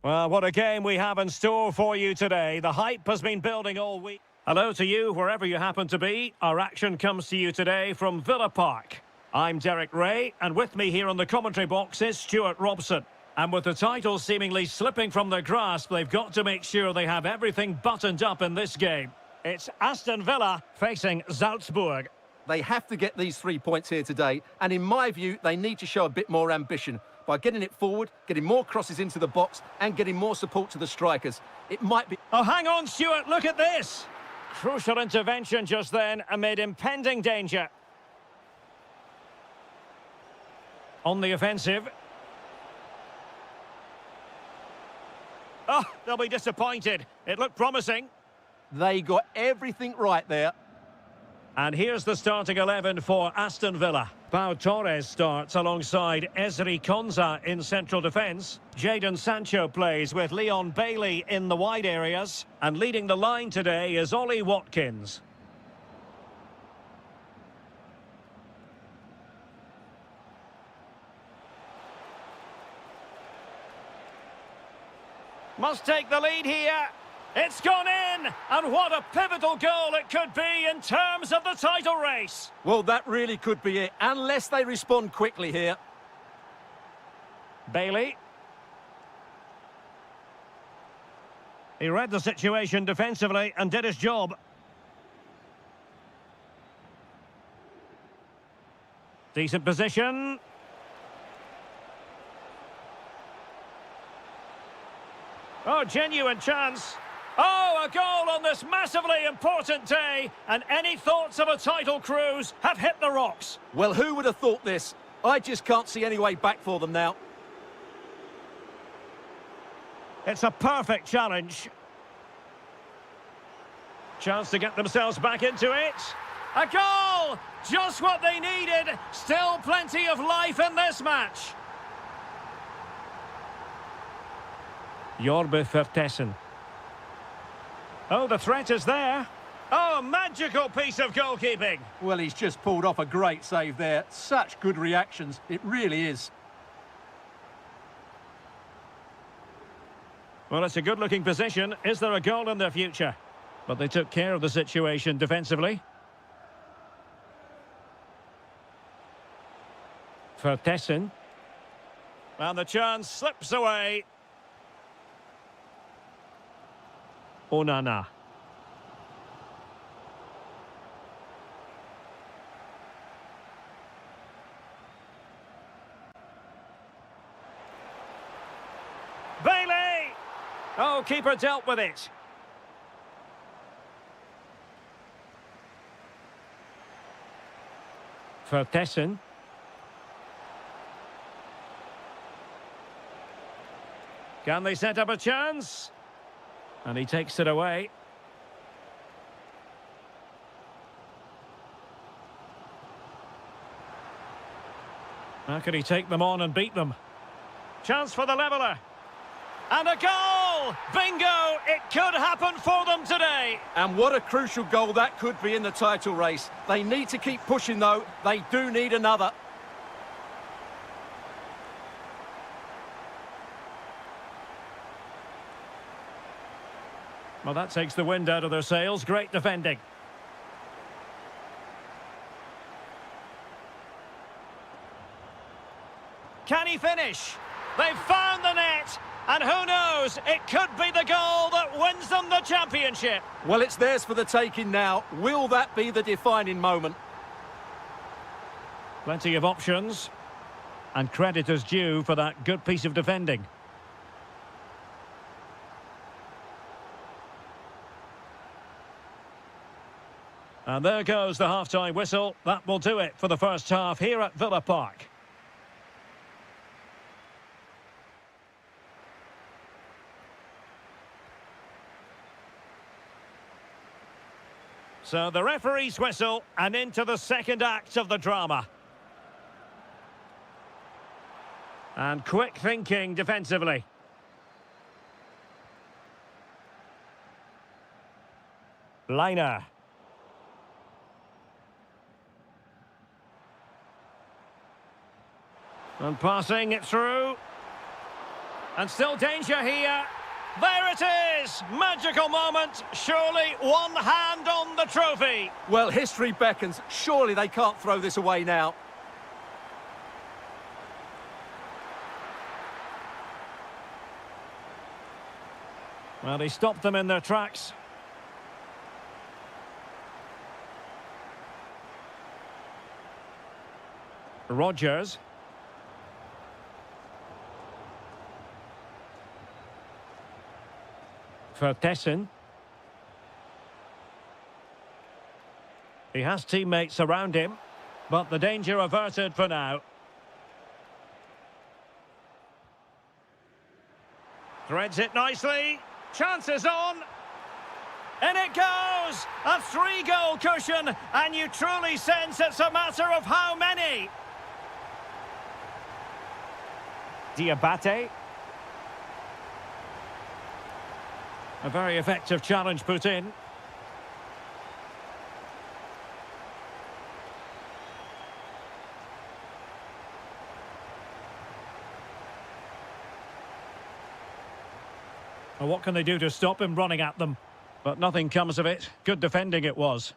Well, what a game we have in store for you today. The hype has been building all week. Hello to you, wherever you happen to be. Our action comes to you today from Villa Park. I'm Derek Ray, and with me here on the commentary box is Stuart Robson. And with the title seemingly slipping from their grasp, they've got to make sure they have everything buttoned up in this game. It's Aston Villa facing Salzburg. They have to get these 3 points here today, and in my view, they need to show a bit more ambition by getting it forward, getting more crosses into the box, and getting more support to the strikers. It might be... Oh, hang on, Stuart, look at this! Crucial intervention just then amid impending danger. On the offensive. Oh, they'll be disappointed. It looked promising. They got everything right there. And here's the starting 11 for Aston Villa. Pau Torres starts alongside Ezri Konsa in central defence. Jadon Sancho plays with Leon Bailey in the wide areas. And leading the line today is Ollie Watkins. Must take the lead here. It's gone in, and what a pivotal goal it could be in terms of the title race. Well, that really could be it, unless they respond quickly here. Bailey. He read the situation defensively and did his job. Decent position. Oh, genuine chance. Oh, a goal on this massively important day, and any thoughts of a title cruise have hit the rocks. Well, who would have thought this? I just can't see any way back for them now. It's a perfect challenge. Chance to get themselves back into it. A goal! Just what they needed. Still plenty of life in this match. Jorbe Vertessen. Oh, the threat is there. Oh, magical piece of goalkeeping. Well, he's just pulled off a great save there. Such good reactions. It really is. Well, it's a good-looking position. Is there a goal in their future? But they took care of the situation defensively. Vertessen. And the chance slips away. Onana. Bailey! Oh, keeper dealt with it. Vertessen. Can they set up a chance? And he takes it away. How can he take them on and beat them? Chance for the leveller. And a goal! Bingo! It could happen for them today. And what a crucial goal that could be in the title race. They need to keep pushing, though. They do need another. Well, that takes the wind out of their sails. Great defending. Can he finish? They've found the net. And who knows, it could be the goal that wins them the championship. Well, it's theirs for the taking now. Will that be the defining moment? Plenty of options. And credit is due for that good piece of defending. And there goes the half-time whistle. That will do it for the first half here at Villa Park. So the referee's whistle, and into the second act of the drama. And quick thinking defensively. Liner. And passing it through. And still danger here. There it is! Magical moment. Surely one hand on the trophy. Well, history beckons. Surely they can't throw this away now. Well, he stopped them in their tracks. Rogers. For Tessin. He has teammates around him, but the danger averted for now. Threads it nicely. Chances on. In it goes! A 3-goal cushion, and you truly sense it's a matter of how many. Diabate. A very effective challenge put in. Well, what can they do to stop him running at them? But nothing comes of it. Good defending it was.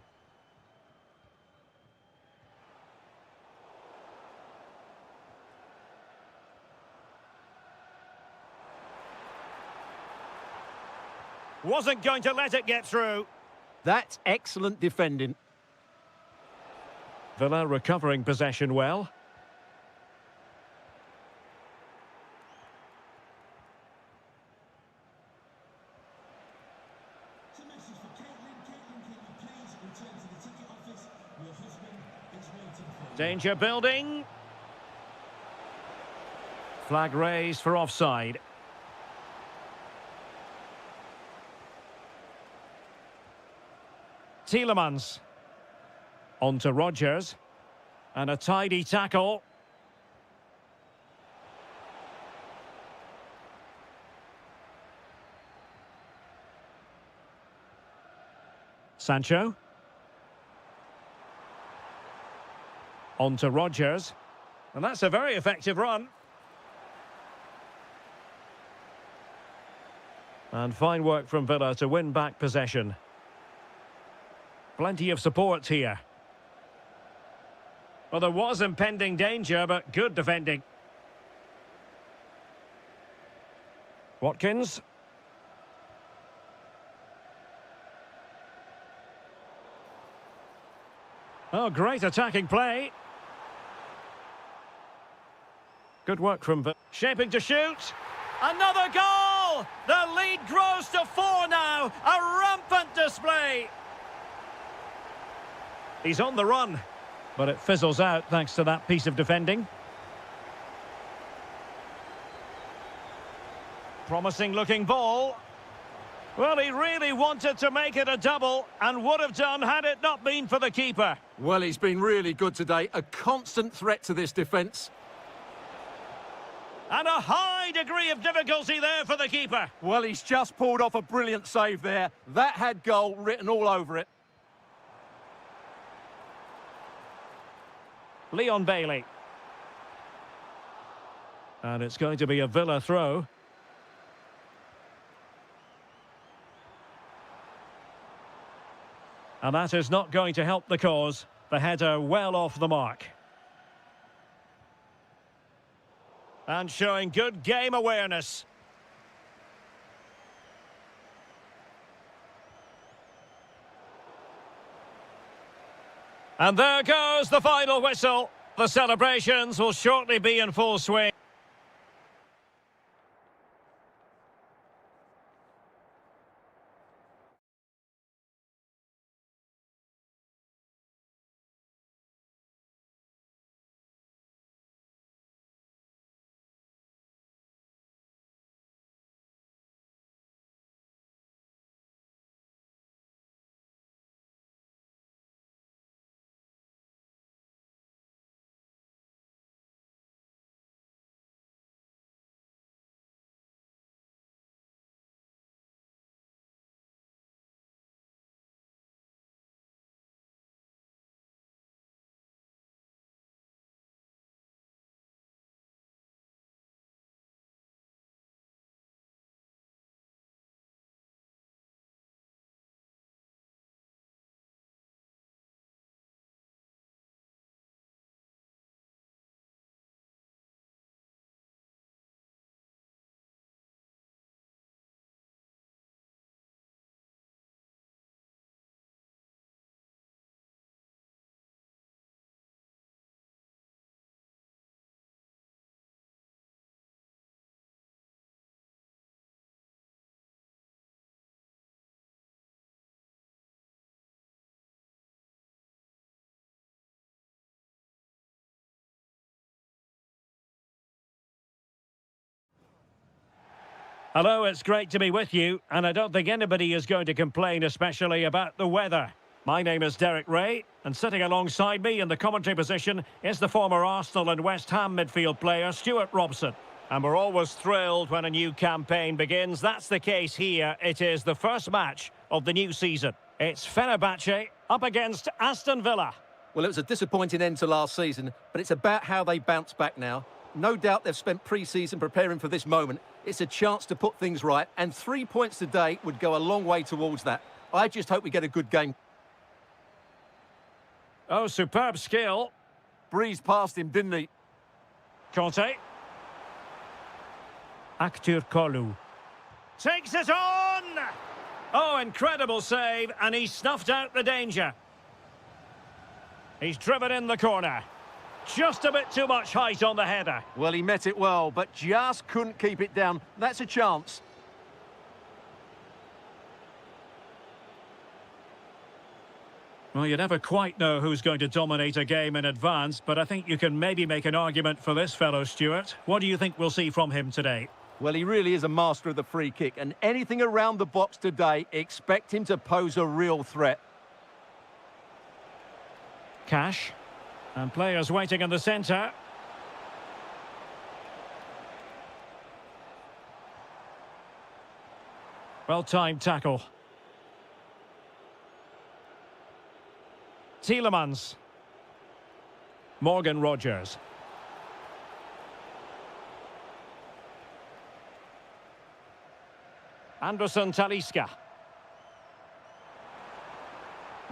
Wasn't going to let it get through. That's excellent defending. Villa recovering possession well. Danger building. Flag raised for offside. Tielemans. On to Rogers. And a tidy tackle. Sancho. On to Rogers. And that's a very effective run. And fine work from Villa to win back possession. Plenty of support here. Well, there was impending danger, but good defending. Watkins. Oh, great attacking play. Good work from Villa. Shaping to shoot. Another goal! The lead grows to 4 now. A rampant display. He's on the run, but it fizzles out thanks to that piece of defending. Promising looking ball. Well, he really wanted to make it a double and would have done had it not been for the keeper. Well, he's been really good today. A constant threat to this defence. And a high degree of difficulty there for the keeper. Well, he's just pulled off a brilliant save there. That had goal written all over it. Leon Bailey. And it's going to be a Villa throw. And that is not going to help the cause. The header well off the mark. And showing good game awareness. And there goes the final whistle. The celebrations will shortly be in full swing. Hello, it's great to be with you, and I don't think anybody is going to complain, especially about the weather. My name is Derek Ray, and sitting alongside me in the commentary position is the former Arsenal and West Ham midfield player, Stuart Robson. And we're always thrilled when a new campaign begins. That's the case here. It is the first match of the new season. It's Fenerbahce up against Aston Villa. Well, it was a disappointing end to last season, but it's about how they bounce back now. No doubt they've spent pre-season preparing for this moment. It's a chance to put things right, and 3 points today would go a long way towards that. I just hope we get a good game. Oh, superb skill. Breezed past him, didn't he? Conte. Aktur Kolu. Takes it on! Oh, incredible save, and he snuffed out the danger. He's driven in the corner. Just a bit too much height on the header. Well, he met it well, but just couldn't keep it down. That's a chance. Well, you never quite know who's going to dominate a game in advance, but I think you can maybe make an argument for this fellow, Stuart. What do you think we'll see from him today? Well, he really is a master of the free kick, and anything around the box today, expect him to pose a real threat. Cash. And players waiting in the centre. Well-timed tackle. Tielemans. Morgan Rogers. Anderson Talisca.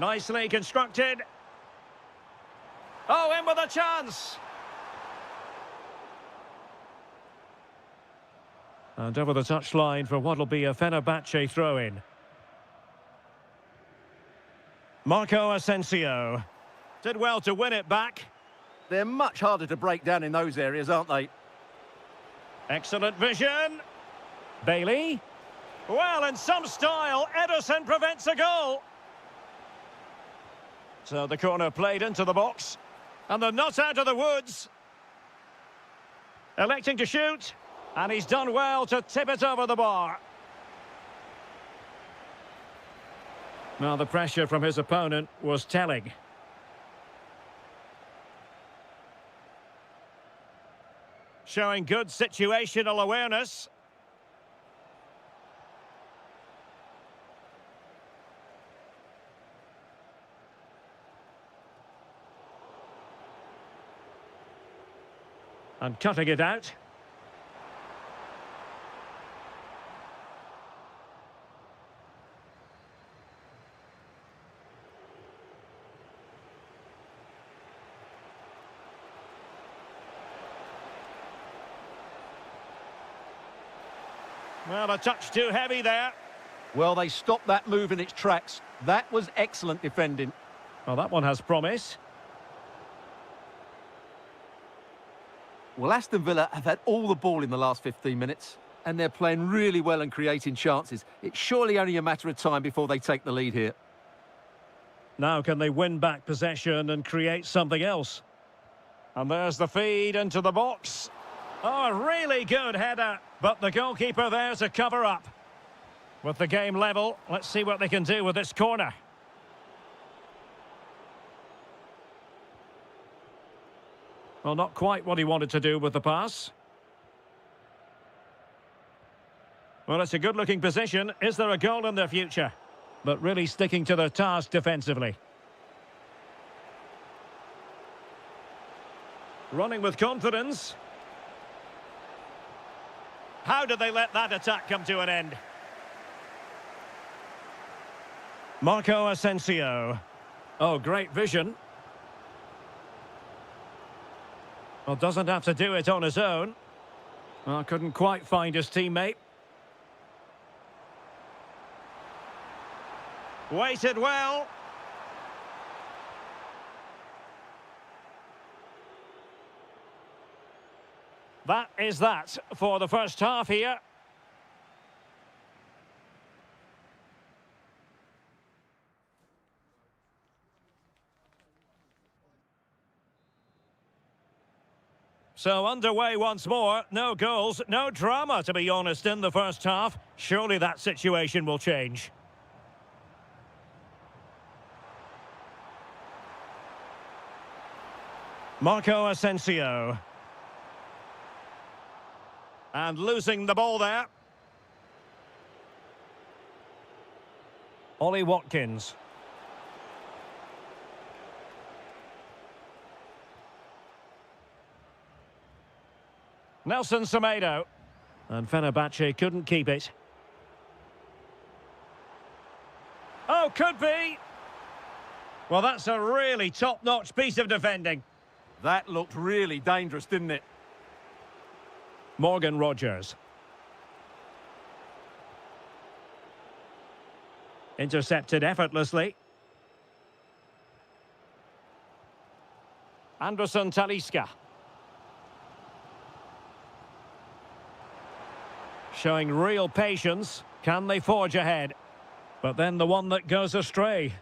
Nicely constructed. Oh, in with a chance! And over the touchline for what'll be a Fenerbahce throw-in. Marco Asensio. Did well to win it back. They're much harder to break down in those areas, aren't they? Excellent vision. Bailey. Well, in some style, Ederson prevents a goal. So the corner played into the box. And they're not out of the woods. Electing to shoot. And he's done well to tip it over the bar. Now the pressure from his opponent was telling. Showing good situational awareness. And cutting it out. Well, a touch too heavy there. Well, they stopped that move in its tracks. That was excellent defending. Well, that one has promise. Well, Aston Villa have had all the ball in the last 15 minutes, and they're playing really well and creating chances. It's surely only a matter of time before they take the lead here. Now can they win back possession and create something else? And there's the feed into the box. Oh, a really good header, but the goalkeeper there to cover up. With the game level, let's see what they can do with this corner. Well, not quite what he wanted to do with the pass. Well, it's a good-looking position. Is there a goal in their future? But really sticking to their task defensively. Running with confidence. How did they let that attack come to an end? Marco Asensio. Oh, great vision. Well, doesn't have to do it on his own. Well, couldn't quite find his teammate. Waited well. That is that for the first half here. So underway once more. No goals, no drama, to be honest, in the first half. Surely that situation will change. Marco Asensio. And losing the ball there. Ollie Watkins. Nelson Semedo. And Fenerbahce couldn't keep it. Oh, could be. Well, that's a really top-notch piece of defending. That looked really dangerous, didn't it? Morgan Rogers. Intercepted effortlessly. Anderson Talisca. Showing real patience. Can they forge ahead? But then the one that goes astray.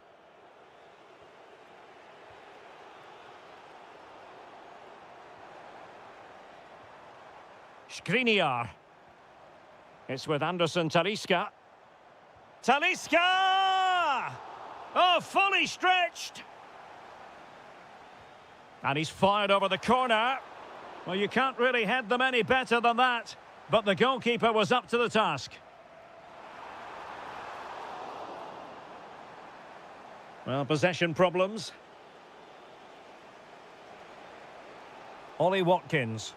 Skriniar. It's with Anderson Talisca. Talisca! Oh, fully stretched! And he's fired over the corner. Well, you can't really head them any better than that. But the goalkeeper was up to the task. Well, possession problems. Ollie Watkins.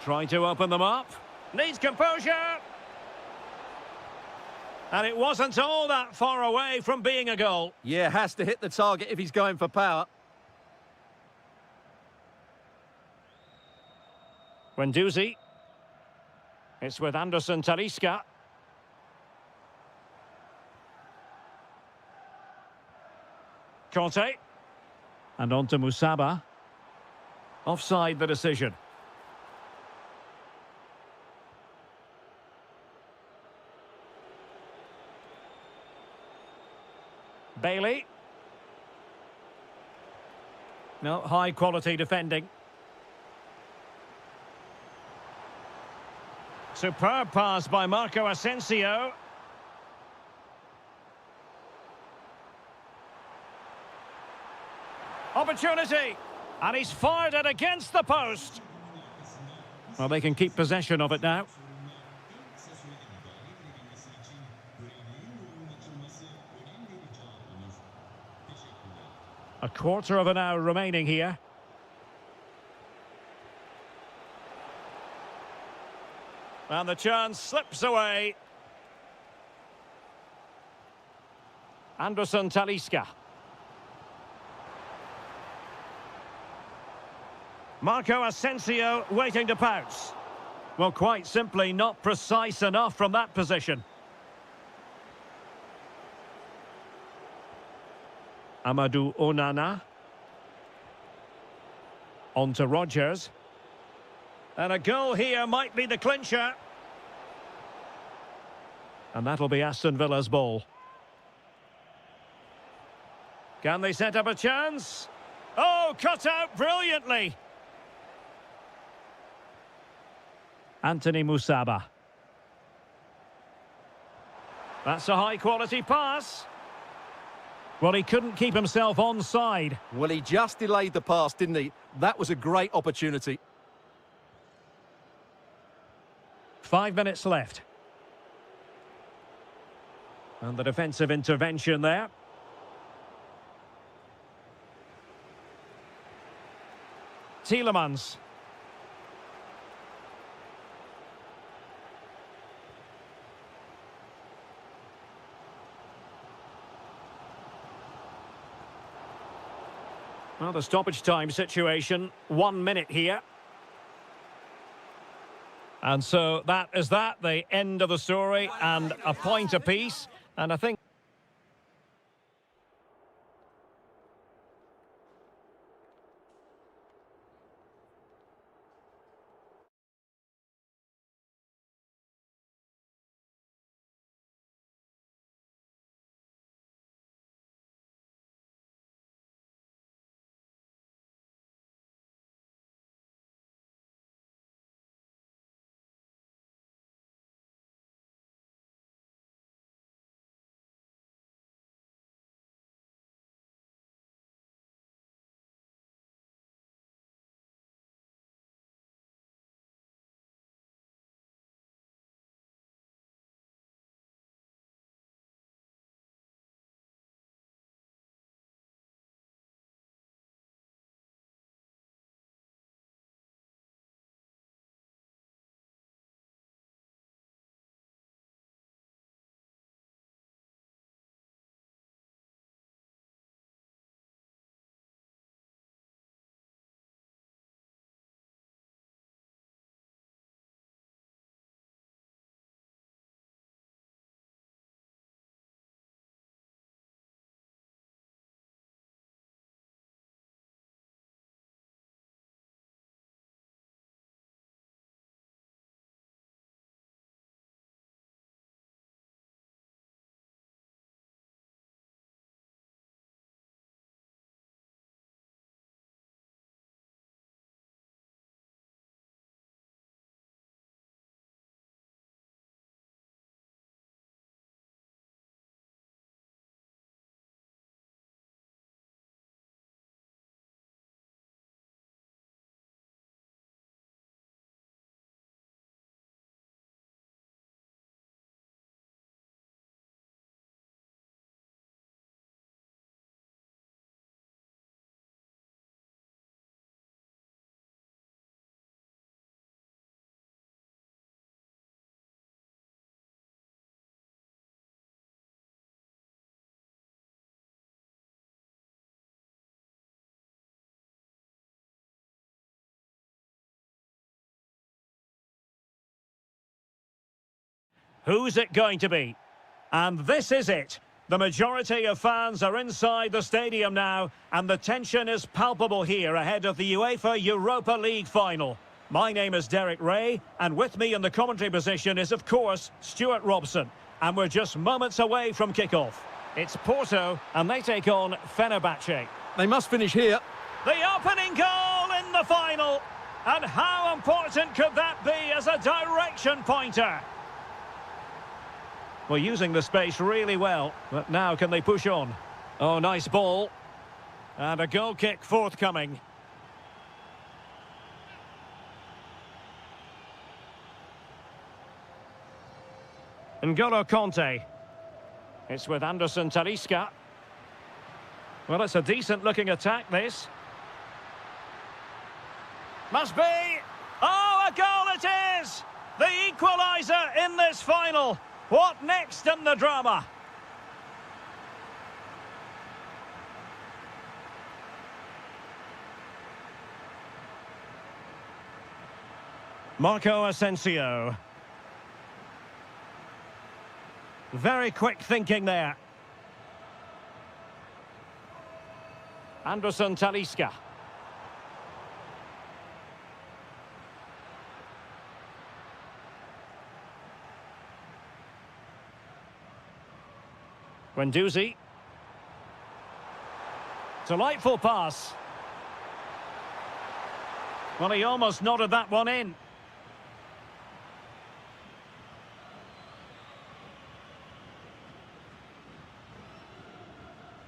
Trying to open them up. Needs composure. And it wasn't all that far away from being a goal. Yeah, has to hit the target if he's going for power. Guendouzi. It's with Anderson Talisca. Conte. And on to Musaba. Offside the decision. Bailey. No, high quality defending. Superb pass by Marco Asensio. Opportunity. And he's fired it against the post. Well, they can keep possession of it now. A quarter of an hour remaining here. And the chance slips away. Anderson Talisca. Marco Asensio waiting to pounce. Well, quite simply not precise enough from that position. Amadou Onana. On to Rogers. And a goal here might be the clincher. And that'll be Aston Villa's ball. Can they set up a chance? Oh, cut out brilliantly. Anthony Musaba. That's a high-quality pass. Well, he couldn't keep himself onside. Well, he just delayed the pass, didn't he? That was a great opportunity. 5 minutes left. And the defensive intervention there. Tielemans. Well, the stoppage time situation, 1 minute here. And so that is that, the end of the story, and a point apiece. And I think Who's it going to be? And this is it. The majority of fans are inside the stadium now, and the tension is palpable here ahead of the UEFA Europa League final. My name is Derek Ray, and with me in the commentary position is, of course, Stuart Robson. And we're just moments away from kick-off. It's Porto, and they take on Fenerbahce. They must finish here. The opening goal in the final. And how important could that be as a direction pointer? Well, using the space really well, but now can they push on? Oh, nice ball. And a goal kick forthcoming. N'Golo Conte. It's with Anderson Talisca. Well, it's a decent-looking attack, this. Must be! Oh, a goal it is! The equaliser in this final. What next in the drama? Marco Asensio. Very quick thinking there. Anderson Talisca. Guendouzi. Delightful pass. Well, he almost nodded that one in.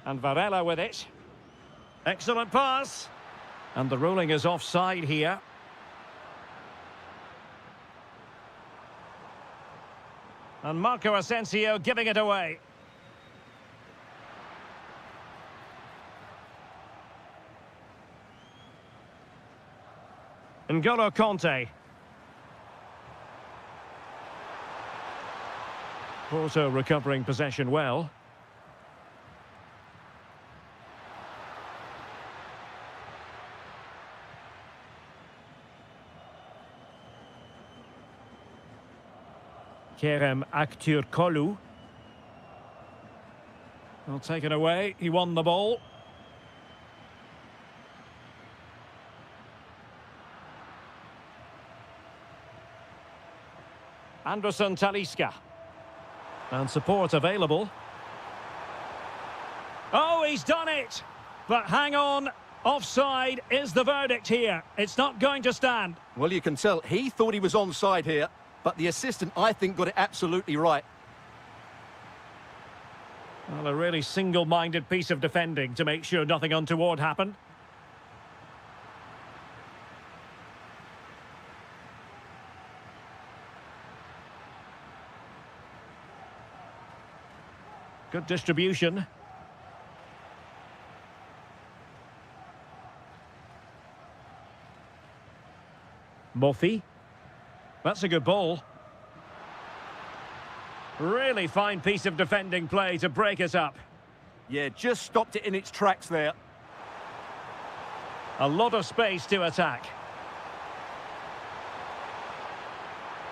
And Varela with it. Excellent pass. And the ruling is offside here. And Marco Asensio giving it away. N'Golo Conte. Porto recovering possession well. Kerem Aktürkoğlu. Well, taken away. He won the ball. Anderson Talisca. And support available. Oh, he's done it! But hang on. Offside is the verdict here. It's not going to stand. Well, you can tell he thought he was onside here, but the assistant, I think, got it absolutely right. Well, a really single-minded piece of defending to make sure nothing untoward happened. Good distribution. Mofi. That's a good ball. Really fine piece of defending play to break it up. Yeah, just stopped it in its tracks there. A lot of space to attack.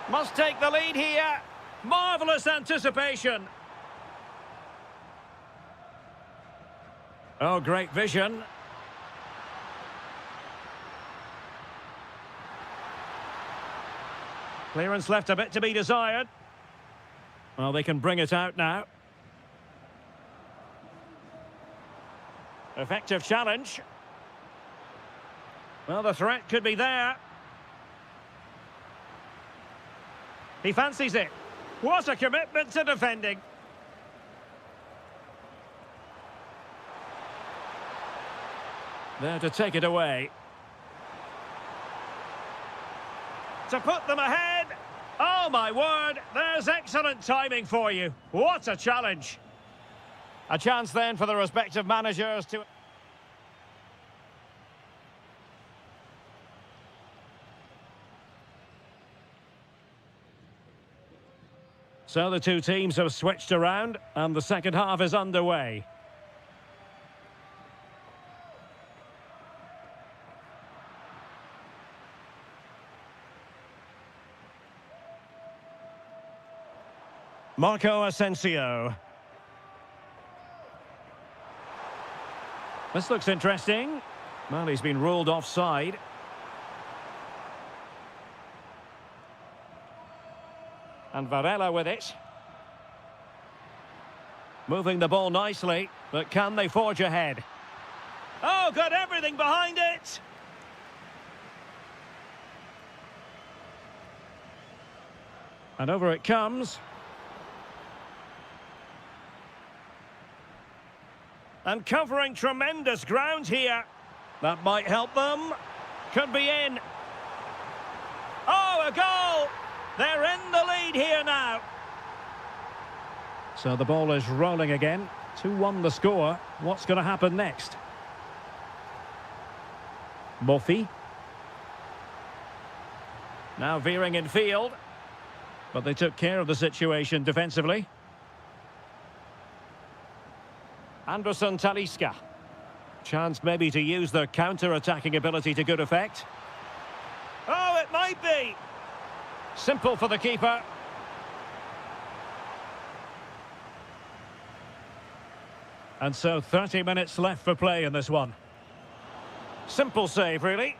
Must take the lead here. Marvellous anticipation. Oh, great vision. Clearance left a bit to be desired. Well, they can bring it out now. Effective challenge. Well, the threat could be there. He fancies it. What a commitment to defending. There to take it away. To put them ahead. Oh, my word. There's excellent timing for you. What a challenge. A chance then for the respective managers to... So the two teams have switched around and the second half is underway. Marco Asensio. This looks interesting. Well, he's been ruled offside. And Varela with it. Moving the ball nicely, but can they forge ahead? Oh, got everything behind it! And over it comes. And covering tremendous ground here. That might help them. Could be in. Oh, a goal! They're in the lead here now. So the ball is rolling again. 2-1 the score. What's going to happen next? Murphy. Now veering in field. But they took care of the situation defensively. Anderson Talisca. Chance maybe to use their counter-attacking ability to good effect. Oh, it might be. Simple for the keeper. And so 30 minutes left for play in this one. Simple save, really.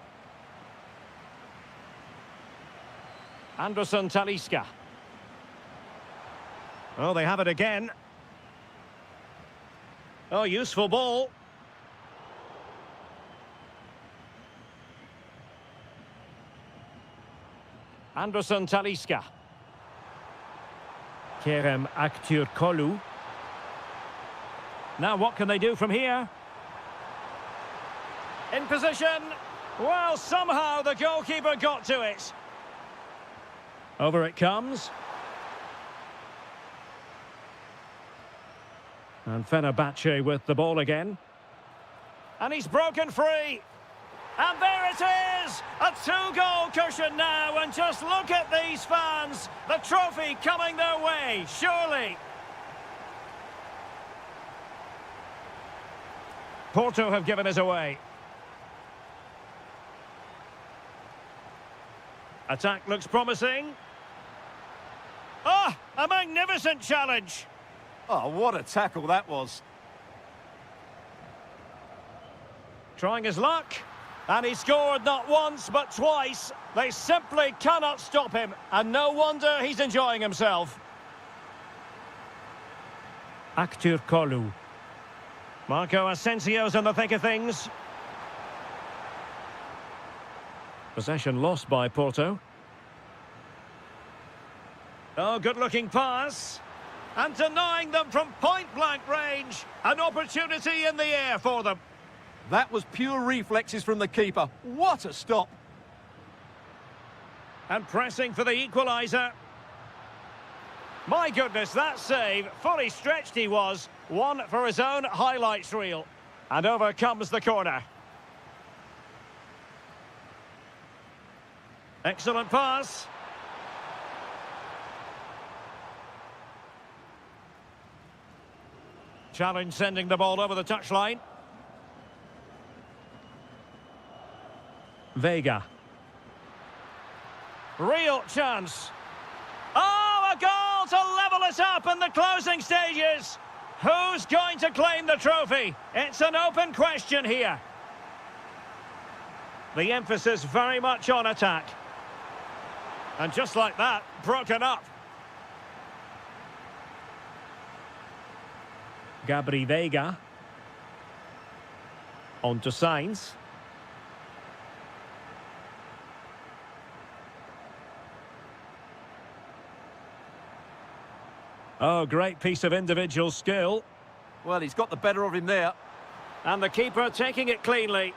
Anderson Talisca. Oh, they have it again. Oh, useful ball. Anderson Talisca. Kerem Aktürkoğlu. Now what can they do from here? In position. Well, somehow the goalkeeper got to it. Over it comes. And Fenerbahce with the ball again. And he's broken free. And there it is! A two-goal cushion now, and just look at these fans. The trophy coming their way, surely. Porto have given us away. Attack looks promising. Ah, a magnificent challenge. Oh, what a tackle that was. Trying his luck. And he scored not once, but twice. They simply cannot stop him. And no wonder he's enjoying himself. Aktürkoğlu. Marco Asensio's in the thick of things. Possession lost by Porto. Oh, good-looking pass. And denying them from point-blank range. An opportunity in the air for them. That was pure reflexes from the keeper. What a stop. And pressing for the equaliser. My goodness, that save. Fully stretched he was. One for his own highlights reel. And over comes the corner. Excellent pass. Challenge sending the ball over the touchline. Vega. Real chance. Oh, a goal to level it up in the closing stages. Who's going to claim the trophy? It's an open question here. The emphasis very much on attack. And just like that, broken up. Gabri Vega. On to Sainz. Oh, great piece of individual skill. Well, he's got the better of him there. And the keeper taking it cleanly.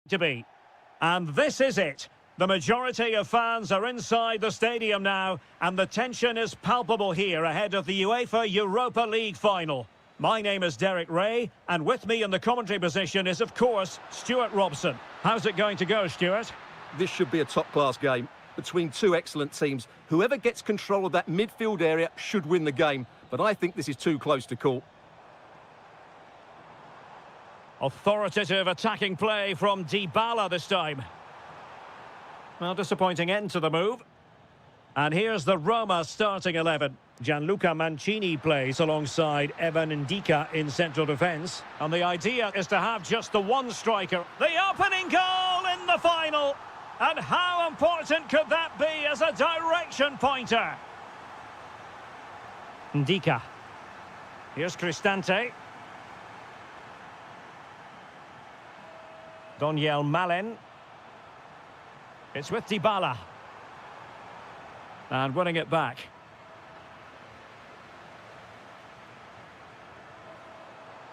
To be. And this is it. The majority of fans are inside the stadium now, and the tension is palpable here ahead of the UEFA Europa League final. My name is Derek Ray, and with me in the commentary position is, of course, Stuart Robson. How's it going to go, Stuart? This should be a top-class game between two excellent teams. Whoever gets control of that midfield area should win the game, but I think this is too close to call. Authoritative attacking play from Dybala this time. Well, disappointing end to the move. And here's the Roma starting 11. Gianluca Mancini plays alongside Evan Ndika in central defence. And the idea is to have just the one striker. The opening goal in the final. And how important could that be as a direction pointer? Ndika. Here's Cristante. Donyell Malen. It's with Dybala. And winning it back.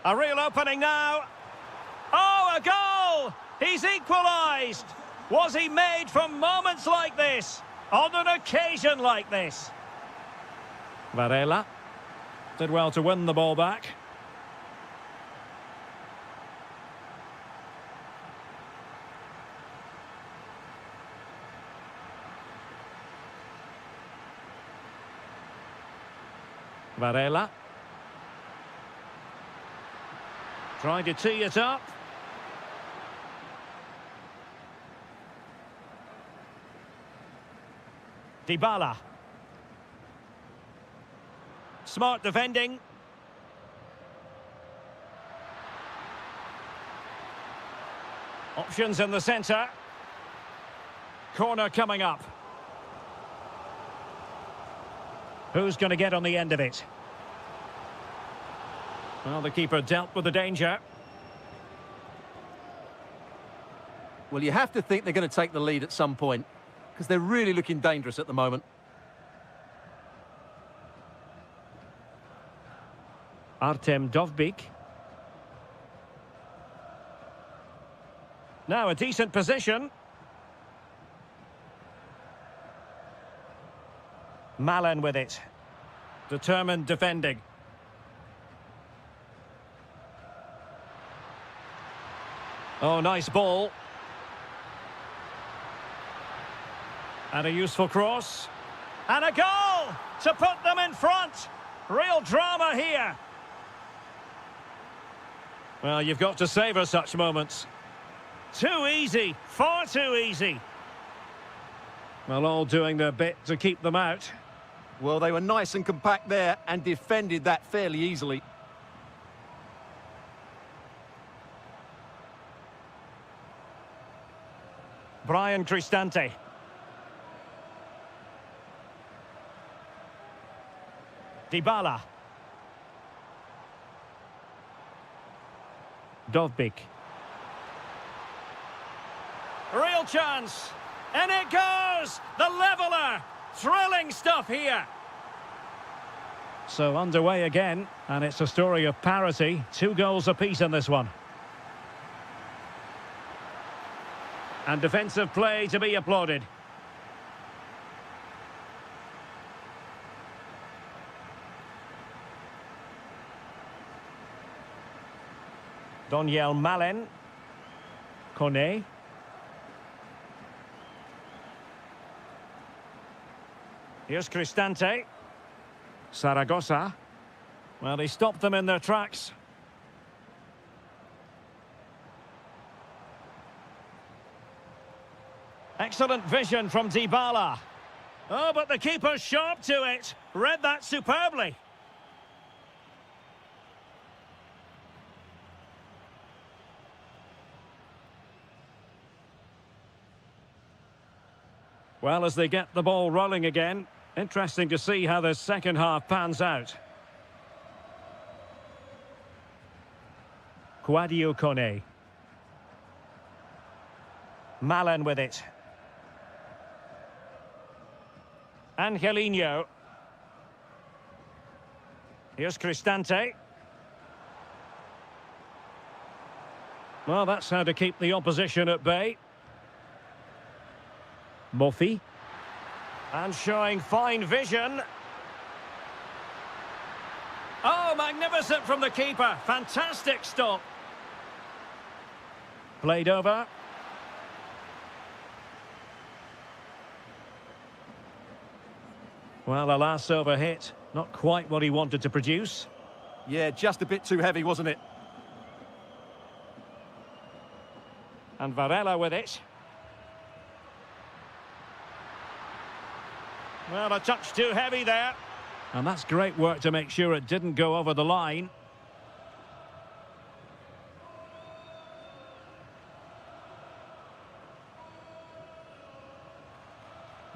A real opening now. Oh, a goal! He's equalised! Was he made from moments like this? On an occasion like this? Varela did well to win the ball back. Varela. Trying to tee it up. Dybala. Smart defending. Options in the centre. Corner coming up. Who's going to get on the end of it? Well, the keeper dealt with the danger. Well, you have to think they're going to take the lead at some point, because they're really looking dangerous at the moment. Artem Dovbyk. Now a decent position. Malen with it. Determined defending. Oh, nice ball. And a useful cross. And a goal to put them in front. Real drama here. Well, you've got to savour such moments. Too easy. Far too easy. Well, all doing their bit to keep them out. Well, they were nice and compact there and defended that fairly easily. Brian Cristante. Dybala. Dovbyk. Real chance. And it goes! The leveller! Thrilling stuff here. So underway again, and it's a story of parity. 2 goals apiece in this one. And defensive play to be applauded. Donyell Malen. Kone. Here's Cristante. Saragossa. Well, he stopped them in their tracks. Excellent vision from Dybala. Oh, but the keeper's sharp to it. Read that superbly. Well, as they get the ball rolling again, interesting to see how the second half pans out. Quadio Kone. Malen with it. Angelino. Here's Cristante. Well, that's how to keep the opposition at bay. Murphy. And showing fine vision. Oh, magnificent from the keeper. Fantastic stop. Played over. Well, the last over hit. Not quite what he wanted to produce. Yeah, just a bit too heavy, wasn't it? And Varela with it. Well, a touch too heavy there. And that's great work to make sure it didn't go over the line.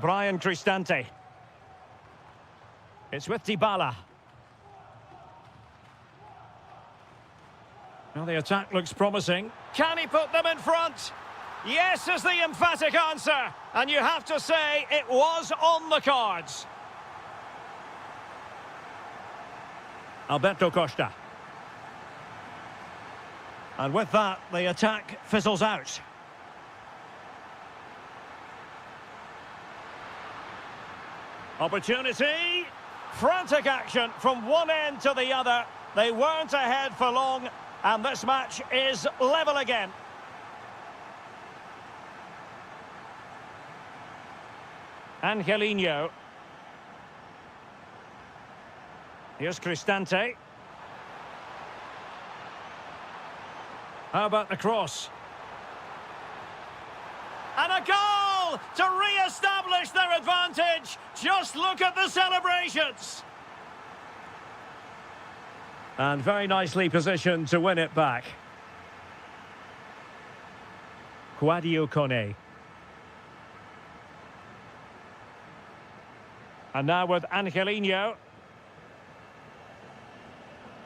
Brian Cristante. It's with Dybala. Well, the attack looks promising. Can he put them in front? Yes is the emphatic answer. And you have to say it was on the cards. Alberto Costa. And with that, the attack fizzles out. Opportunity. Frantic action from one end to the other. They weren't ahead for long, and this match is level again. Angelino. Here's Cristante. How about the cross? And a goal to re-establish their advantage. Just look at the celebrations. And very nicely positioned to win it back. Quadio Kone. And now with Angelino.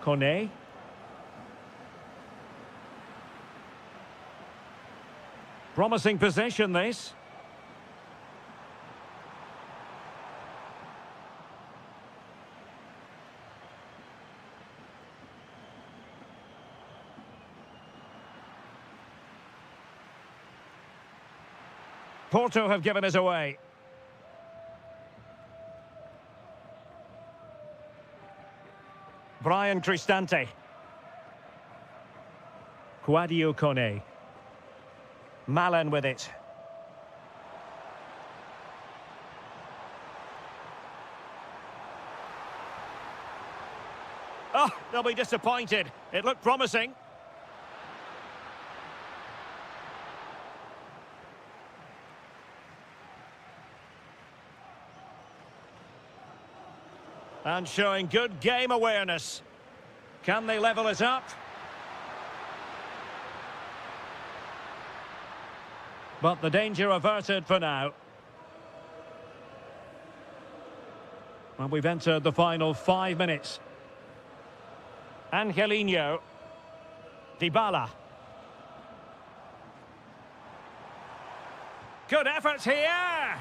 Kone. Promising possession, this. Porto have given us away. Brian Cristante. Quadio Kone. Malen with it. Oh, they'll be disappointed. It looked promising. And showing good game awareness. Can they level it up? But the danger averted for now. Well, we've entered the final 5 minutes. Angelino. Dybala. Good effort here.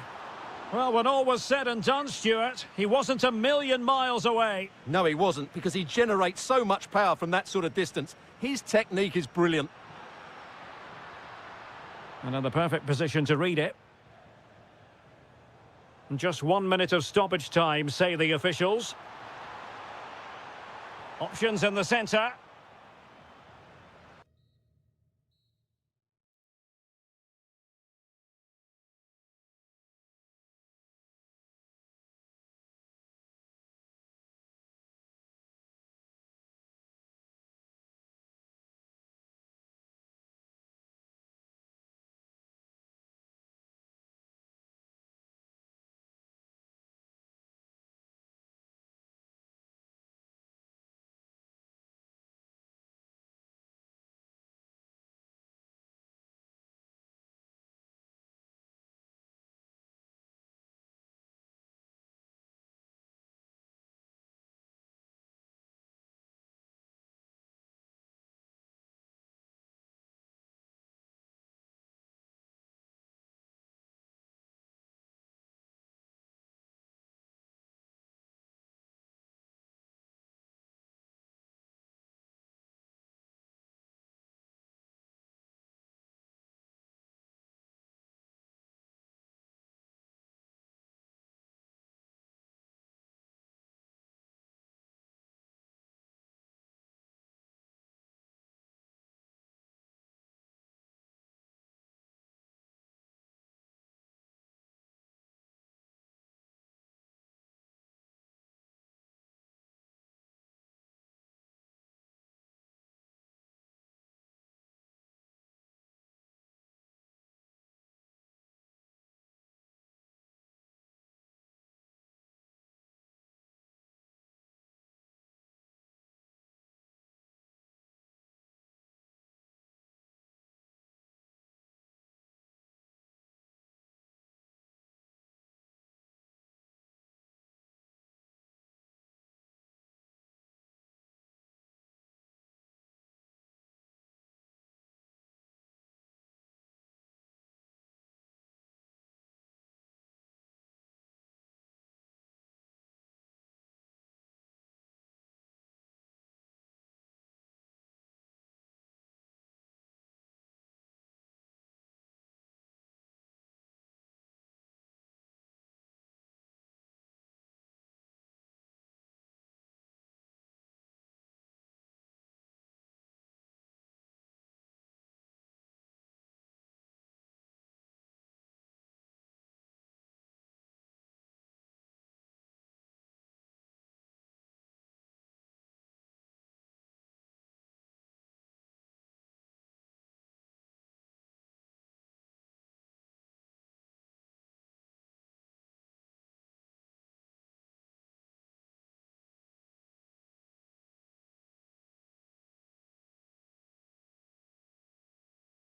Well, when all was said and done, Stuart, he wasn't a million miles away. No, he wasn't, because he generates so much power from that sort of distance. His technique is brilliant. And in the perfect position to read it. And just 1 minute of stoppage time, say the officials. Options in the centre.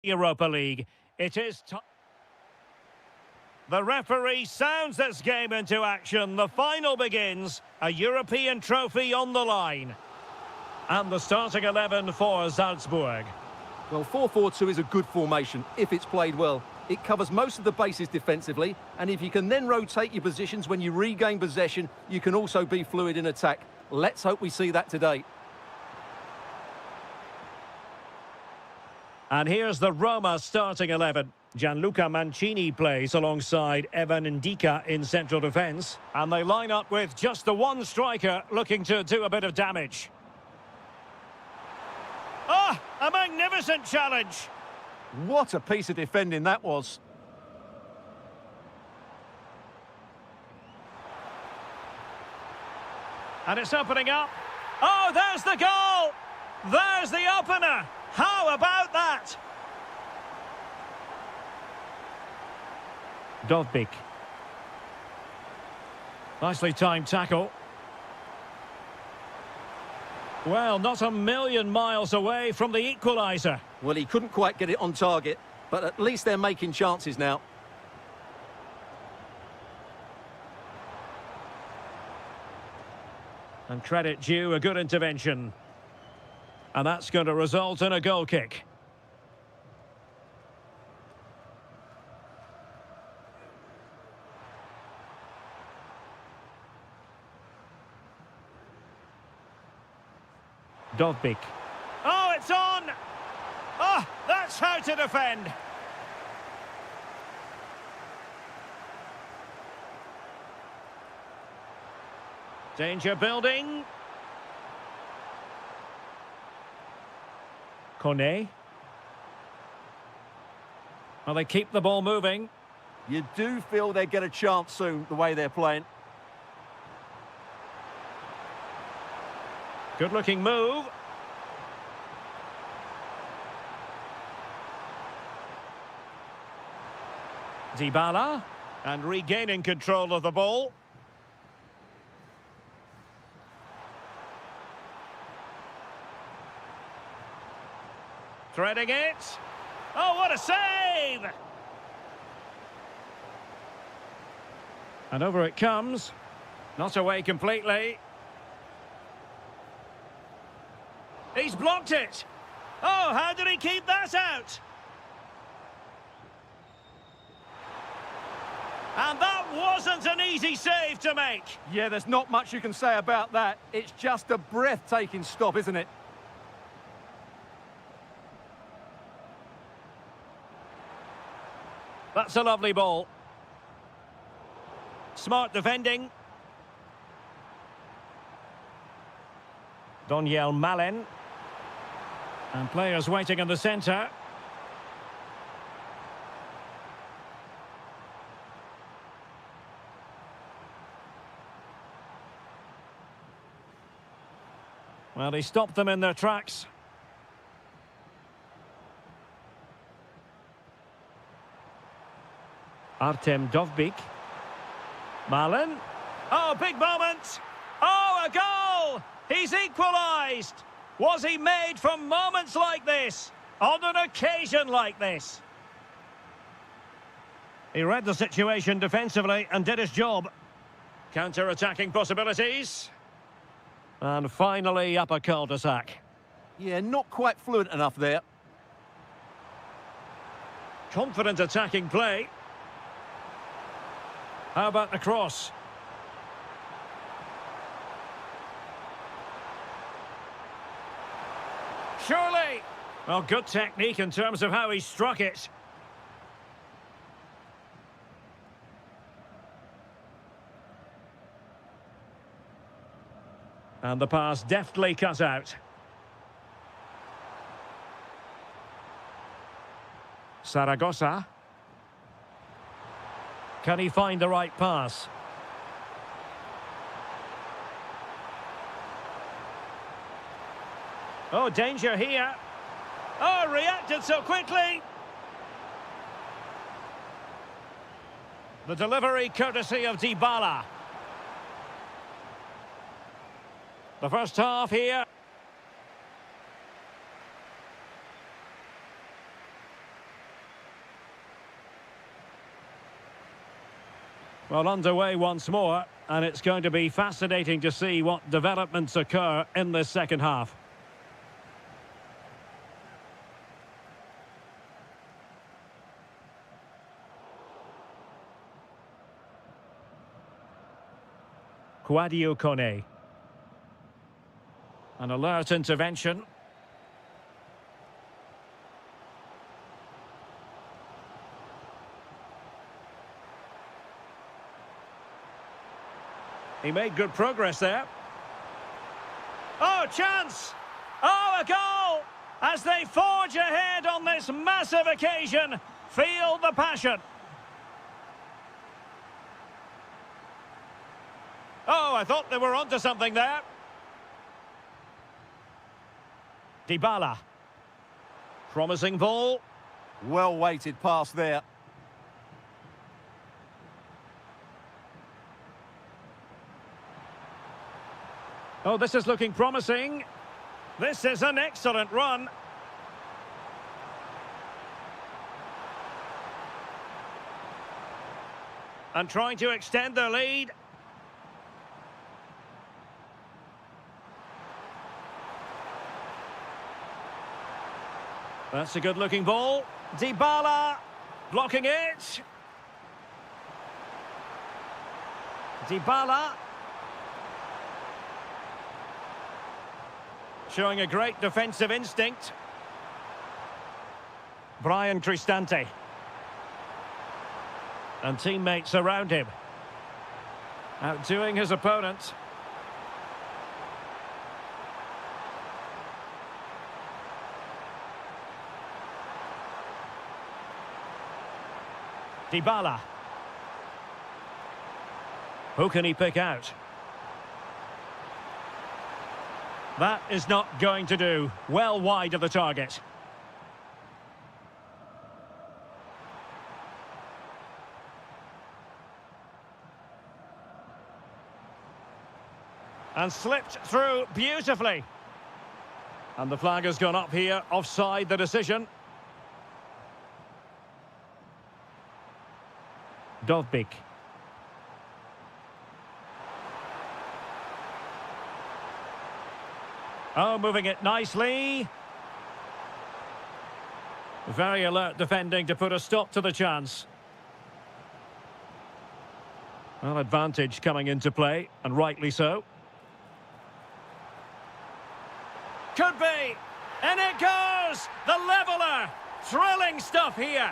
Europa League. It is time. The referee sounds this game into action. The final begins. A European trophy on the line. And the starting 11 for Salzburg. Well, 4-4-2 is a good formation if it's played well. It covers most of the bases defensively, and if you can then rotate your positions when you regain possession, you can also be fluid in attack. Let's hope we see that today. And here's the Roma starting 11. Gianluca Mancini plays alongside Evan Ndika in central defence. And they line up with just the one striker looking to do a bit of damage. Ah, a magnificent challenge. What a piece of defending that was. And it's opening up. Oh, there's the goal! There's the opener! How about that? Dovbik. Nicely timed tackle. Well, not a million miles away from the equaliser. Well, he couldn't quite get it on target, but at least they're making chances now. And credit due, a good intervention. And that's going to result in a goal kick. Dovbik. Oh, it's on! Oh, that's how to defend. Danger building. Kone. Well, they keep the ball moving. You do feel they get a chance soon, the way they're playing. Good-looking move. Dybala. And regaining control of the ball. Threading it. Oh, what a save! And over it comes. Not away completely. He's blocked it. Oh, how did he keep that out? And that wasn't an easy save to make. Yeah, there's not much you can say about that. It's just a breathtaking stop, isn't it? That's a lovely ball. Smart defending. Doniel Malen. And players waiting in the centre. Well, he stopped them in their tracks. Artem Dovbik. Malen. Oh, big moment. Oh, a goal! He's equalised. Was he made from moments like this? On an occasion like this? He read the situation defensively and did his job. Counter-attacking possibilities. And finally up a cul-de-sac. Yeah, not quite fluent enough there. Confident attacking play. How about the cross? Surely! Well, good technique in terms of how he struck it. And the pass deftly cut out. Saragossa. Can he find the right pass? Oh, danger here. Oh, reacted so quickly. The delivery courtesy of Dybala. The first half here. Well, underway once more, and it's going to be fascinating to see what developments occur in this second half. Quadio Kone. An alert intervention. He made good progress there. Oh, chance! Oh, a goal! As they forge ahead on this massive occasion, feel the passion. Oh, I thought they were onto something there. Dybala. Promising ball. Well-weighted pass there. Oh, this is looking promising. This is an excellent run. And trying to extend their lead. That's a good-looking ball. Dybala blocking it. Dybala. Showing a great defensive instinct. Brian Cristante. And teammates around him. Outdoing his opponent. Dybala. Who can he pick out? That is not going to do. Well wide of the target. And slipped through beautifully. And the flag has gone up here, offside the decision. Dovbik. Oh, moving it nicely. Very alert defending to put a stop to the chance. Well, advantage coming into play, and rightly so. Could be! And it goes! The leveller! Thrilling stuff here!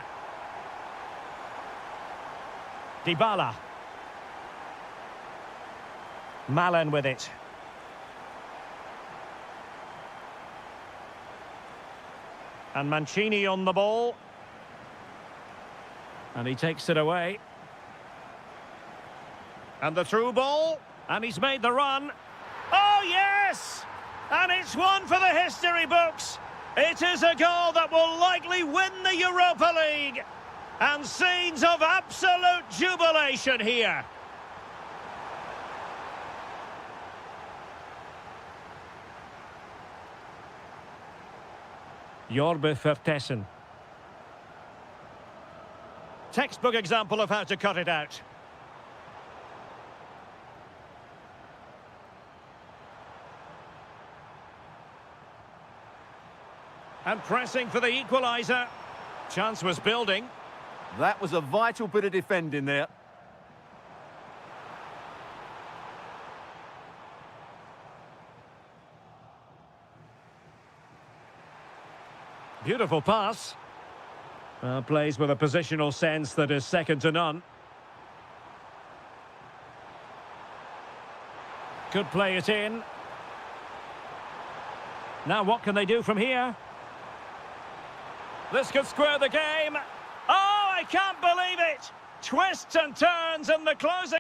Dybala. Malen with it. And Mancini on the ball. And he takes it away. And the through ball. And he's made the run. Oh, yes! And it's one for the history books. It is a goal that will likely win the Europa League. And scenes of absolute jubilation here. Jorbe Vertessen. Textbook example of how to cut it out. And pressing for the equaliser. Chance was building. That was a vital bit of defending there. Beautiful pass. Plays with a positional sense that is second to none. Could play it in. Now what can they do from here? This could square the game. Oh, I can't believe it! Twists and turns in the closing.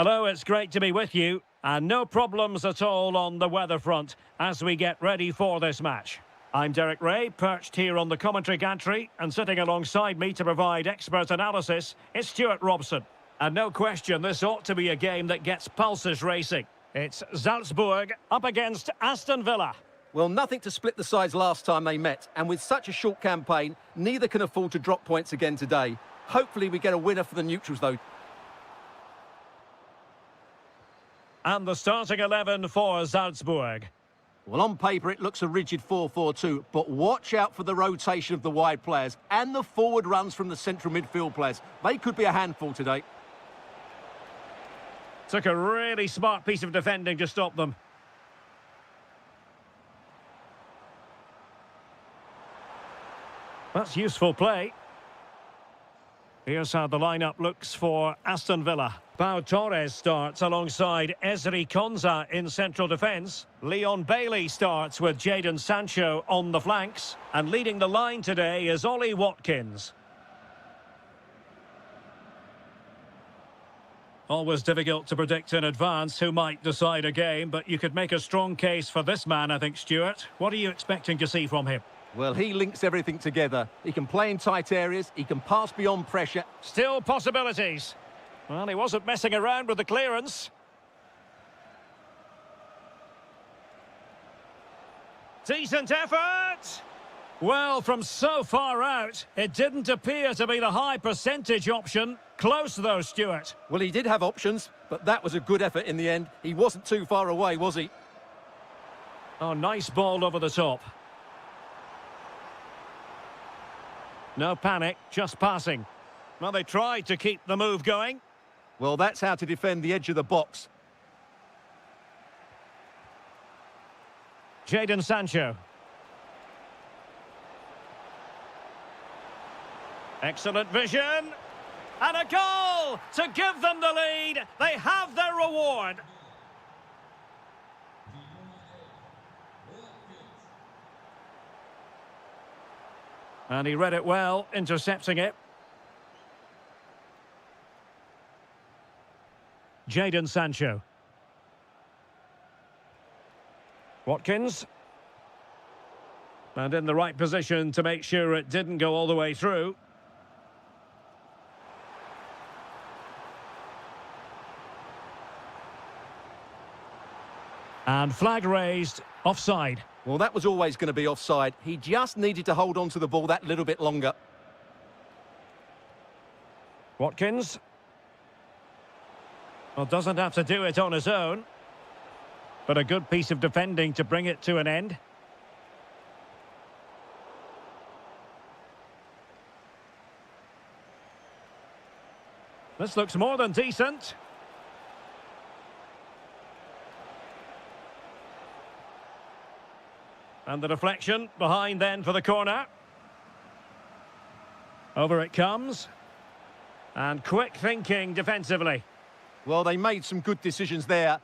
Hello, it's great to be with you. And no problems at all on the weather front as we get ready for this match. I'm Derek Ray, perched here on the commentary gantry, and sitting alongside me to provide expert analysis is Stuart Robson. And no question, this ought to be a game that gets pulses racing. It's Salzburg up against Aston Villa. Well, nothing to split the sides last time they met, and with such a short campaign, neither can afford to drop points again today. Hopefully we get a winner for the neutrals, though. And the starting 11 for Salzburg. Well, on paper, it looks a rigid 4-4-2, but watch out for the rotation of the wide players and the forward runs from the central midfield players. They could be a handful today. Took a really smart piece of defending to stop them. That's useful play. Here's how the lineup looks for Aston Villa. Pau Torres starts alongside Ezri Konsa in central defence. Leon Bailey starts with Jadon Sancho on the flanks. And leading the line today is Ollie Watkins. Always difficult to predict in advance who might decide a game, but you could make a strong case for this man, I think, Stuart. What are you expecting to see from him? Well, he links everything together. He can play in tight areas, he can pass beyond pressure. Still possibilities. Well, he wasn't messing around with the clearance. Decent effort! Well, from so far out, it didn't appear to be the high percentage option. Close though, Stuart. Well, he did have options, but that was a good effort in the end. He wasn't too far away, was he? Oh, nice ball over the top. No panic, just passing. Well, they tried to keep the move going. Well, that's how to defend the edge of the box. Jadon Sancho. Excellent vision. And a goal to give them the lead. They have their reward. And he read it well, intercepting it. Jadon Sancho. Watkins. And in the right position to make sure it didn't go all the way through. And flag raised, offside. Well, that was always going to be offside. He just needed to hold on to the ball that little bit longer. Watkins. Well, doesn't have to do it on his own. But a good piece of defending to bring it to an end. This looks more than decent. And the deflection behind then for the corner. Over it comes. And quick thinking defensively. Well, they made some good decisions there.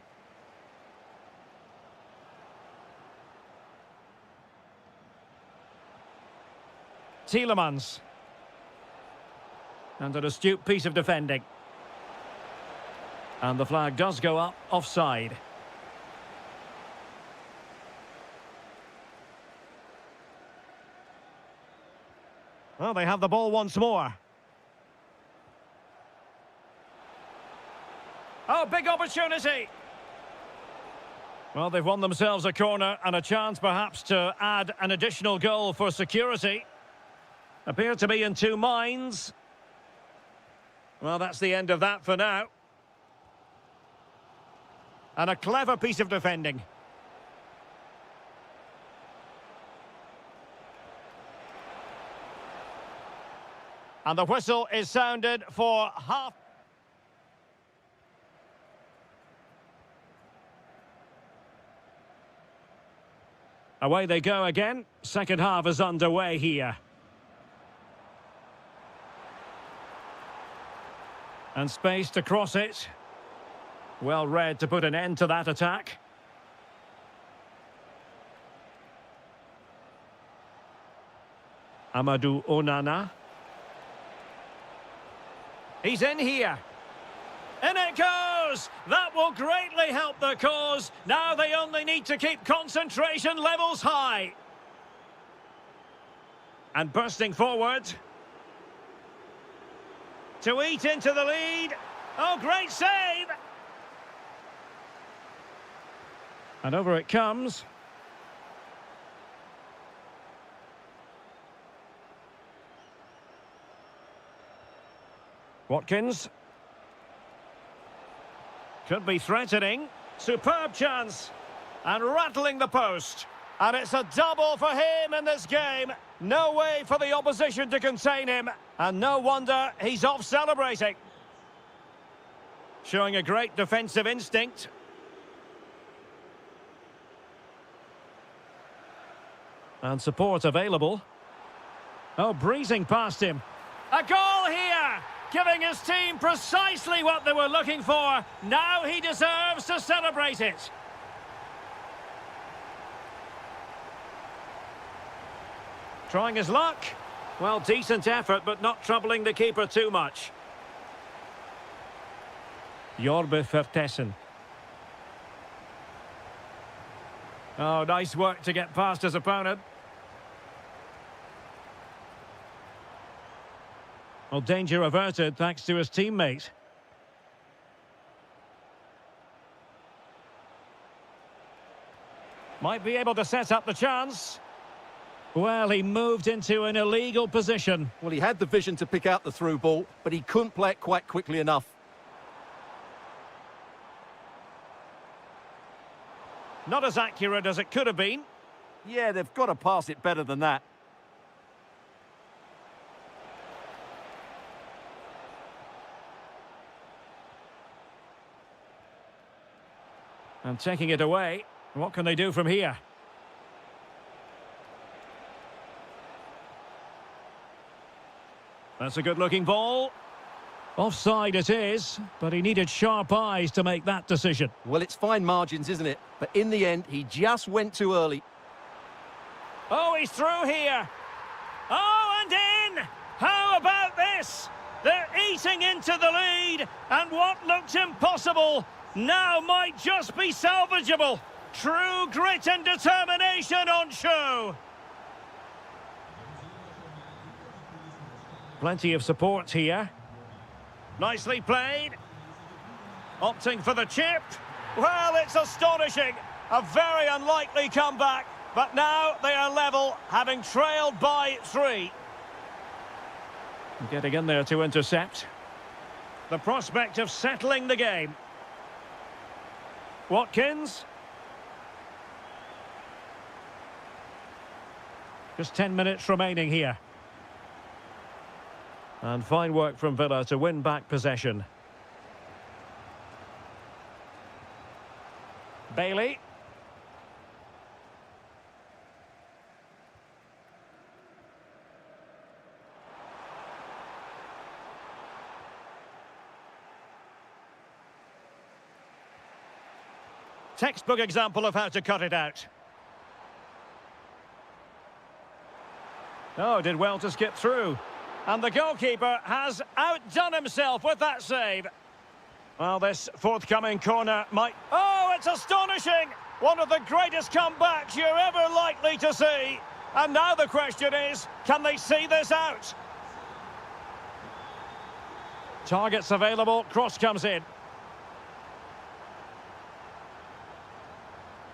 Tielemans. And an astute piece of defending. And the flag does go up offside. Well, they have the ball once more. Oh, big opportunity! Well, they've won themselves a corner and a chance perhaps to add an additional goal for security. Appear to be in two minds. Well, that's the end of that for now. And a clever piece of defending. And the whistle is sounded for half. Away they go again. Second half is underway here. And space to cross it. Well read to put an end to that attack. Amadou Onana. He's in here. In it goes! That will greatly help the cause. Now they only need to keep concentration levels high. And bursting forward. To eat into the lead. Oh, great save! And over it comes. Watkins. Could be threatening. Superb chance. And rattling the post. And it's a double for him in this game. No way for the opposition to contain him. And no wonder he's off celebrating. Showing a great defensive instinct. And support available. Oh, breezing past him. A goal here! Giving his team precisely what they were looking for. Now he deserves to celebrate it. Trying his luck. Well, decent effort, but not troubling the keeper too much. Jorbe Vertessen. Oh, nice work to get past his opponent. Well, danger averted thanks to his teammate. Might be able to set up the chance. Well, he moved into an illegal position. Well, he had the vision to pick out the through ball, but he couldn't play it quite quickly enough. Not as accurate as it could have been. Yeah, they've got to pass it better than that. And taking it away. What can they do from here? That's a good-looking ball. Offside it is, but he needed sharp eyes to make that decision. Well, it's fine margins, isn't it? But in the end, he just went too early. Oh, he's through here. Oh, and in! How about this? They're eating into the lead, and what looked impossible now might just be salvageable. True grit and determination on show. Plenty of support here. Nicely played. Opting for the chip. Well, it's astonishing. A very unlikely comeback. But now they are level, having trailed by 3. Getting in there to intercept. The prospect of settling the game. Watkins. Just 10 minutes remaining here. And fine work from Villa to win back possession. Bailey. Textbook example of how to cut it out. Oh, did well to skip through. And the goalkeeper has outdone himself with that save. Well, this forthcoming corner might... Oh, it's astonishing! One of the greatest comebacks you're ever likely to see. And now the question is, can they see this out? Targets available, cross comes in.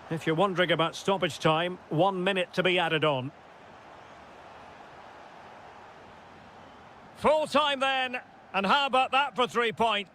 If you're wondering about stoppage time, 1 minute to be added on. Full time then, and how about that for 3 points?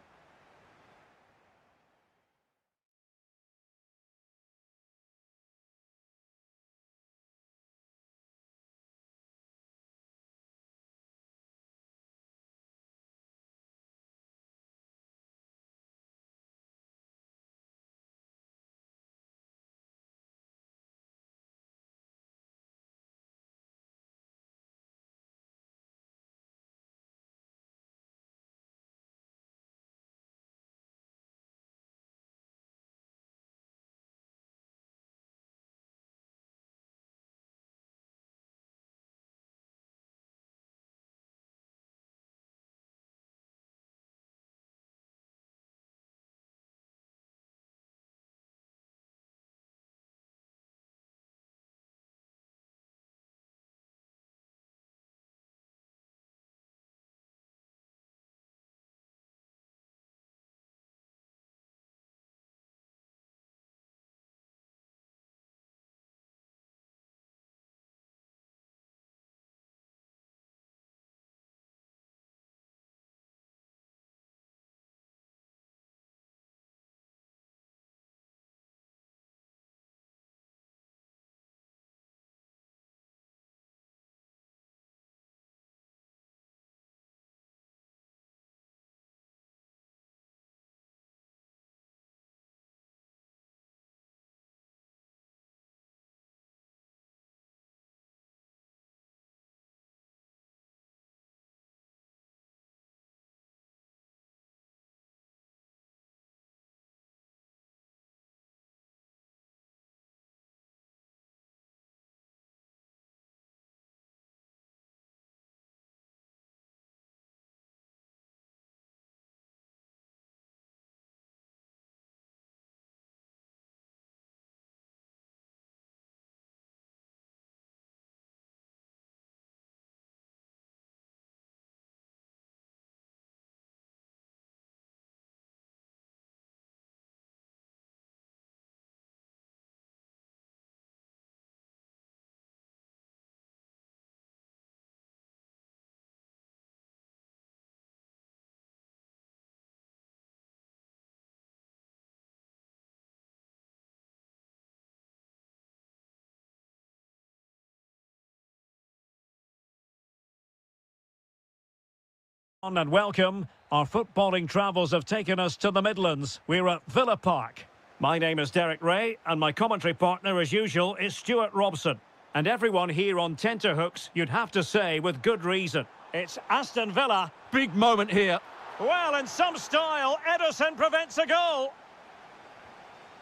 And welcome. Our footballing travels have taken us to the Midlands. We're at Villa Park. My name is Derek Ray, and my commentary partner, as usual, is Stuart Robson. And everyone here on tenterhooks, you'd have to say, with good reason. It's Aston Villa. Big moment here. Well, in some style, Ederson prevents a goal.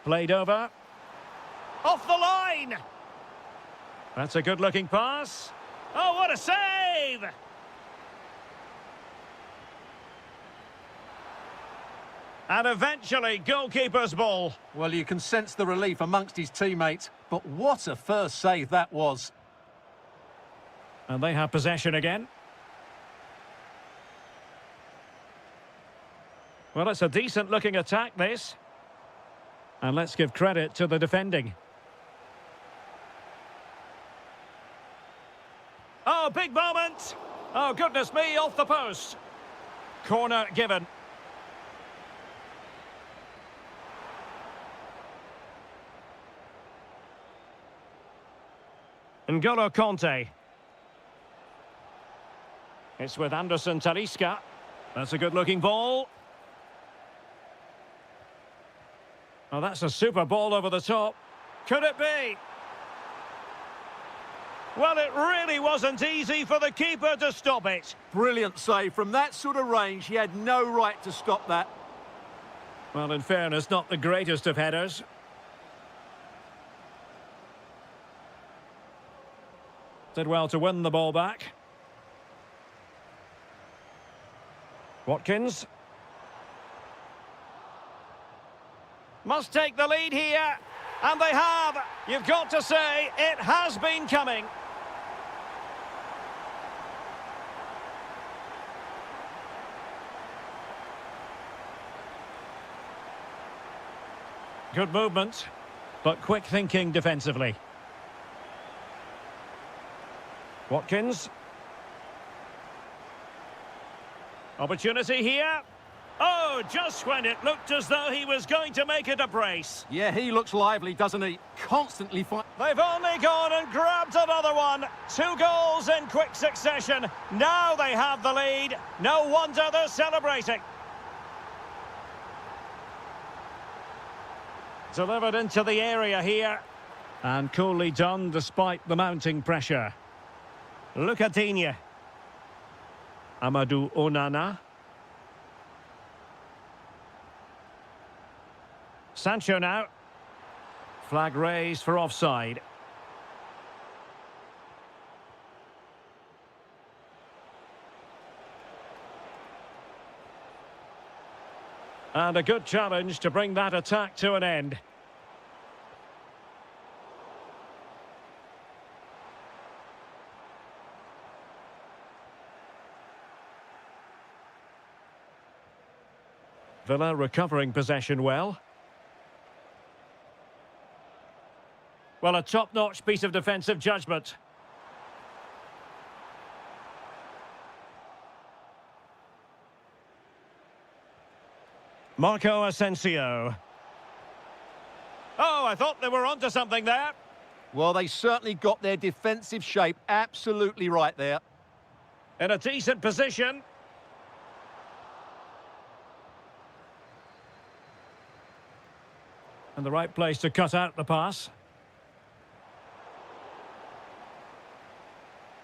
Played over. Off the line. That's a good-looking pass. Oh, what a save! And eventually, goalkeeper's ball. Well, you can sense the relief amongst his teammates, but what a first save that was. And they have possession again. Well, it's a decent-looking attack, this. And let's give credit to the defending. Oh, big moment! Oh, goodness me, off the post. Corner given. N'Golo Conte. It's with Anderson Talisca. That's a good-looking ball. Oh, that's a super ball over the top. Could it be? Well, it really wasn't easy for the keeper to stop it. Brilliant save. From that sort of range, he had no right to stop that. Well, in fairness, not the greatest of headers. Did well to win the ball back. Watkins. Must take the lead here. And they have. You've got to say, it has been coming. Good movement, but quick thinking defensively. Watkins. Opportunity here. Oh, just when it looked as though he was going to make it a brace. Yeah, he looks lively, doesn't he? Constantly fight. They've only gone and grabbed another one. 2 goals in quick succession. Now they have the lead. No wonder they're celebrating. Delivered into the area here. And coolly done despite the mounting pressure. Lucadinha. Amadou Onana. Sancho now. Flag raised for offside. And a good challenge to bring that attack to an end. Villa recovering possession well. Well, a top-notch piece of defensive judgment. Marco Asensio. Oh, I thought they were onto something there. Well, they certainly got their defensive shape absolutely right there. In a decent position. And the right place to cut out the pass.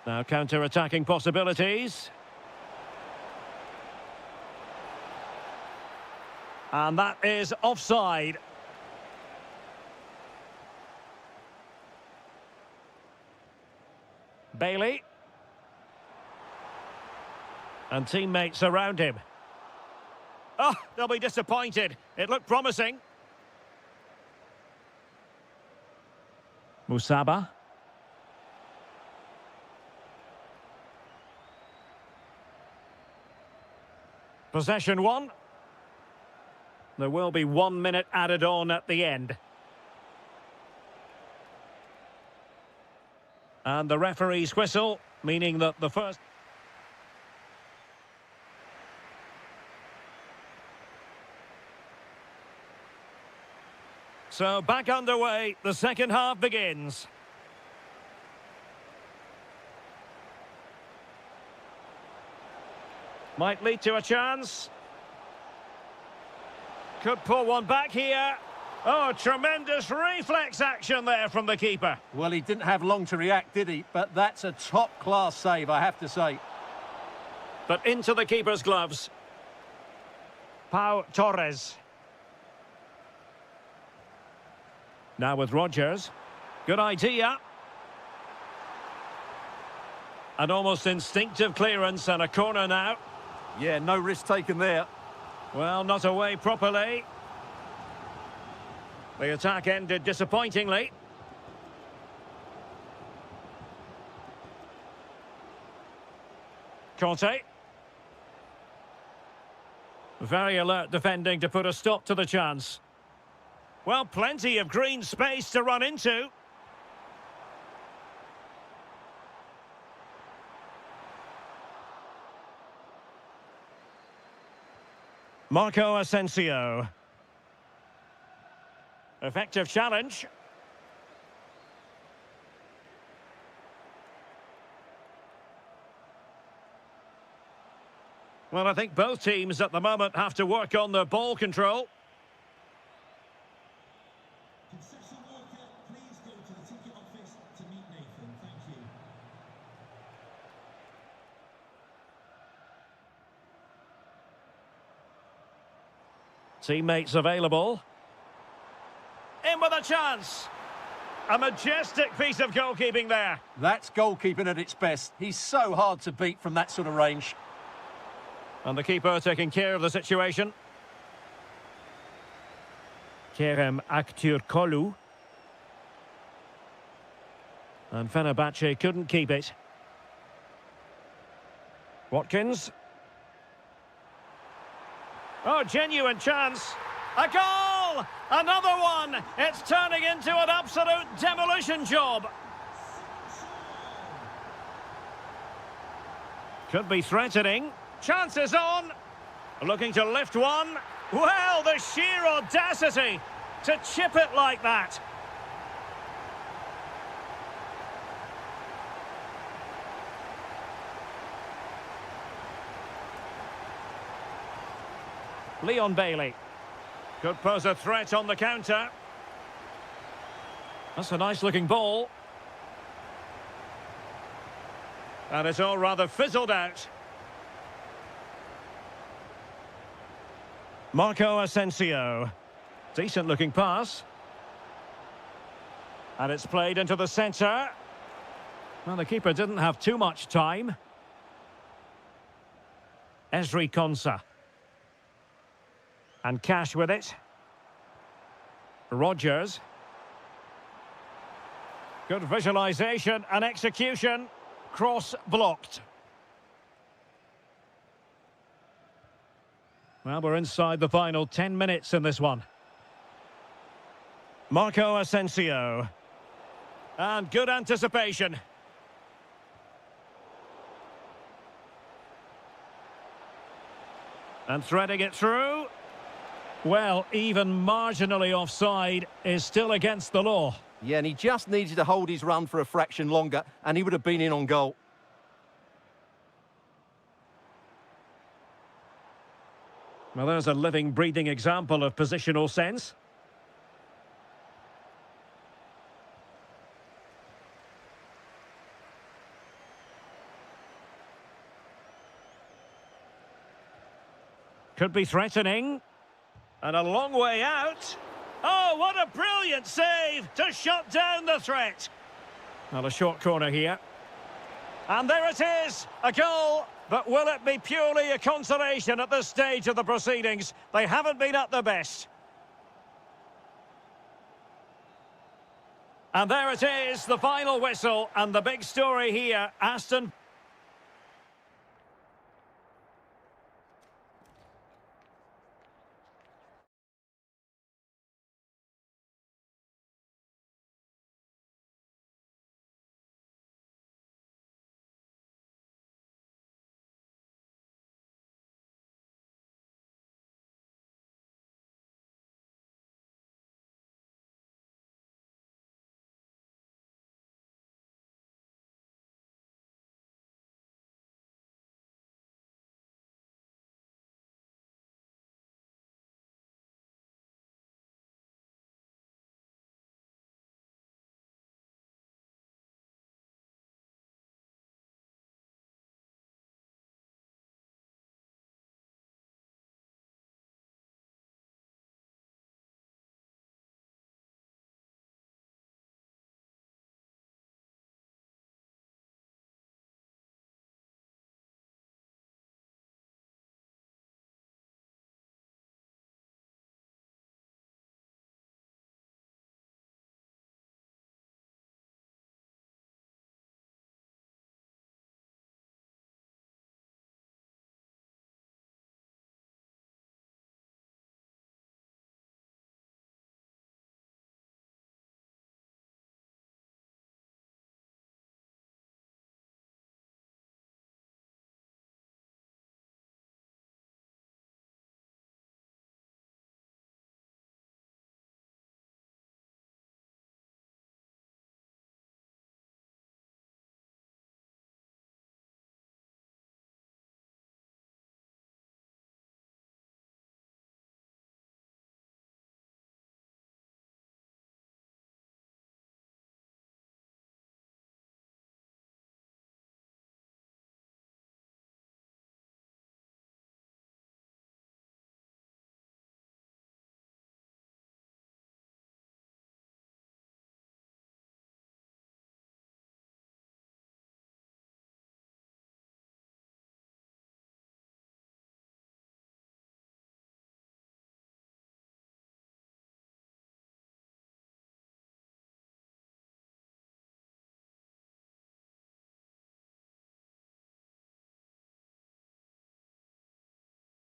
Now counter-attacking possibilities. And that is offside. Bailey. And teammates around him. Oh, they'll be disappointed. It looked promising. Musaba. Possession one. There will be 1 minute added on at the end. And the referee's whistle, meaning that the first... So back underway, the second half begins. Might lead to a chance. Could pull one back here. Oh, tremendous reflex action there from the keeper. Well, he didn't have long to react, did he? But that's a top-class save, I have to say. But into the keeper's gloves. Pau Torres. Now with Rogers. Good idea. An almost instinctive clearance and a corner now. Yeah, no risk taken there. Well, not away properly. The attack ended disappointingly. Conte. Very alert defending to put a stop to the chance. Well, plenty of green space to run into. Marco Asensio. Effective challenge. Well, I think both teams at the moment have to work on their ball control. Concession worker, please go to the ticket office to meet Nathan. Thank you. Teammates available. In with a chance. A majestic piece of goalkeeping there. That's goalkeeping at its best. He's so hard to beat from that sort of range. And the keeper taking care of the situation. Kerem Aktürkoğlu. And Fenerbahce couldn't keep it. Watkins. Oh, genuine chance. A goal! Another one! It's turning into an absolute demolition job. Could be threatening. Chances on. Looking to lift one. Well, the sheer audacity to chip it like that. Leon Bailey. Could pose a threat on the counter. That's a nice-looking ball. And it's all rather fizzled out. Marco Asensio. Decent-looking pass. And it's played into the centre. Well, the keeper didn't have too much time. Ezri Konsa. And Cash with it. Rogers. Good visualisation and execution. Cross blocked. Well, we're inside the final 10 minutes in this one. Marco Asensio. And good anticipation. And threading it through. Well, even marginally offside is still against the law. Yeah, and he just needed to hold his run for a fraction longer, and he would have been in on goal. Well, there's a living, breathing example of positional sense. Could be threatening. And a long way out. Oh, what a brilliant save to shut down the threat. Well, a short corner here. And there it is, a goal. But will it be purely a consolation at this stage of the proceedings? They haven't been at their best. And there it is, the final whistle. And the big story here, Aston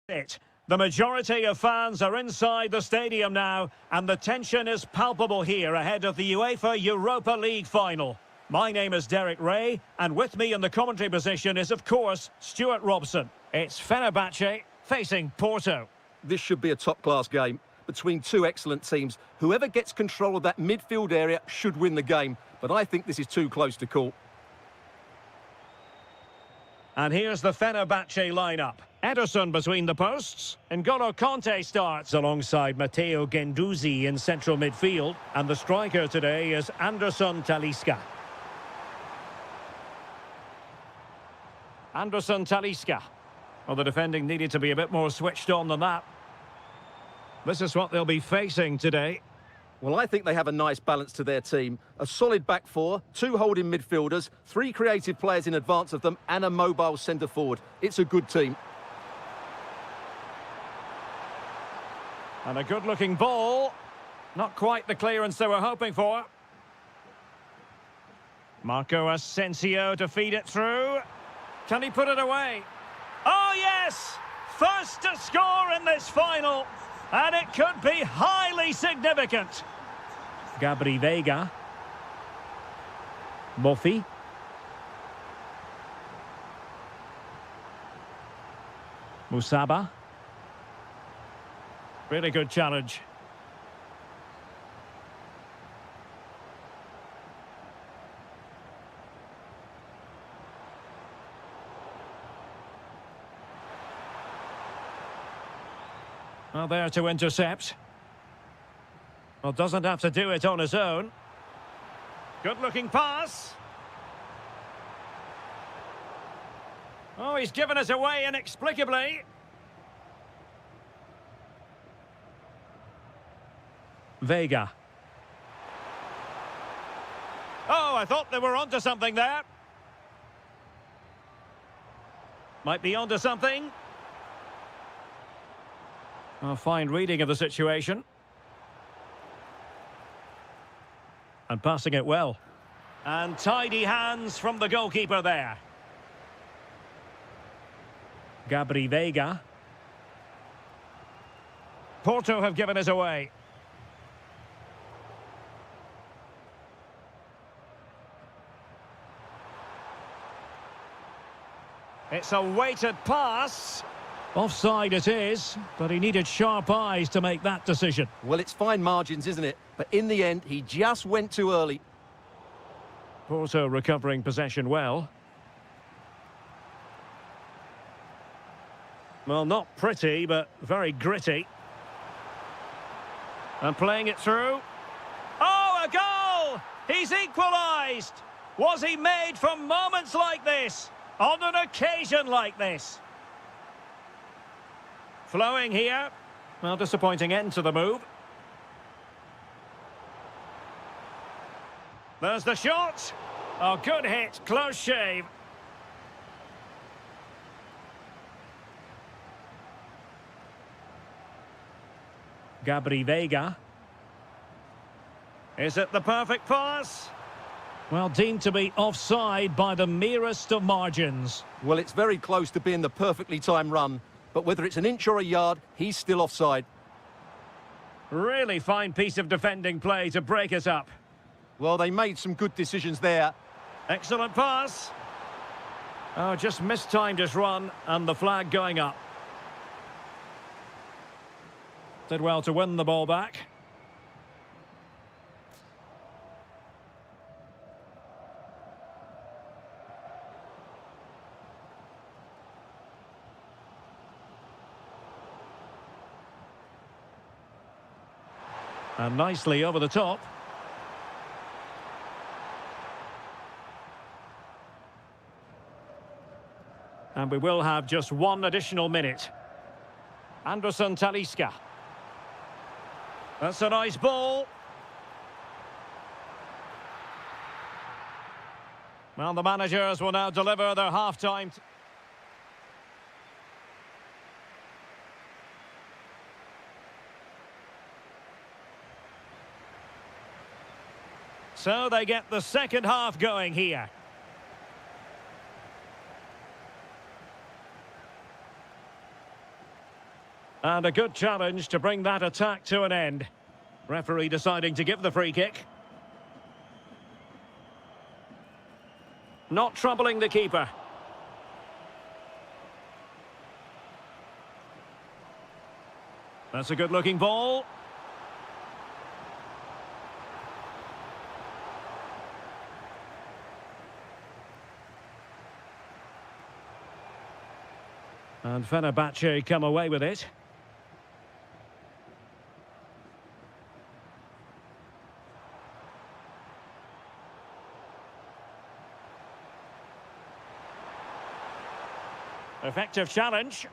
It. The majority of fans are inside the stadium now, and the tension is palpable here ahead of the UEFA Europa League final. My name is Derek Ray, and with me in the commentary position is, of course, Stuart Robson. It's Fenerbahce facing Porto. This should be a top-class game between two excellent teams. Whoever gets control of that midfield area should win the game, but I think this is too close to call. And here's the Fenerbahce lineup. Ederson between the posts. N'Golo Kanté starts alongside Matteo Guendouzi in central midfield. And the striker today is Anderson Talisca. Anderson Talisca. Well, the defending needed to be a bit more switched on than that. This is what they'll be facing today. Well, I think they have a nice balance to their team. A solid back four, two holding midfielders, three creative players in advance of them, and a mobile centre-forward. It's a good team. And a good-looking ball. Not quite the clearance they were hoping for. Marco Asensio to feed it through. Can he put it away? Oh, yes! First to score in this final. And it could be highly significant. Gabri Veiga. Mofi. Musaba. Really good challenge. Well, there to intercept. Well, doesn't have to do it on his own. Good-looking pass. Oh, he's given us away inexplicably. Veiga. Oh, I thought they were onto something there. Might be onto something. A fine reading of the situation. And passing it well. And tidy hands from the goalkeeper there. Gabri Veiga. Porto have given us away. It's a weighted pass. Offside it is, but he needed sharp eyes to make that decision. Well, it's fine margins, isn't it? But in the end, he just went too early. Porto recovering possession well. Well, not pretty, but very gritty. And playing it through. Oh, a goal! He's equalised! Was he made for moments like this? On an occasion like this? Flowing here. Well, disappointing end to the move. There's the shot. Oh, good hit. Close shave. Gabri Veiga. Is it the perfect pass? Well, deemed to be offside by the merest of margins. Well, it's very close to being the perfectly timed run. But whether it's an inch or a yard, he's still offside. Really fine piece of defending play to break us up. Well, they made some good decisions there. Excellent pass. Oh, just mistimed his run, and the flag going up. Did well to win the ball back. And nicely over the top. And we will have just one additional minute. Anderson Talisca. That's a nice ball. Well, the managers will now deliver their half-time. So they get the second half going here. And a good challenge to bring that attack to an end. Referee deciding to give the free kick. Not troubling the keeper. That's a good-looking ball. And Fenerbahce come away with it. Effective challenge.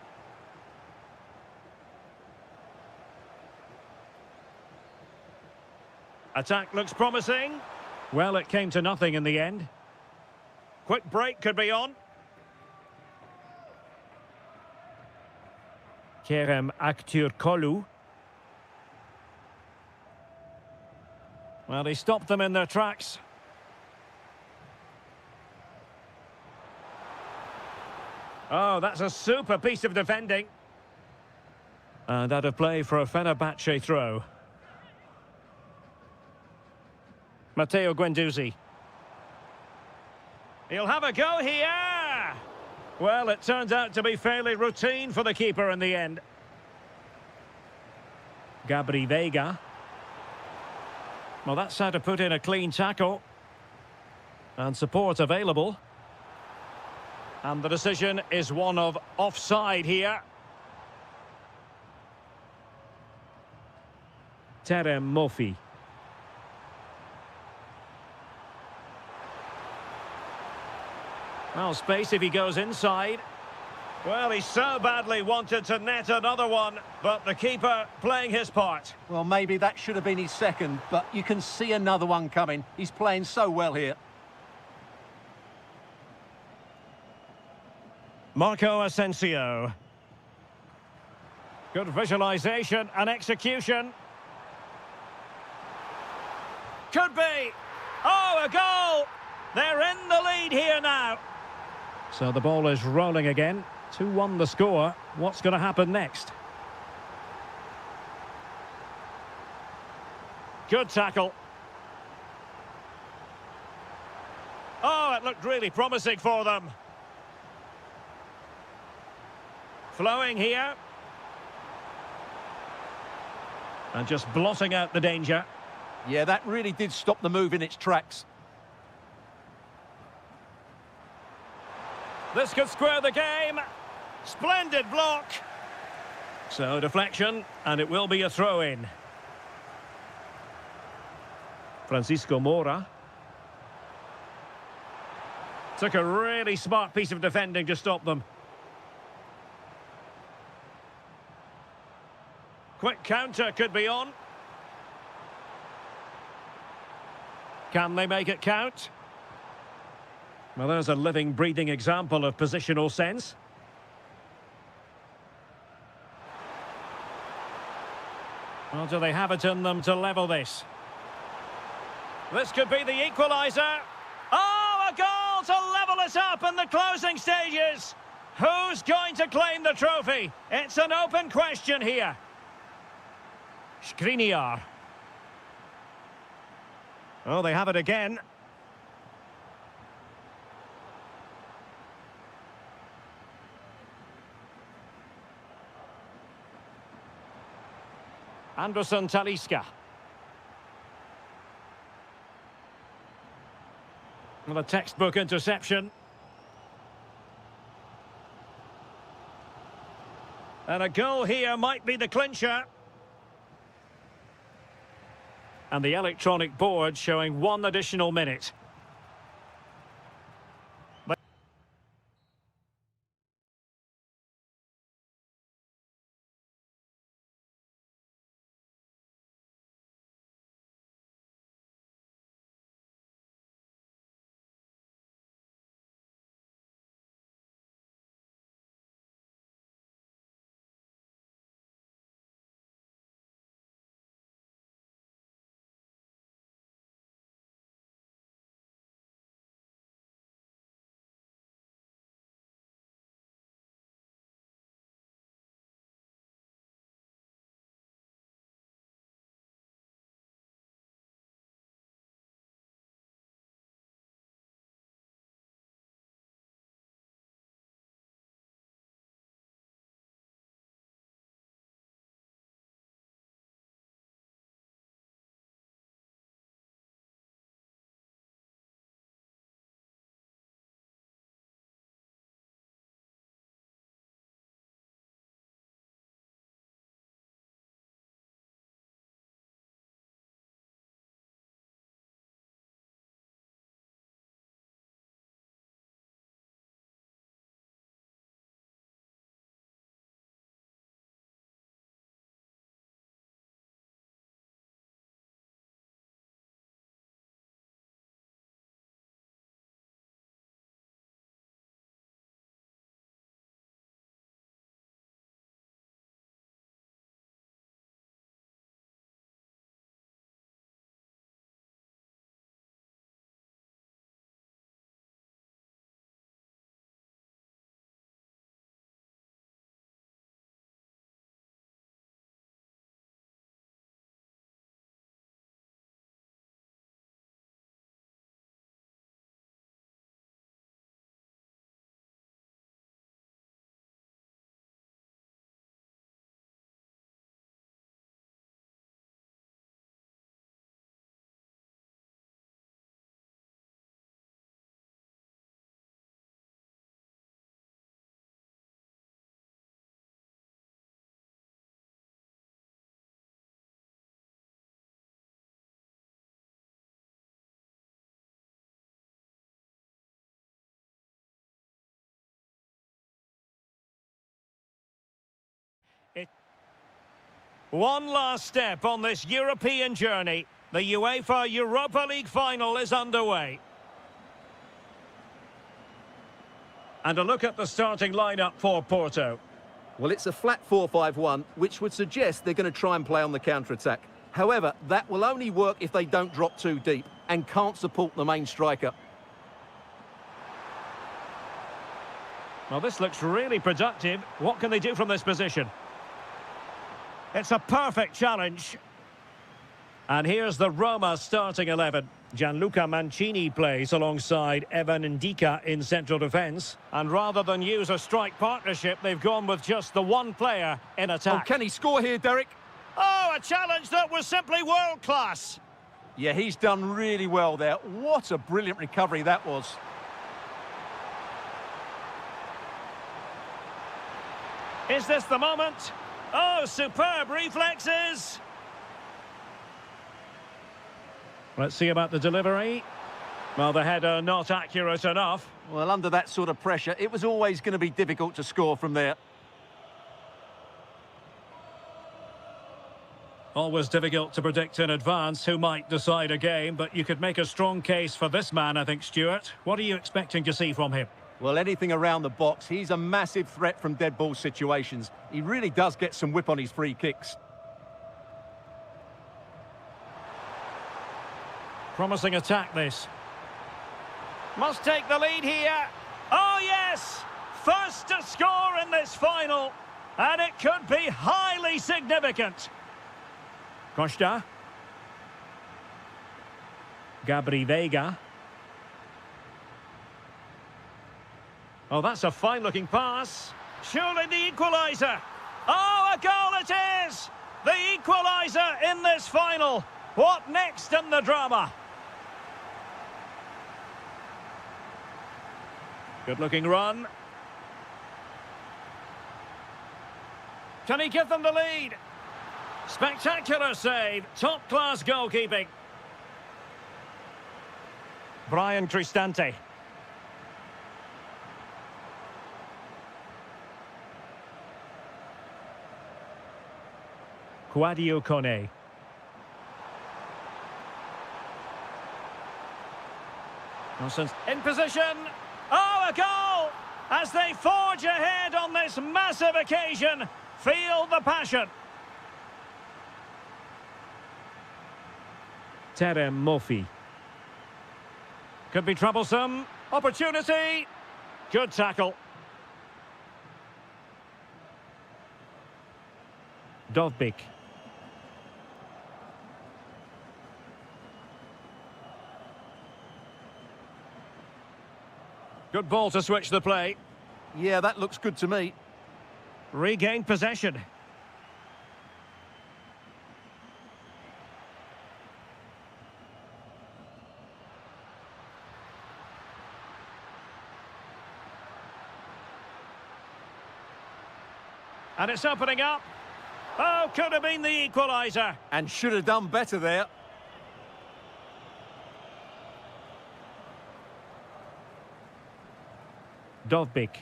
Attack looks promising. Well, it came to nothing in the end. Quick break could be on. Kerem Aktürkoğlu. Well, he stopped them in their tracks. Oh, that's a super piece of defending. And out of play for a Fenerbahce throw. Matteo Guendouzi. He'll have a go here. Well, it turns out to be fairly routine for the keeper in the end. Gabri Veiga. Well, that's how to put in a clean tackle. And support available. And the decision is one of offside here. Terem Moffi. Well, space if he goes inside. Well, he so badly wanted to net another one, but the keeper playing his part. Well, maybe that should have been his second, but you can see another one coming. He's playing so well here. Marco Asensio. Good visualization and execution. Could be. Oh, a goal! They're in the lead here now. So the ball is rolling again. 2-1 the score. What's going to happen next? Good tackle. Oh, it looked really promising for them. Flowing here. And just blotting out the danger. Yeah, that really did stop the move in its tracks. This could square the game. Splendid block. So deflection, and it will be a throw-in. Francisco Moura. Took a really smart piece of defending to stop them. Quick counter could be on. Can they make it count? Well, there's a living, breathing example of positional sense. Well, do they have it in them to level this? This could be the equaliser. Oh, a goal to level it up in the closing stages. Who's going to claim the trophy? It's an open question here. Skriniar. Oh, they have it again. Anderson Talisca. Well, a textbook interception. And a goal here might be the clincher. And the electronic board showing 1 additional minute. One last step on this European journey. The UEFA Europa League final is underway. And a look at the starting lineup for Porto. Well, it's a flat 4-5-1, which would suggest they're going to try and play on the counter-attack. However, that will only work if they don't drop too deep and can't support the main striker. Well, this looks really productive. What can they do from this position? It's a perfect challenge. And here's the Roma starting 11. Gianluca Mancini plays alongside Evan Ndika in central defence. And rather than use a strike partnership, they've gone with just the one player in attack. Oh, can he score here, Derek? Oh, a challenge that was simply world-class. Yeah, he's done really well there. What a brilliant recovery that was. Is this the moment? Oh, superb reflexes. Let's see about the delivery. Well, the header not accurate enough. Well, under that sort of pressure, it was always going to be difficult to score from there. Always difficult to predict in advance who might decide a game, but you could make a strong case for this man, I think, Stuart. What are you expecting to see from him? Well, anything around the box. He's a massive threat from dead ball situations. He really does get some whip on his free kicks. Promising attack, this. Must take the lead here. Oh, yes! First to score in this final. And it could be highly significant. Costa. Gabri Veiga. Oh, that's a fine-looking pass. Surely the equaliser. Oh, a goal it is! The equaliser in this final. What next in the drama? Good-looking run. Can he give them the lead? Spectacular save. Top-class goalkeeping. Brian Cristante. Quadio Kone. Nonsense. In position. Oh, a goal! As they forge ahead on this massive occasion. Feel the passion. Terem Mofi. Could be troublesome. Opportunity. Good tackle. Dovbik. Good ball to switch the play. Yeah, that looks good to me. Regained possession. And it's opening up. Oh, could have been the equaliser. And should have done better there. Dovbik.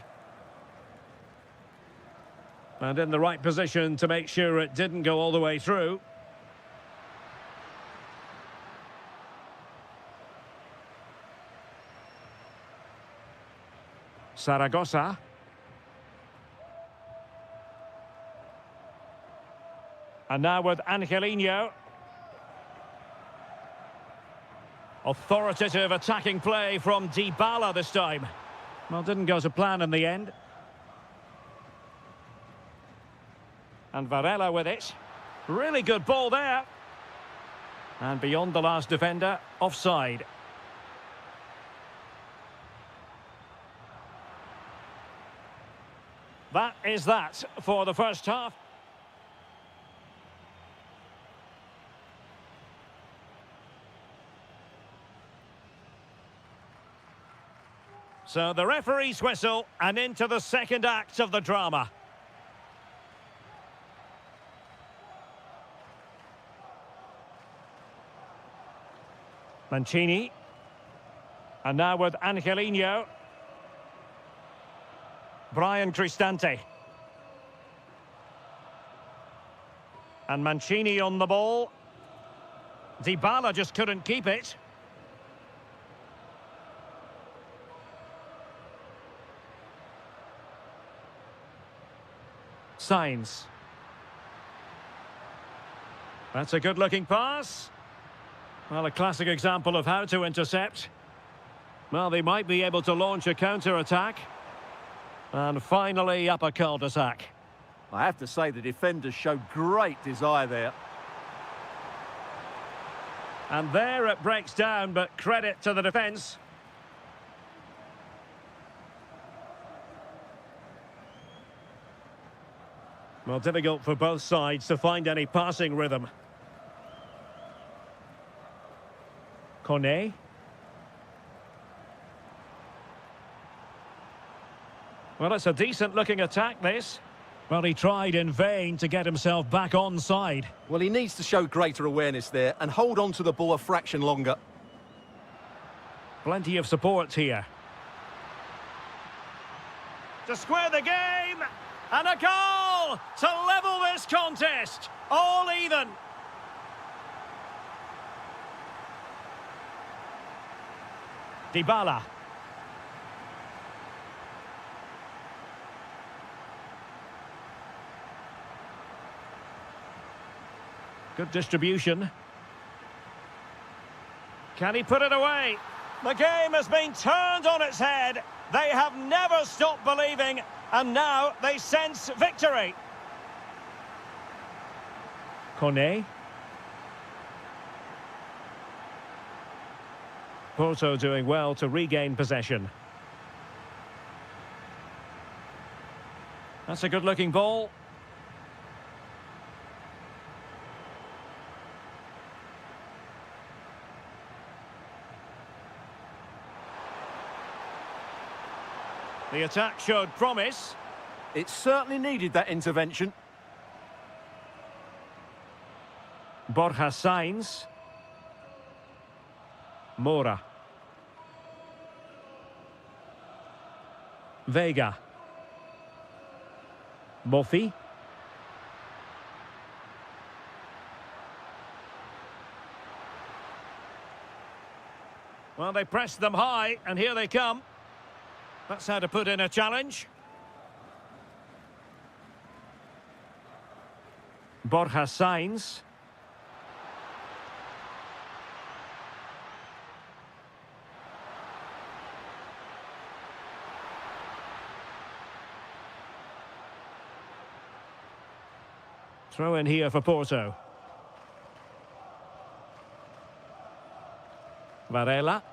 And in the right position to make sure it didn't go all the way through. Saragossa. And now with Angelino. Authoritative attacking play from Dybala this time. Well, didn't go to plan in the end. And Varela with it. Really good ball there. And beyond the last defender, offside. That is that for the first half. So the referee's whistle and into the second act of the drama. Mancini. And now with Angelino. Brian Cristante. And Mancini on the ball. Dybala just couldn't keep it. Sainz. That's a good-looking pass. Well, a classic example of how to intercept. Well, they might be able to launch a counter-attack. And finally, up a cul-de-sac. I have to say the defenders showed great desire there. And there it breaks down, but credit to the defence. Well, difficult for both sides to find any passing rhythm. Cornet. Well, it's a decent-looking attack, this. Well, he tried in vain to get himself back onside. Well, he needs to show greater awareness there and hold on to the ball a fraction longer. Plenty of support here. To square the game, and a goal to level this contest. All even. Dybala. Good distribution. Can he put it away? The game has been turned on its head. They have never stopped believing, and now they sense victory. Cornet. Porto doing well to regain possession. That's a good-looking ball. The attack showed promise. It certainly needed that intervention. Borja Sainz. Mora. Vega. Moffi. Well, they pressed them high, and here they come. That's how to put in a challenge. Borja Sainz. Throw in here for Porto. Varela.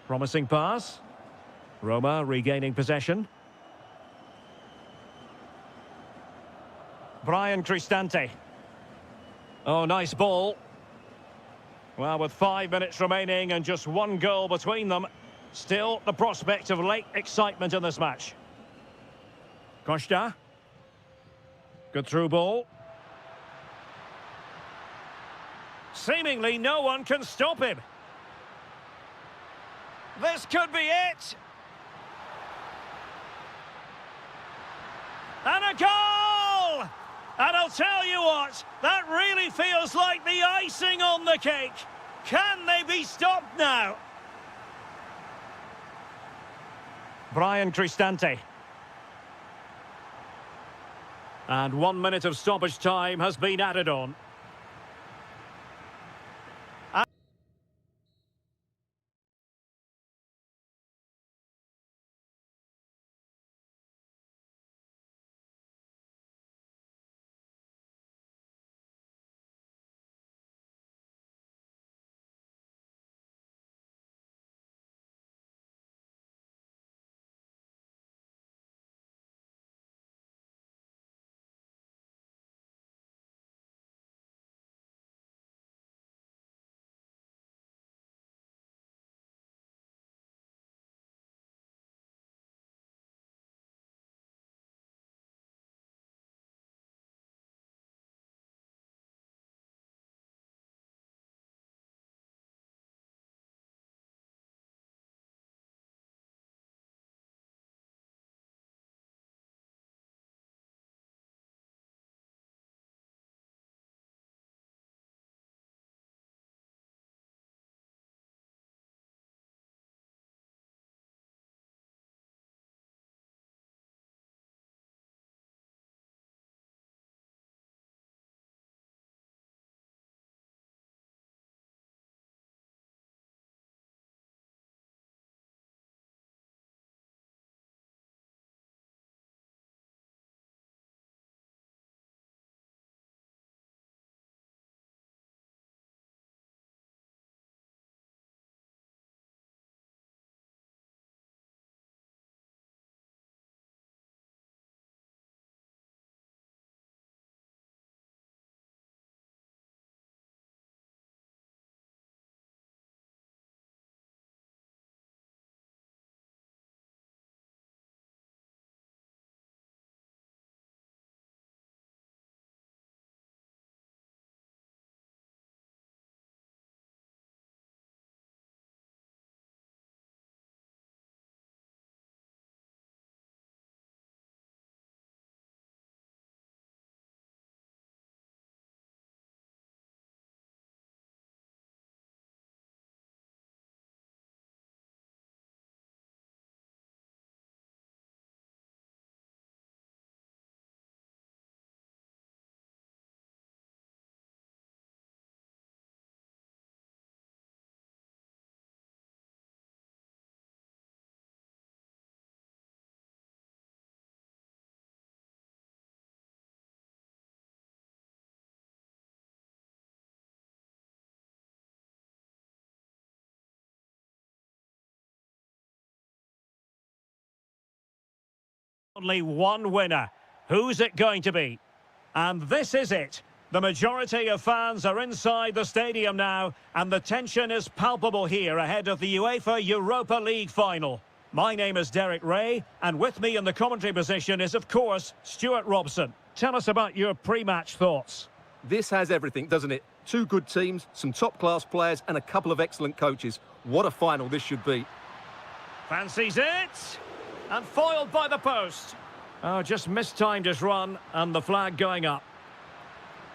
Promising pass. Roma regaining possession. Brian Cristante. Oh, nice ball. Well, with 5 minutes remaining and just one goal between them, still the prospect of late excitement in this match. Costa. Good through ball. Seemingly no one can stop him. This could be it. And a goal! And I'll tell you what, that really feels like the icing on the cake. Can they be stopped now? Brian Cristante. And 1 minute of stoppage time has been added on. Only one winner. Who's it going to be? And this is it. The majority of fans are inside the stadium now, and the tension is palpable here ahead of the UEFA Europa League final. My name is Derek Ray, and with me in the commentary position is, of course, Stuart Robson. Tell us about your pre-match thoughts. This has everything, doesn't it? Two good teams, some top-class players, and a couple of excellent coaches. What a final this should be. Fancies it, and foiled by the post. Oh, just mistimed his run, and the flag going up.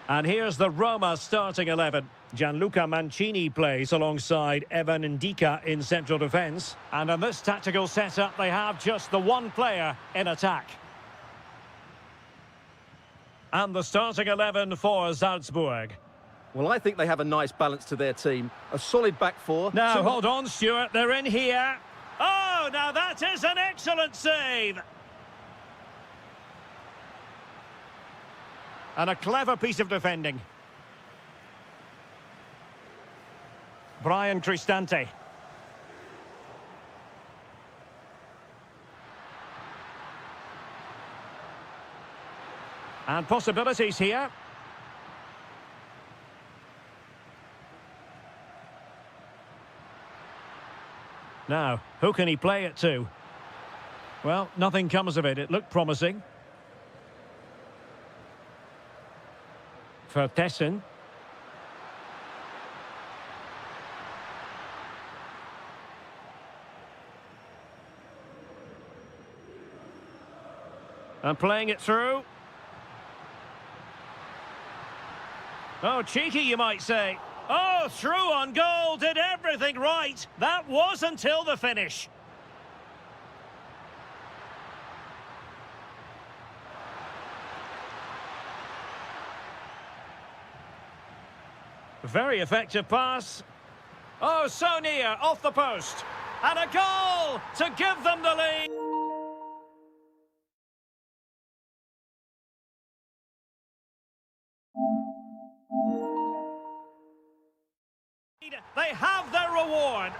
And here's the Roma starting 11. Gianluca Mancini plays alongside Evan Ndika in central defence. And in this tactical setup, they have just the one player in attack. And the starting 11 for Salzburg. Well, I think they have a nice balance to their team. A solid back four. Now, hold on, Stuart. They're in here. Oh, now that is an excellent save. And a clever piece of defending. Brian Cristante. And possibilities here. Now, who can he play it to? Well, nothing comes of it. It looked promising. For Tessen. And playing it through. Oh, cheeky, you might say. Oh, through on goal, did everything right. That was until the finish. Very effective pass. Oh, so near, off the post. And a goal to give them the lead. They have their reward.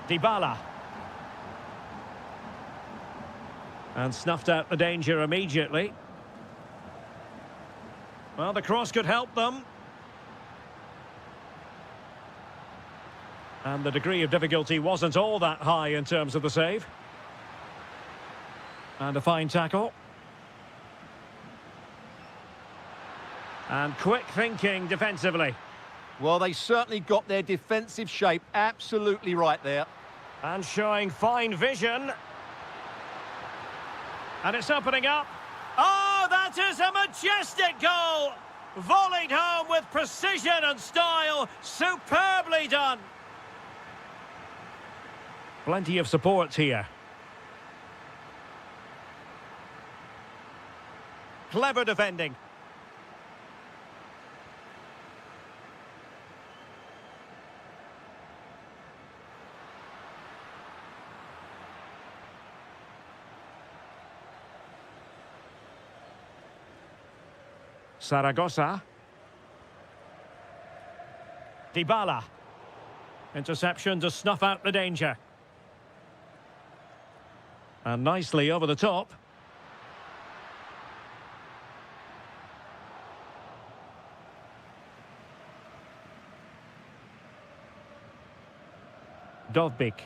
Dybala. And snuffed out the danger immediately. Well, the cross could help them. And the degree of difficulty wasn't all that high in terms of the save. And a fine tackle. And quick thinking defensively. Well, they certainly got their defensive shape absolutely right there. And showing fine vision. And it's opening up. Oh, that is a majestic goal! Volleyed home with precision and style. Superbly done. Plenty of support here. Clever defending. Zaragoza. Dybala. Interception to snuff out the danger. And nicely over the top. Dovbik.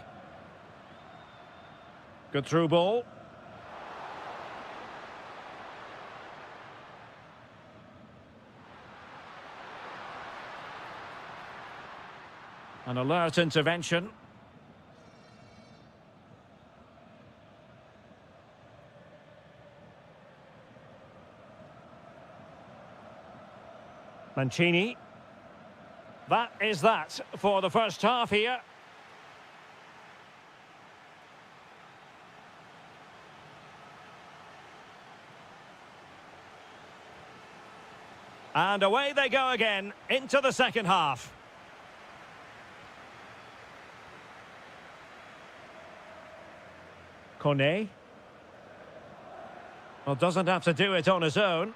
Good through ball. An alert intervention. Mancini. That is that for the first half here. And away they go again into the second half. Kone. Well, doesn't have to do it on his own.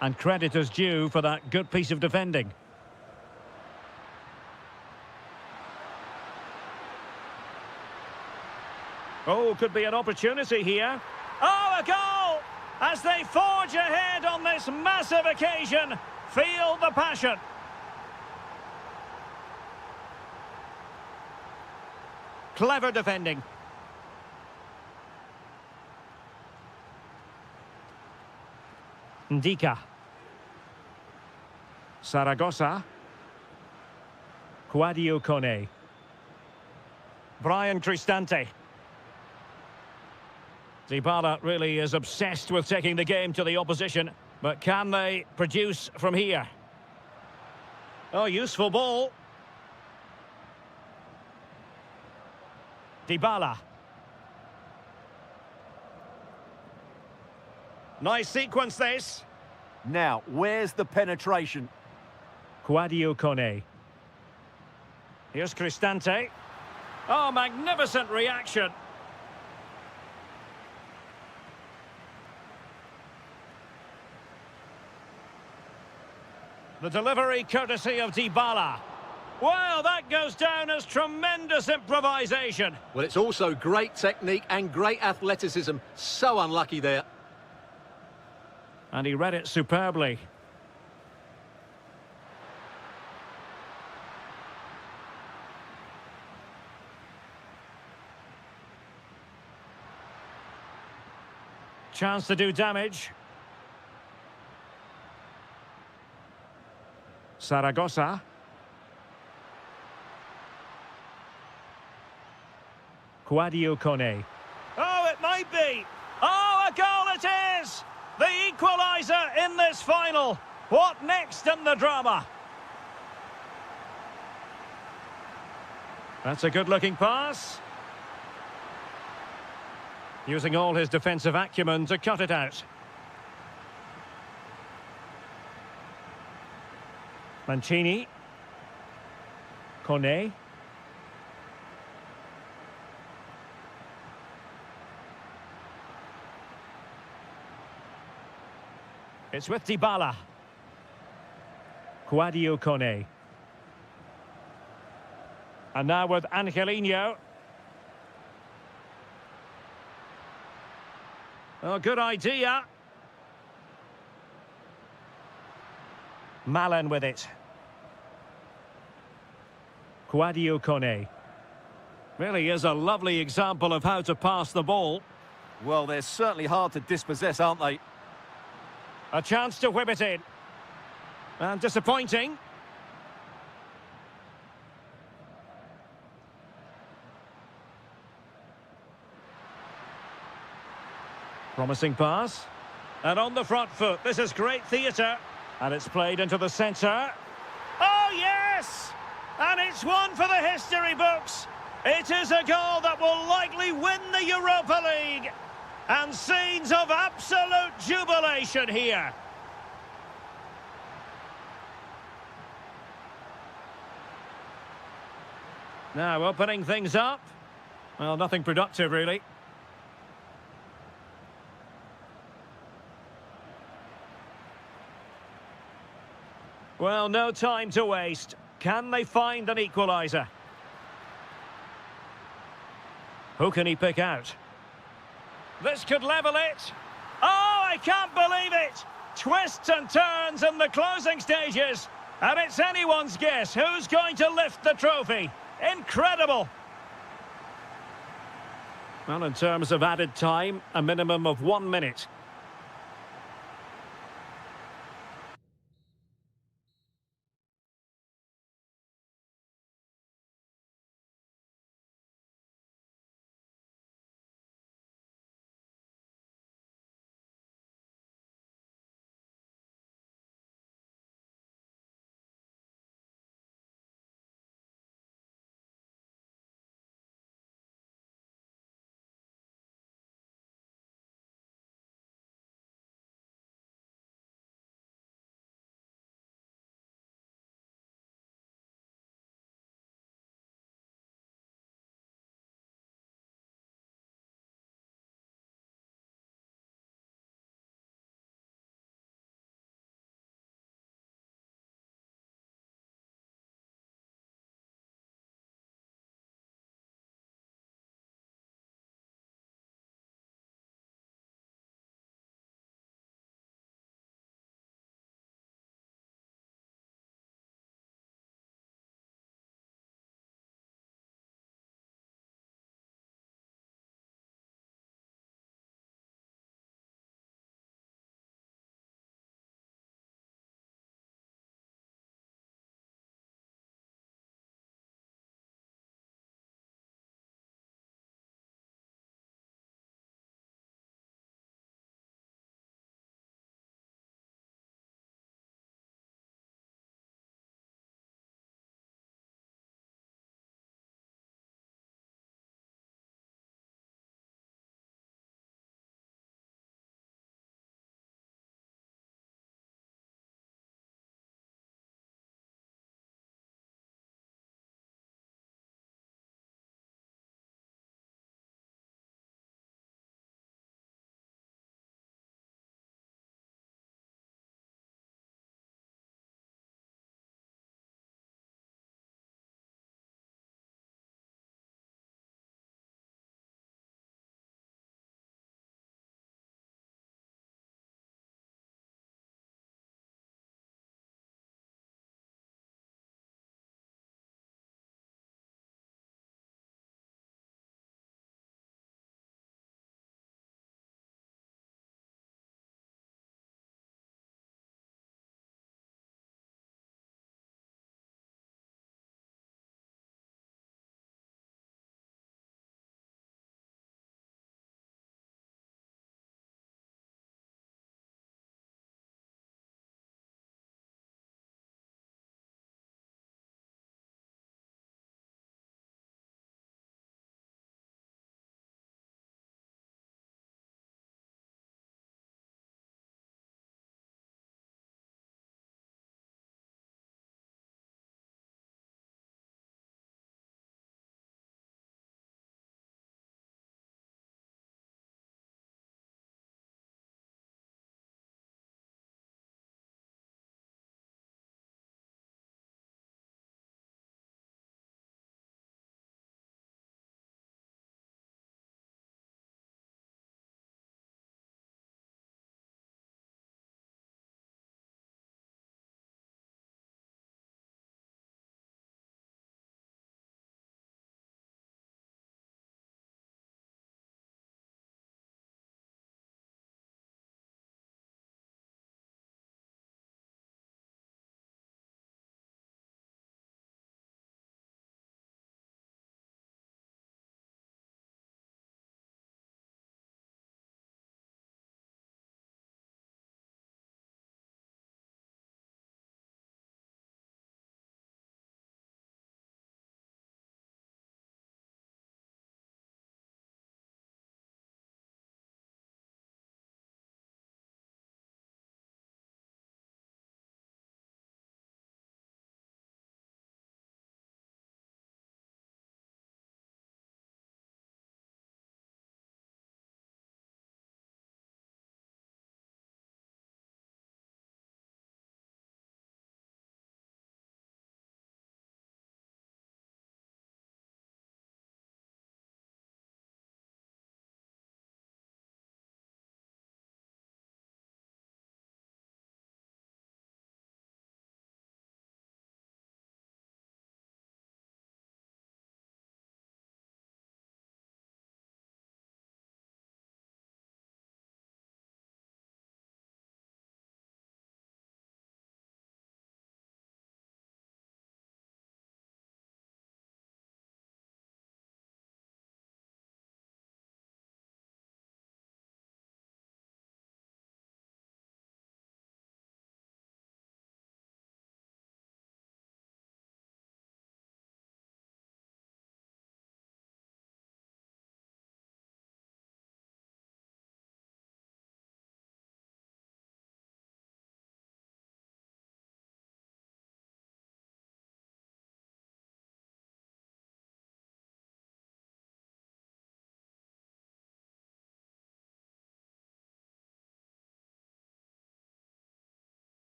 And credit is due for that good piece of defending. Oh, could be an opportunity here. Oh, a goal! As they forge ahead on this massive occasion. Feel the passion. Clever defending. Ndika. Saragossa. Quadio Kone. Brian Cristante. Dybala really is obsessed with taking the game to the opposition, but can they produce from here? Oh, useful ball. Dybala. Nice sequence this. Now, where's the penetration? Quadio Kone. Here's Cristante. Oh, magnificent reaction. The delivery courtesy of Dybala. Well, that goes down as tremendous improvisation. Well, it's also great technique and great athleticism. So unlucky there. And he read it superbly. Chance to do damage. Saragossa. Quadio Kone. Oh, it might be. Oh, a goal it is! The equaliser in this final. What next in the drama? That's a good-looking pass. Using all his defensive acumen to cut it out. Mancini. Kone. It's with Dybala. Quadio Kone. And now with Angelino. Oh, good idea. Malen with it. Quadio Kone. Really is a lovely example of how to pass the ball. Well, they're certainly hard to dispossess, aren't they? A chance to whip it in. And disappointing. Promising pass. And on the front foot, this is great theatre. And it's played into the centre. Oh, yes! And it's one for the history books. It is a goal that will likely win the Europa League. And scenes of absolute jubilation here. Now opening things up. Well, nothing productive, really. Well, no time to waste. Can they find an equaliser? Who can he pick out? This could level it. Oh, I can't believe it. Twists and turns in the closing stages. And it's anyone's guess who's going to lift the trophy. Incredible. Well, in terms of added time, a minimum of 1 minute.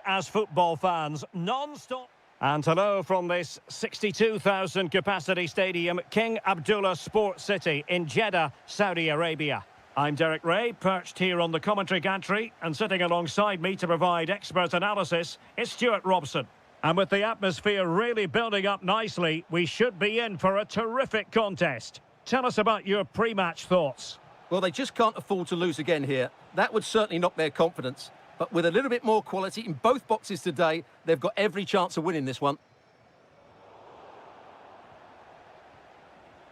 As football fans, non-stop. And hello from this 62,000 capacity stadium, King Abdullah Sports City in Jeddah, Saudi Arabia. I'm Derek Ray, perched here on the commentary gantry, and sitting alongside me to provide expert analysis is Stuart Robson. And with the atmosphere really building up nicely, we should be in for a terrific contest. Tell us about your pre-match thoughts. Well, they just can't afford to lose again here. That would certainly knock their confidence. But with a little bit more quality in both boxes today, they've got every chance of winning this one.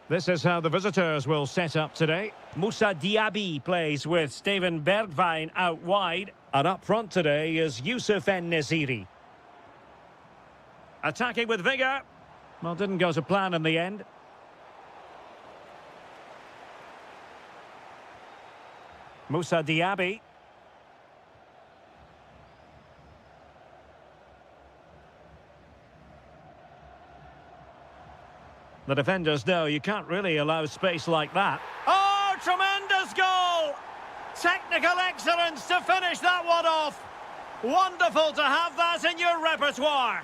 This is how the visitors will set up today. Moussa Diaby plays with Steven Bergwijn out wide. And up front today is Youssef En-Nesyri. Attacking with vigour. Well, didn't go to plan in the end. Moussa Diaby. The defenders know you can't really allow space like that. Oh, tremendous goal! Technical excellence to finish that one off. Wonderful to have that in your repertoire.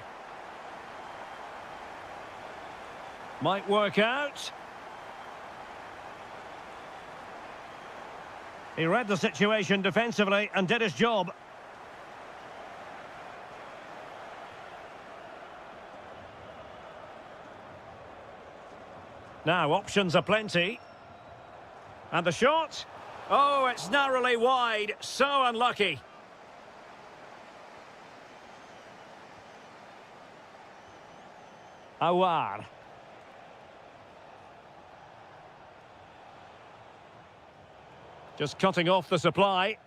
Might work out. He read the situation defensively and did his job. Now, options are plenty. And the shot? Oh, it's narrowly wide. So unlucky. Awar. Just cutting off the supply.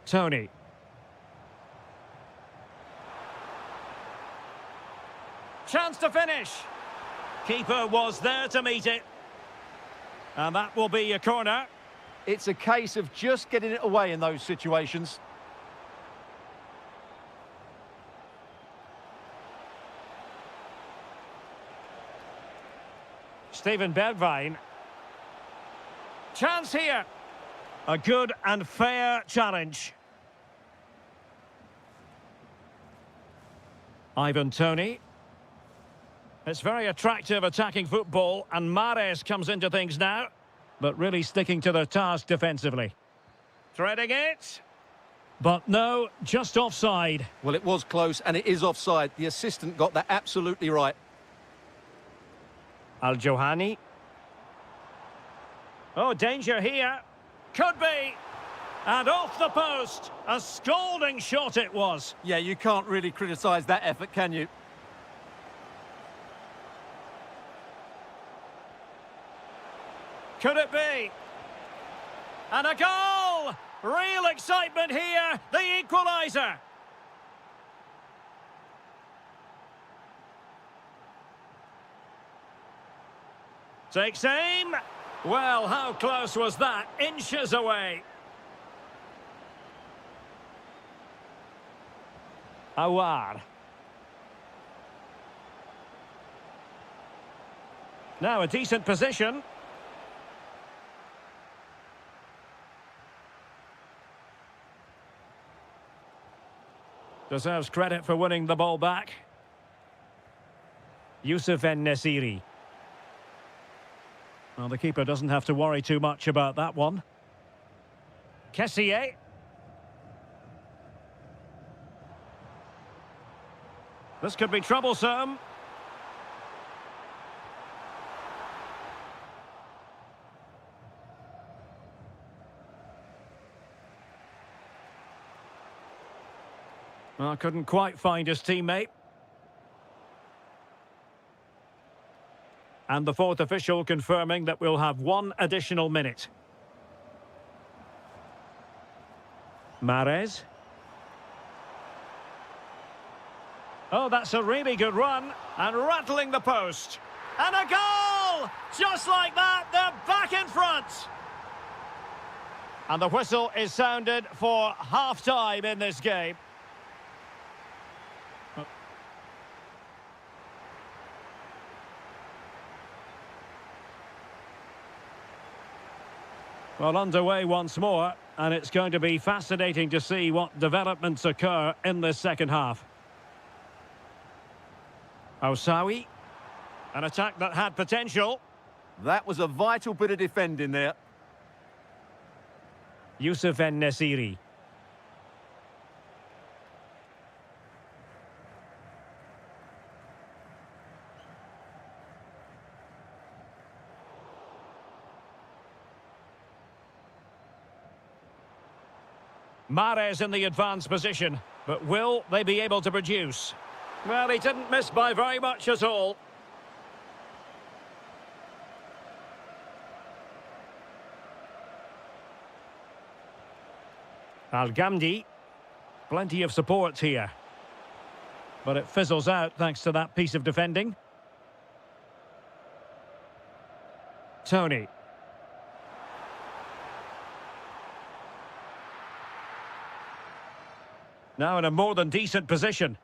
Tony. Chance to finish. Keeper was there to meet it. And that will be a corner. It's a case of just getting it away in those situations. Steven Bergwijn. Chance here. A good and fair challenge. Ivan Toney. It's very attractive attacking football, and Mahrez comes into things now, but really sticking to their task defensively. Threading it. But no, just offside. Well, it was close, and it is offside. The assistant got that absolutely right. Al-Johani. Oh, danger here. Could be. And off the post. A scalding shot it was. Yeah, you can't really criticise that effort, can you? Could it be? And a goal! Real excitement here. The equaliser. Takes aim. Well, how close was that? Inches away. Awar. Now a decent position. Deserves credit for winning the ball back. Youssef En-Nesyri. Well, the keeper doesn't have to worry too much about that one. Kessié. This could be troublesome. Well, couldn't quite find his teammate. And the fourth official confirming that we'll have one additional minute. Mahrez. Oh, that's a really good run. And rattling the post. And a goal! Just like that, they're back in front. And the whistle is sounded for half-time in this game. Well, underway once more. and it's going to be fascinating to see what developments occur in this second half. Osawi, an attack that had potential. That was a vital bit of defending there. Yusuf En-Nesyri. Mahrez in the advanced position, but will they be able to produce? Well, he didn't miss by very much at all. Al-Ghamdi, plenty of support here. But it fizzles out thanks to that piece of defending. Tony. Now in a more than decent position.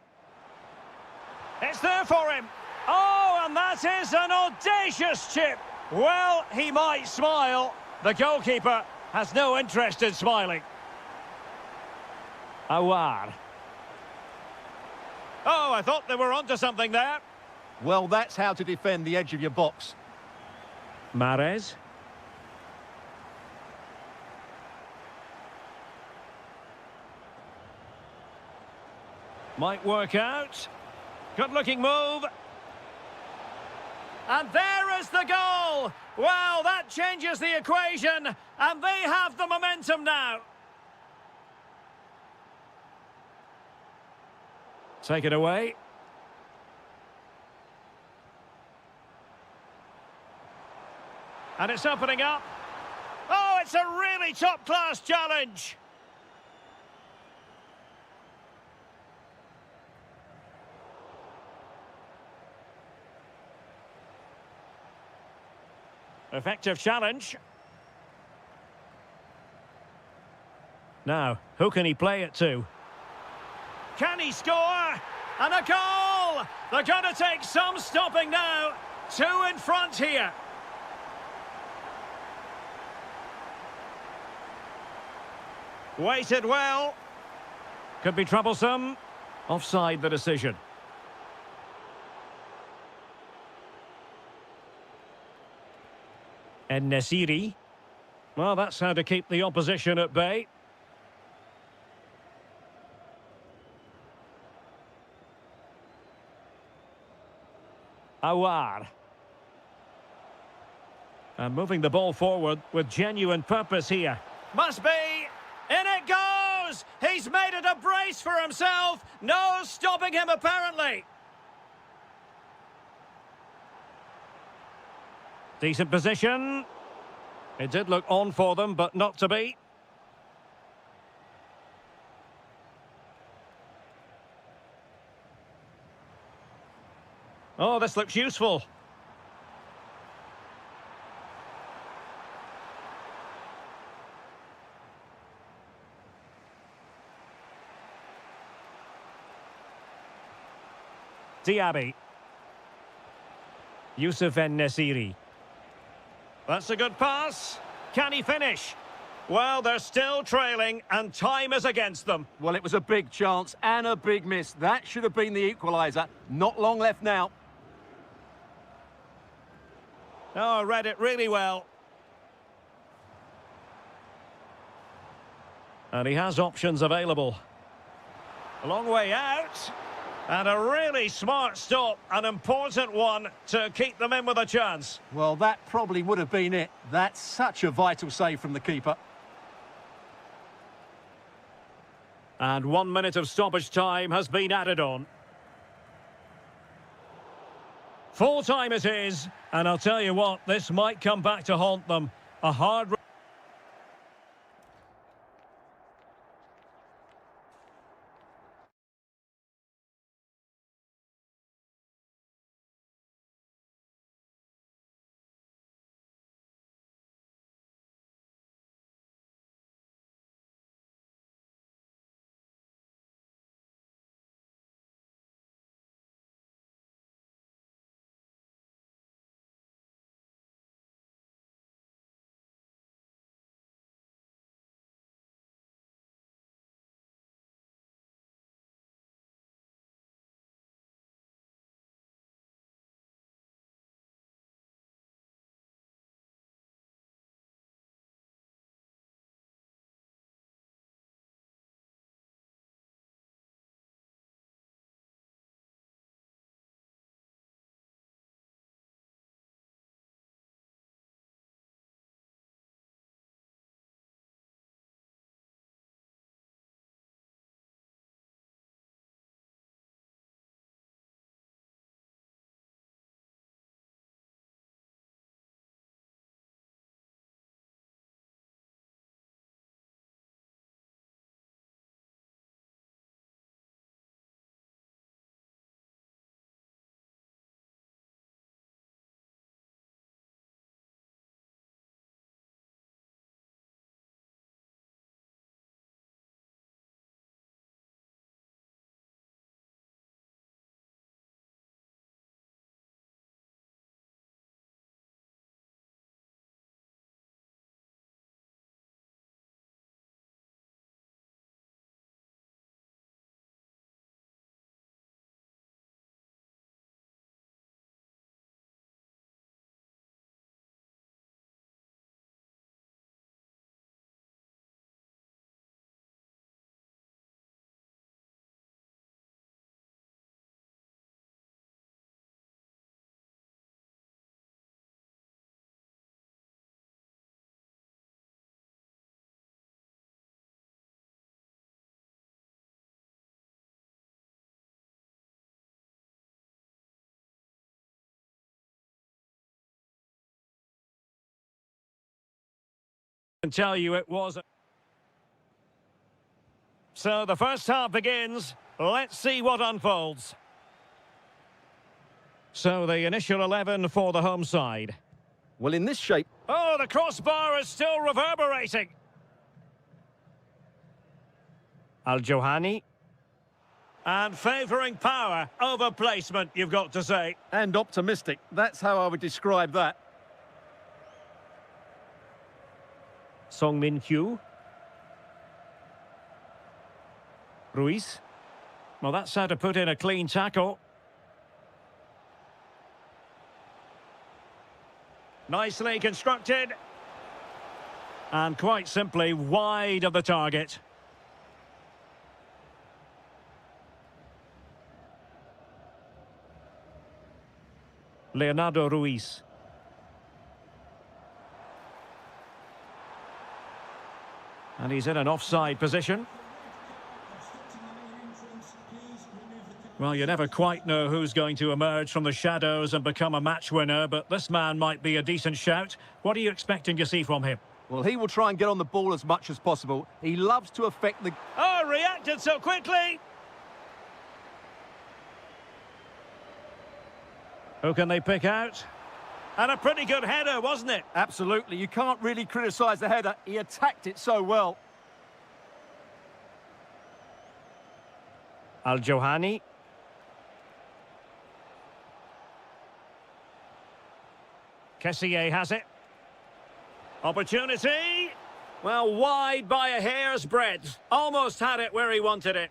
It's there for him. Oh, and that is an audacious chip. Well, he might smile. The goalkeeper has no interest in smiling. Awar. Oh, I thought they were onto something there. Well, that's how to defend the edge of your box. Mahrez. Might work out. Good-looking move. And there is the goal! Well, that changes the equation, and they have the momentum now. Take it away. And it's opening up. Oh, it's a really top-class challenge. Effective challenge. Now, who can he play it to? Can he score? And a goal! They're going to take some stopping now. Two in front here. Weighted well. Could be troublesome. Offside the decision. En-Nesyri. Well, that's how to keep the opposition at bay. Awar. And moving the ball forward with genuine purpose here. Must be! In it goes! He's made it a brace for himself! No stopping him, apparently! Decent position. It did look on for them, but not to be. Oh, this looks useful. Diaby. Yusuf En-Nesyri. That's a good pass. Can he finish? Well, they're still trailing and time is against them. Well, it was a big chance and a big miss. That should have been the equaliser. Not long left now. Oh, read it really well. And he has options available. A long way out. And a really smart stop, an important one to keep them in with a chance. Well, that probably would have been it. That's such a vital save from the keeper. And 1 minute of stoppage time has been added on. Full time it is, and I'll tell you what, this might come back to haunt them. A hard can tell you it was. So the first half begins. Let's see what unfolds. So the initial 11 for the home side. Well, in this shape... Oh, the crossbar is still reverberating. Al-Johani. And favouring power over placement, you've got to say. And optimistic. That's how I would describe that. Song Min-kyu. Ruiz. Well, that's how to put in a clean tackle. Nicely constructed. And quite simply wide of the target. Leonardo Ruiz. And he's in an offside position. Well, you never quite know who's going to emerge from the shadows and become a match winner, but this man might be a decent shout. What are you expecting to see from him? Well, he will try and get on the ball as much as possible. He loves to affect the... Oh, reacted so quickly! Who can they pick out? And a pretty good header, wasn't it? Absolutely. You can't really criticise the header. He attacked it so well. Al-Johani. Kessier has it. Opportunity. Well, wide by a hair's breadth. Almost had it where he wanted it.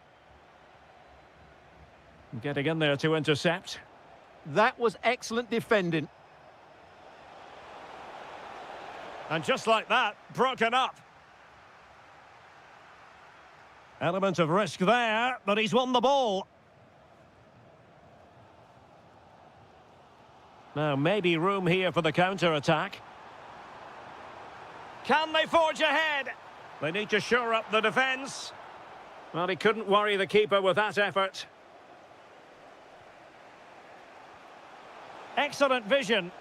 Getting in there to intercept. That was excellent defending. And just like that, broken up. Element of risk there, but he's won the ball. Now, maybe room here for the counter-attack. Can they forge ahead? They need to shore up the defence. Well, he couldn't worry the keeper with that effort. Excellent vision.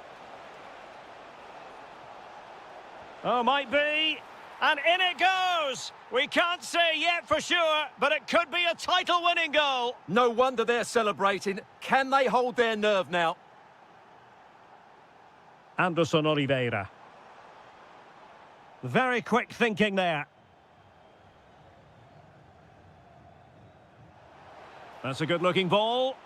Oh, might be. And in it goes! We can't say yet for sure, but it could be a title-winning goal. No wonder they're celebrating. Can they hold their nerve now? Anderson Oliveira. Very quick thinking there. That's a good-looking ball.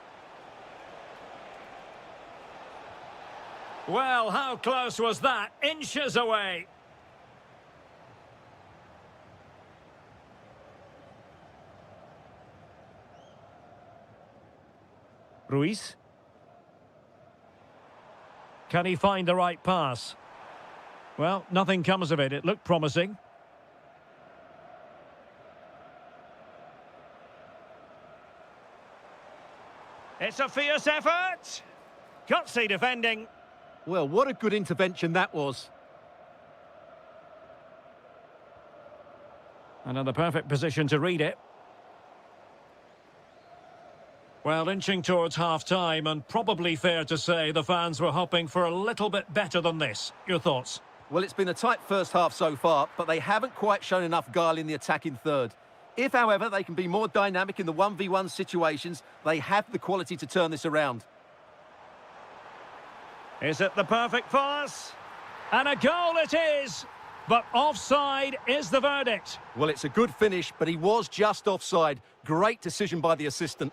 Well, how close was that? Inches away. Ruiz. Can he find the right pass? Well, nothing comes of it. It looked promising. It's a fierce effort. Gutsy defending. Well, what a good intervention that was. And in the perfect position to read it. Well, inching towards half-time, and probably fair to say the fans were hoping for a little bit better than this. Your thoughts? Well, it's been a tight first half so far, but they haven't quite shown enough guile in the attacking third. If, however, they can be more dynamic in the 1v1 situations, they have the quality to turn this around. Is it the perfect pass? And a goal it is! But offside is the verdict. Well, it's a good finish, but he was just offside. Great decision by the assistant.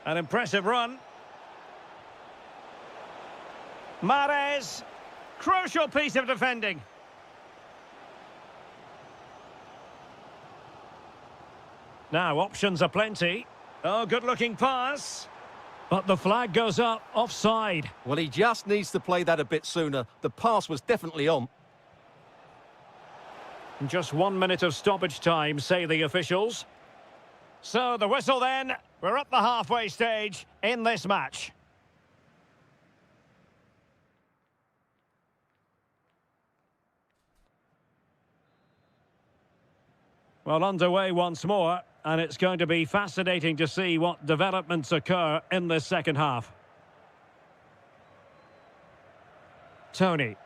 An impressive run. Mahrez. Crucial piece of defending. Now, options are plenty. Oh, good-looking pass. But the flag goes up, offside. Well, he just needs to play that a bit sooner. The pass was definitely on. Just 1 minute of stoppage time, say the officials. So, the whistle then. We're at the halfway stage in this match. Well, underway once more, and it's going to be fascinating to see what developments occur in this second half. Tony.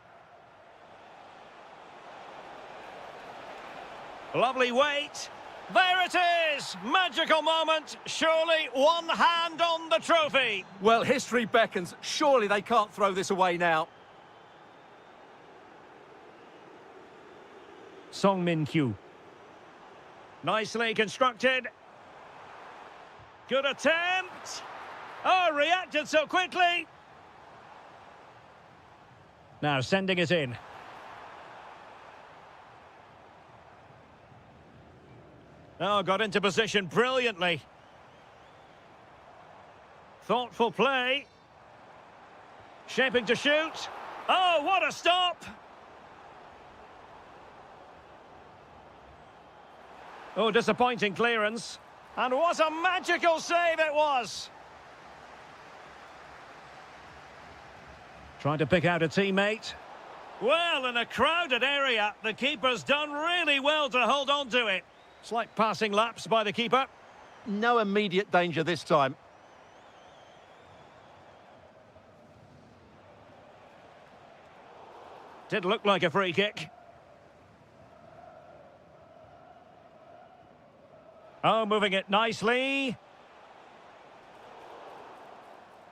Lovely weight. There it is! Magical moment. Surely one hand on the trophy. Well, history beckons. Surely they can't throw this away now. Song Min-kyu. Nicely constructed. Good attempt. Oh, reacted so quickly. Now sending it in. Oh, got into position brilliantly. Thoughtful play. Shaping to shoot. Oh, what a stop! Oh, disappointing clearance. And what a magical save it was! Trying to pick out a teammate. Well, in a crowded area, the keeper's done really well to hold on to it. Slight passing lapse by the keeper. No immediate danger this time. Did look like a free kick. Oh, moving it nicely.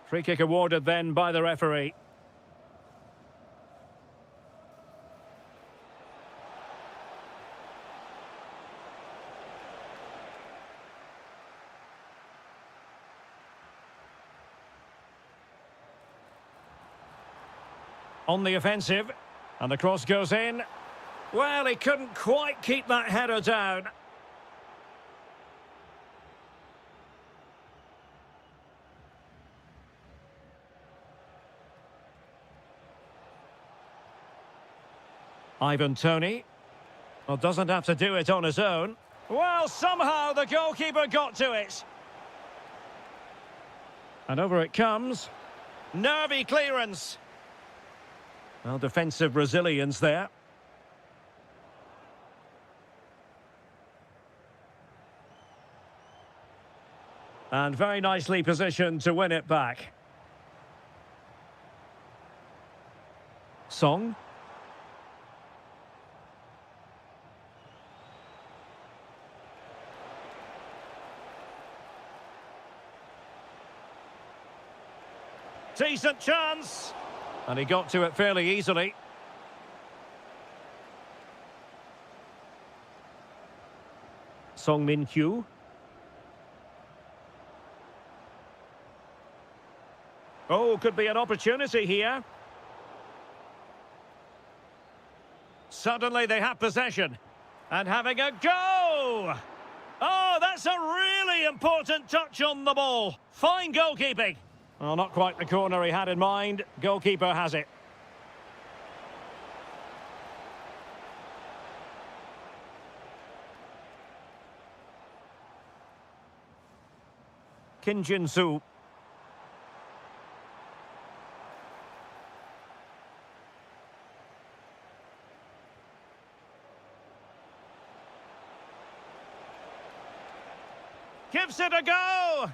Free kick awarded then by the referee. On the offensive, and the cross goes in. Well, he couldn't quite keep that header down. Ivan Toney. Well, doesn't have to do it on his own. Well, somehow the goalkeeper got to it. And over it comes. Nervy clearance. Well, defensive resilience there. And very nicely positioned to win it back. Song. Decent chance. And he got to it fairly easily. Song Min-kyu. Oh, could be an opportunity here. Suddenly they have possession. And having a go! Oh, that's a really important touch on the ball. Fine goalkeeping. Well, not quite the corner he had in mind. Goalkeeper has it. Kim Jin-soo. Gives it a go!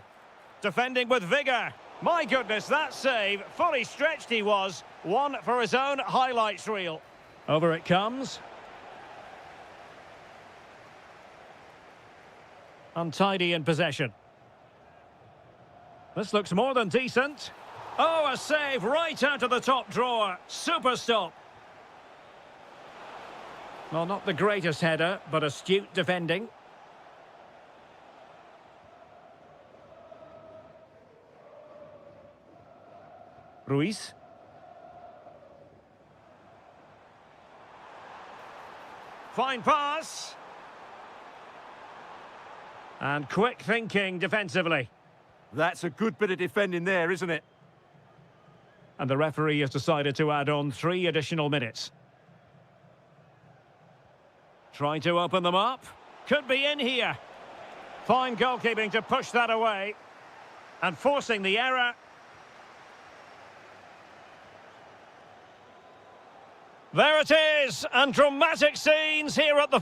Defending with vigour. My goodness, that save, fully stretched he was. One for his own highlights reel. Over it comes. Untidy in possession. This looks more than decent. Oh, a save right out of the top drawer. Super stop. Well, not the greatest header, but astute defending. Ruiz. Fine pass. And quick thinking defensively. That's a good bit of defending there, isn't it? And the referee has decided to add on 3 additional minutes. Trying to open them up. Could be in here. Fine goalkeeping to push that away. And forcing the error. There it is, and dramatic scenes here at the...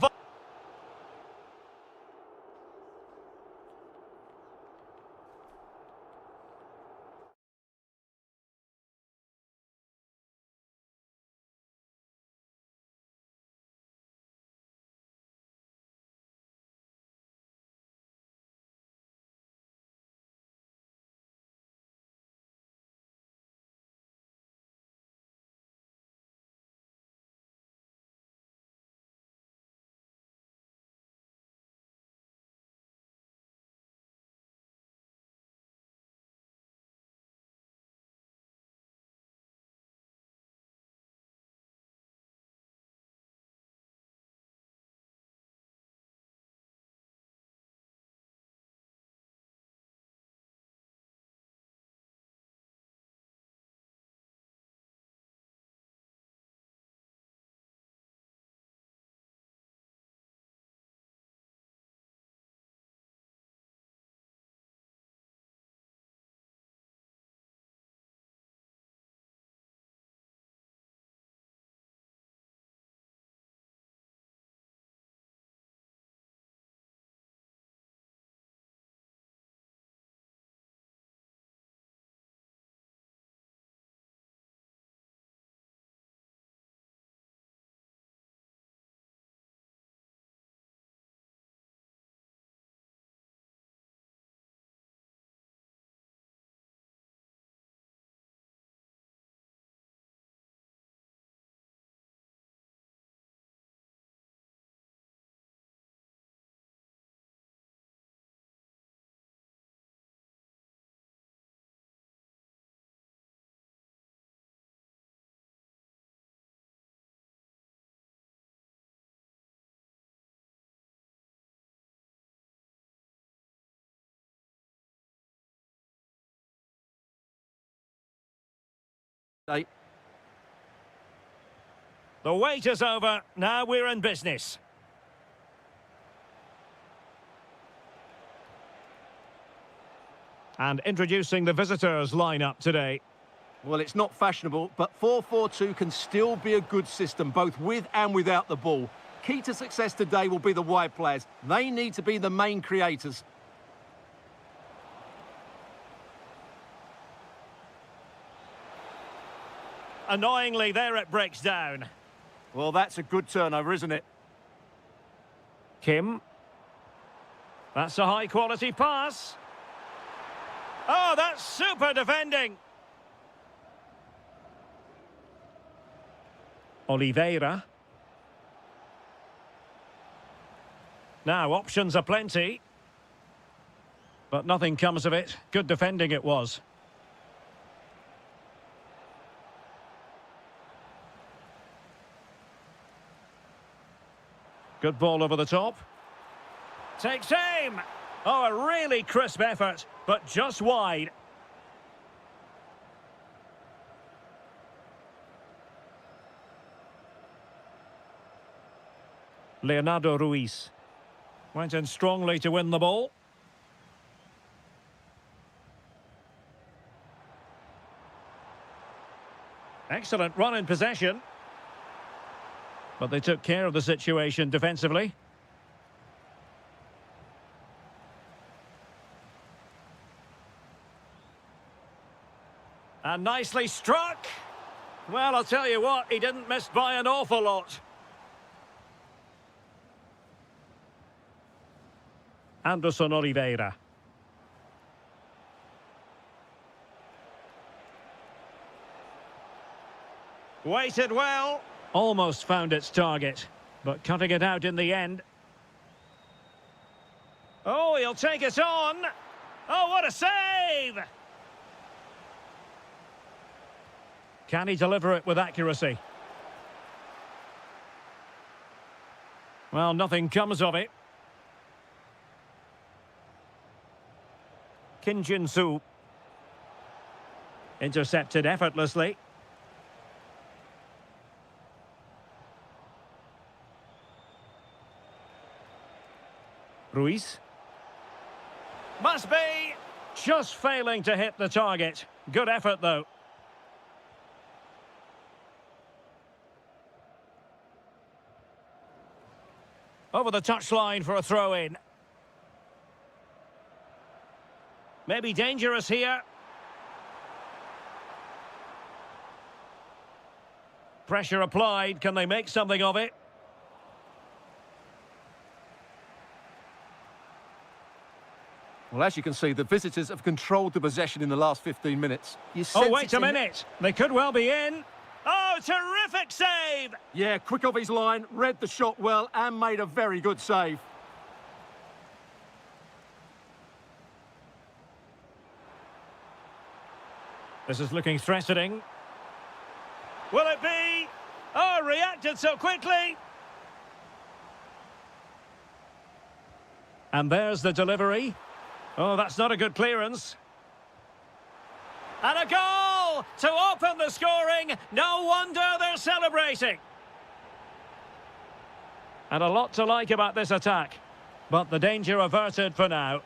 Hey, The wait is over. Now we're in business. And introducing the visitors lineup today. well, it's not fashionable, but 4-4-2 can still be a good system, both with and without the ball. Key to success today will be the wide players. They need to be the main creators. Annoyingly, there it breaks down. Well, that's a good turnover, isn't it? Kim. That's a high-quality pass. Oh, that's super defending. Oliveira. Now, options are plenty. But nothing comes of it. Good defending it was. Good ball over the top. Takes aim. Oh, a really crisp effort, but just wide. Leonardo Ruiz went in strongly to win the ball. Excellent run in possession. But they took care of the situation defensively. And nicely struck. Well, I'll tell you what, he didn't miss by an awful lot. Anderson Oliveira. Waited well. Almost found its target, but cutting it out in the end. Oh, he'll take it on. Oh, what a save! Can he deliver it with accuracy? Well, nothing comes of it. Kim Jin-soo. Intercepted effortlessly. Ruiz. Must be! Just failing to hit the target. Good effort, though. Over the touchline for a throw-in. Maybe dangerous here. Pressure applied. Can they make something of it? Well, as you can see, the visitors have controlled the possession in the last 15 minutes. Oh, wait a minute. They could well be in. Oh, terrific save! Yeah, quick off his line, read the shot well, and made a very good save. This is looking threatening. Will it be? Oh, reacted so quickly. And there's the delivery. Oh, that's not a good clearance. And a goal to open the scoring. No wonder they're celebrating. And a lot to like about this attack. But the danger averted for now.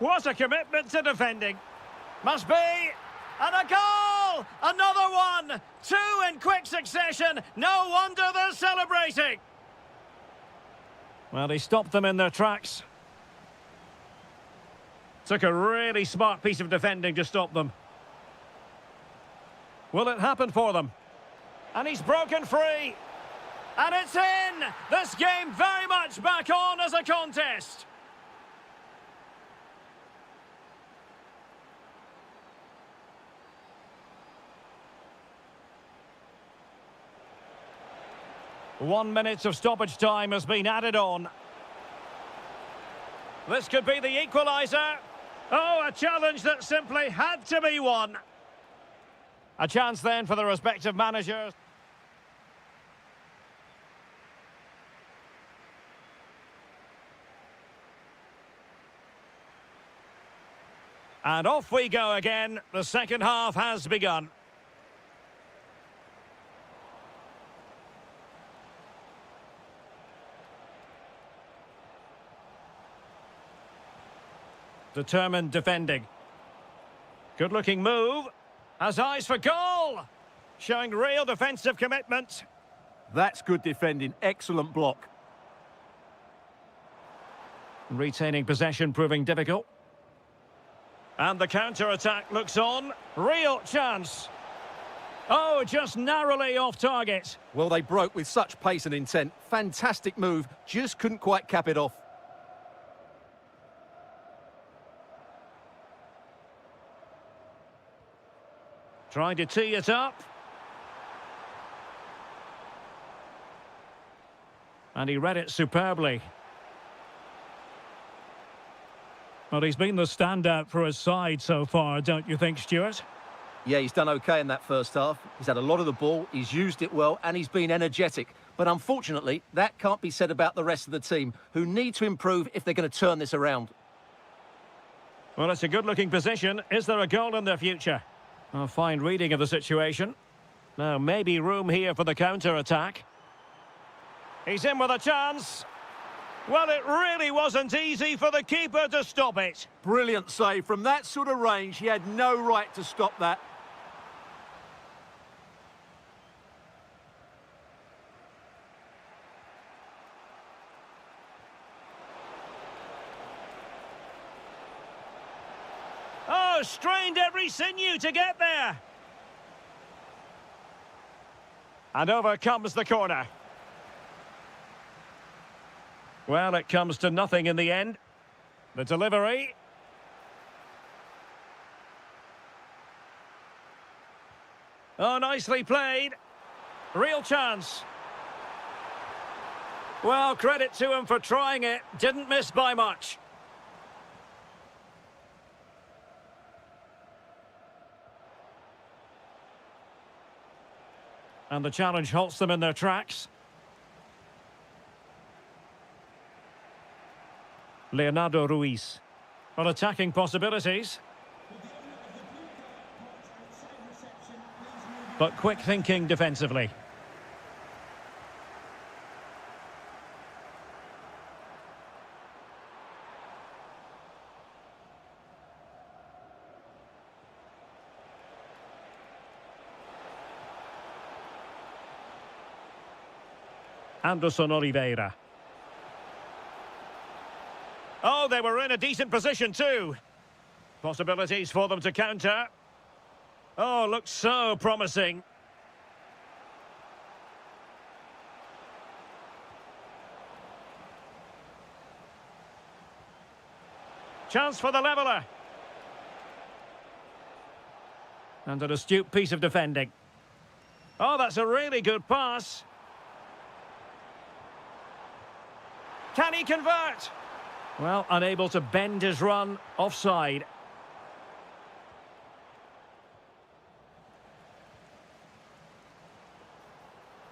What a commitment to defending. Must be. And a goal! Another one! Two in quick succession. No wonder they're celebrating. Well, he stopped them in their tracks. Took a really smart piece of defending to stop them. Will it happen for them? And he's broken free. And it's in! This game very much back on as a contest. One minute of stoppage time has been added on. This could be the equaliser. Oh, a challenge that simply had to be won. A chance then for the respective managers. And off we go again. The second half has begun. Determined defending. Good-looking move. Has eyes for goal. Showing real defensive commitment. That's good defending. Excellent block. Retaining possession proving difficult. And the counter-attack looks on. Real chance. Oh, just narrowly off target. Well, they broke with such pace and intent. Fantastic move. Just couldn't quite cap it off. Trying to tee it up. And he read it superbly. Well, he's been the standout for his side so far, don't you think, Stuart? Yeah, he's done okay in that first half. He's had a lot of the ball, he's used it well, and he's been energetic. But unfortunately, that can't be said about the rest of the team, who need to improve if they're going to turn this around. Well, it's a good-looking position. Is there a goal in their future? A fine reading of the situation. Now, maybe room here for the counter-attack. He's in with a chance. Well, it really wasn't easy for the keeper to stop it. Brilliant save. From that sort of range, he had no right to stop that. Oh, strained every sinew to get there. And over comes the corner. Well, it comes to nothing in the end. The delivery. Oh, nicely played. Real chance. Well, credit to him for trying it. Didn't miss by much. And the challenge halts them in their tracks. Leonardo Ruiz. Well, attacking possibilities. But quick thinking defensively. Anderson Oliveira. Oh, they were in a decent position too. Possibilities for them to counter. Oh, looks so promising. Chance for the leveller. And an astute piece of defending. Oh, that's a really good pass. Can he convert? Well, unable to bend his run, offside.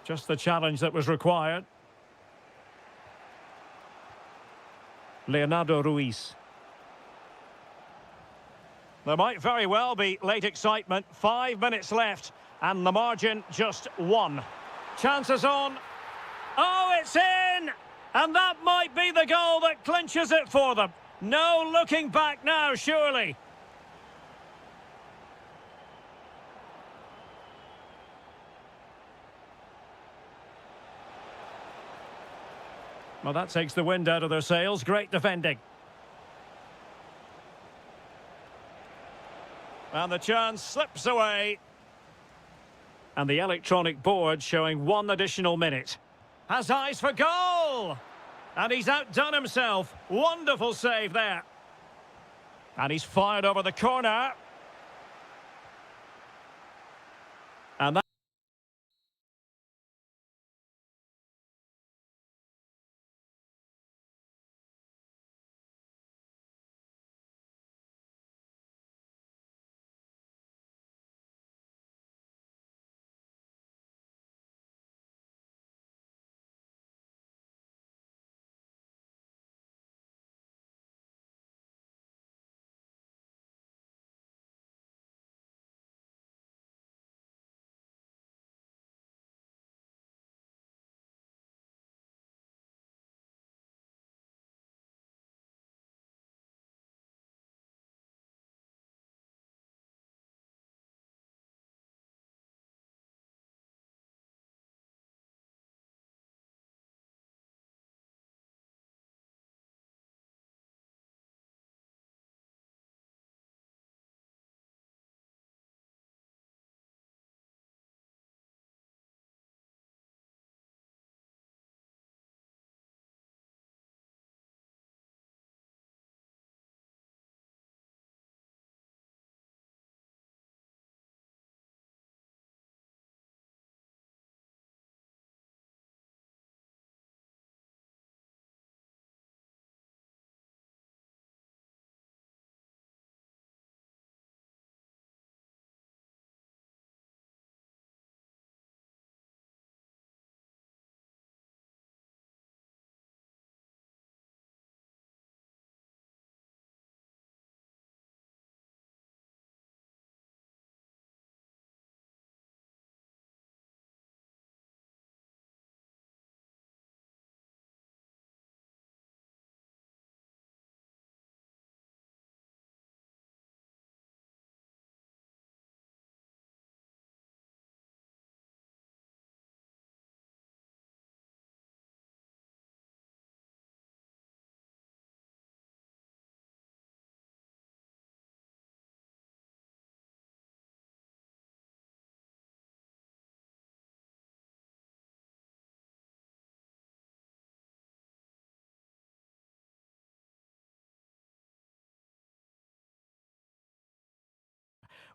Just the challenge that was required. Leonardo Ruiz. There might very well be late excitement. 5 minutes left, and the margin just 1. Chances on. Oh, it's in! And that might be the goal that clinches it for them. No looking back now, surely. Well, that takes the wind out of their sails. Great defending. And the chance slips away. And the electronic board showing 1 additional minute. Has eyes for goal! And he's outdone himself. Wonderful save there. And he's fired over the corner. And that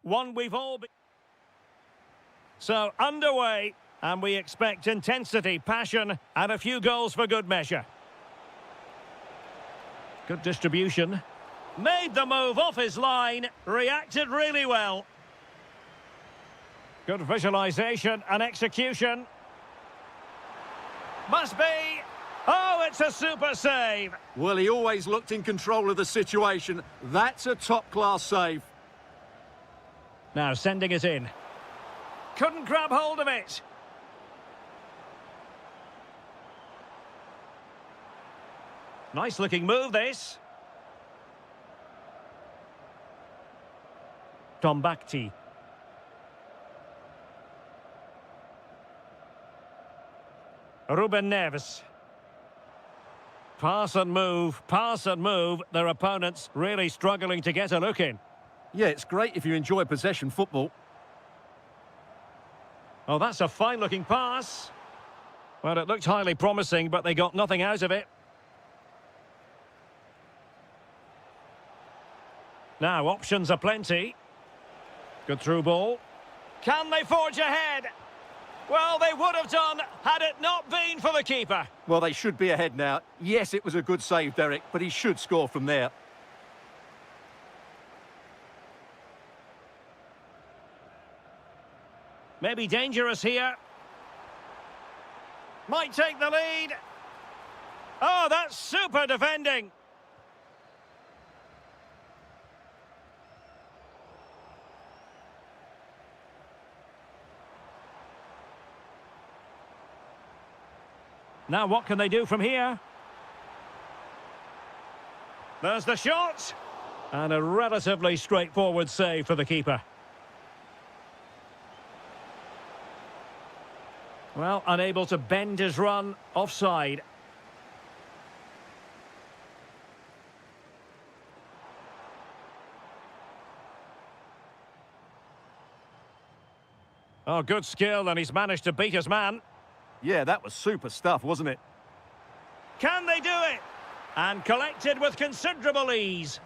one we've all been... So, underway, and we expect intensity, passion, and a few goals for good measure. Good distribution. Made the move off his line, reacted really well. Good visualisation and execution. Must be... Oh, it's a super save. Well, he always looked in control of the situation. That's a top-class save. Now sending it in. Couldn't grab hold of it. Nice looking move, this. Tombakti. Ruben Neves. Pass and move, pass and move. Their opponents really struggling to get a look in. Yeah, it's great if you enjoy possession football. Oh, that's a fine-looking pass. Well, it looked highly promising, but they got nothing out of it. Now, options are plenty. Good through ball. Can they forge ahead? Well, they would have done had it not been for the keeper. Well, they should be ahead now. Yes, it was a good save, Derek, but he should score from there. Maybe dangerous here. Might take the lead. Oh, that's super defending. Now what can they do from here? There's the shot. And a relatively straightforward save for the keeper. Well, unable to bend his run, offside. Oh, good skill, and he's managed to beat his man. Yeah, that was super stuff, wasn't it? Can they do it? And collected with considerable ease.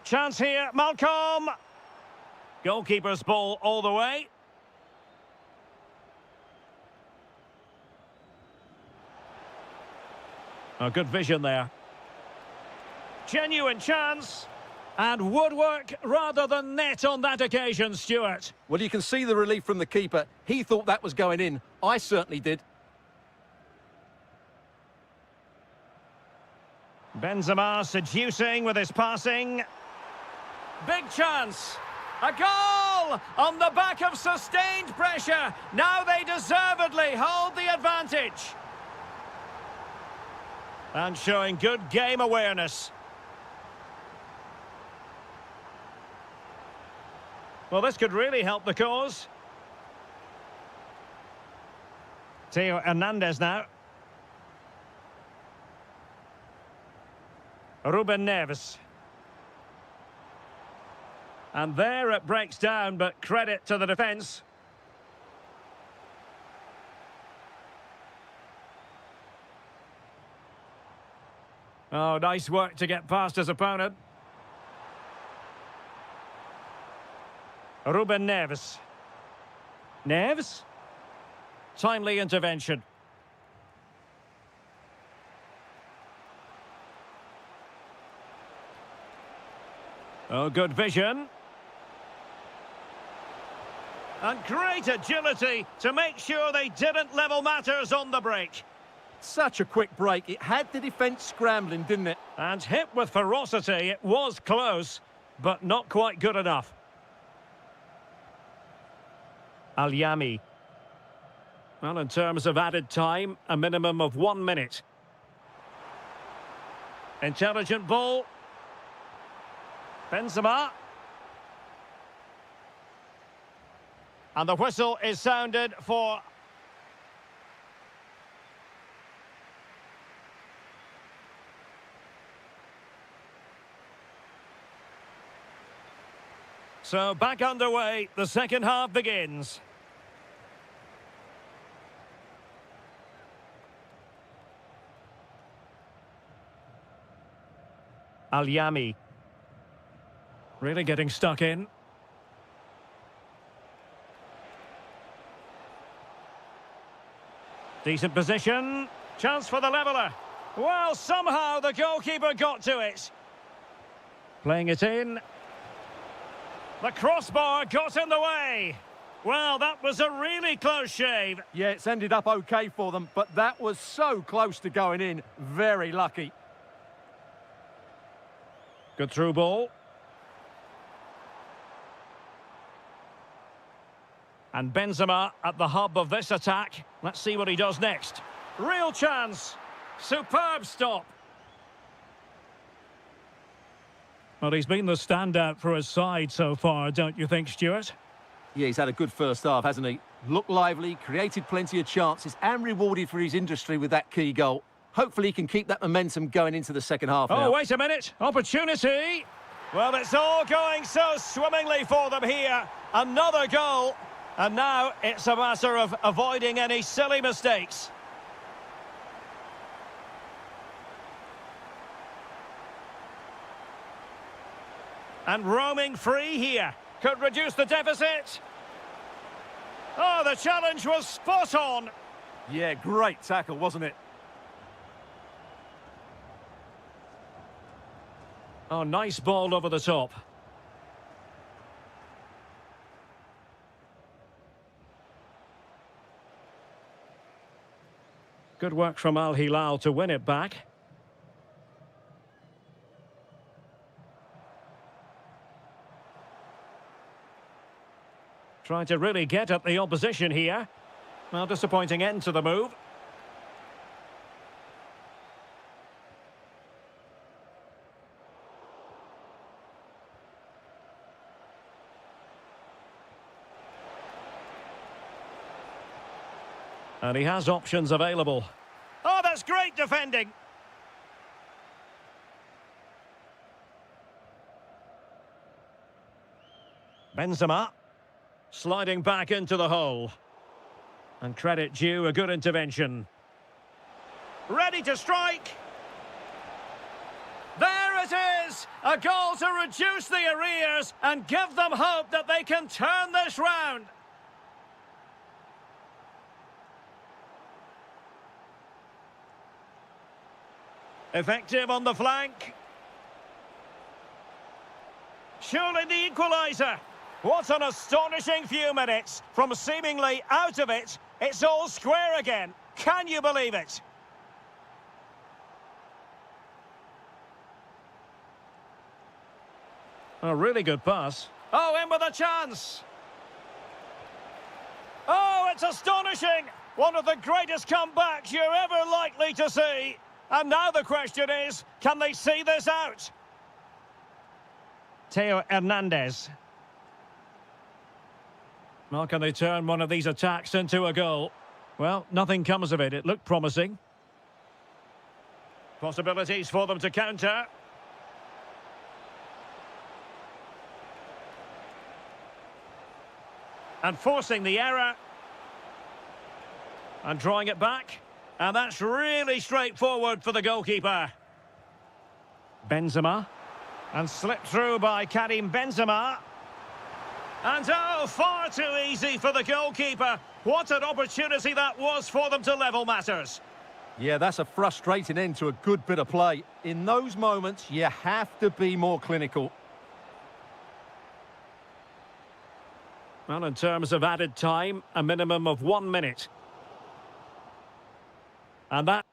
Chance here, Malcolm. Goalkeeper's ball all the way. Oh, good vision there. Genuine chance. And woodwork rather than net on that occasion, Stuart. Well, you can see the relief from the keeper. He thought that was going in. I certainly did. Benzema seducing with his passing. Big chance. A goal on the back of sustained pressure. Now they deservedly hold the advantage. And showing good game awareness. Well, this could really help the cause. Theo Hernandez now. Ruben Neves. And there it breaks down, but credit to the defence. Oh, nice work to get past his opponent. Ruben Neves. Neves? Timely intervention. Oh, good vision. And great agility to make sure they didn't level matters on the break. Such a quick break. It had the defence scrambling, didn't it? And hit with ferocity. It was close, but not quite good enough. Al-Yami. Well, in terms of added time, a minimum of 1 minute. Intelligent ball. Benzema. And the whistle is sounded for... So back underway, the second half begins. Alyami. Really getting stuck in. Decent position. Chance for the leveller. Well, somehow the goalkeeper got to it. Playing it in. The crossbar got in the way. Well, that was a really close shave. Yeah, it's ended up okay for them, but that was so close to going in. Very lucky. Good through ball. And Benzema at the hub of this attack. Let's see what he does next. Real chance. Superb stop. Well, he's been the standout for his side so far, don't you think, Stuart? Yeah, he's had a good first half, hasn't he? Looked lively, created plenty of chances, and rewarded for his industry with that key goal. Hopefully he can keep that momentum going into the second half now. Oh, wait a minute. Opportunity. Well, it's all going so swimmingly for them here. Another goal. And now it's a matter of avoiding any silly mistakes. And roaming free here. Could reduce the deficit. Oh, the challenge was spot on. Yeah, great tackle, wasn't it? Oh, nice ball over the top. Good work from Al Hilal to win it back. Trying to really get at the opposition here. Well, disappointing end to the move. And he has options available. Oh, that's great defending. Benzema. Sliding back into the hole. And credit due, a good intervention. Ready to strike. There it is! A goal to reduce the arrears and give them hope that they can turn this round. Effective on the flank. Surely the equaliser. What an astonishing few minutes. From seemingly out of it, it's all square again. Can you believe it? A really good pass. Oh, in with a chance. Oh, it's astonishing. One of the greatest comebacks you're ever likely to see. And now the question is, can they see this out? Theo Hernandez. Well, can they turn one of these attacks into a goal? Well, nothing comes of it. It looked promising. Possibilities for them to counter. And forcing the error. And drawing it back. And that's really straightforward for the goalkeeper. Benzema. And slipped through by Karim Benzema. And oh, far too easy for the goalkeeper. What an opportunity that was for them to level matters. Yeah, that's a frustrating end to a good bit of play. In those moments, you have to be more clinical. Well, in terms of added time, a minimum of 1 minute. And that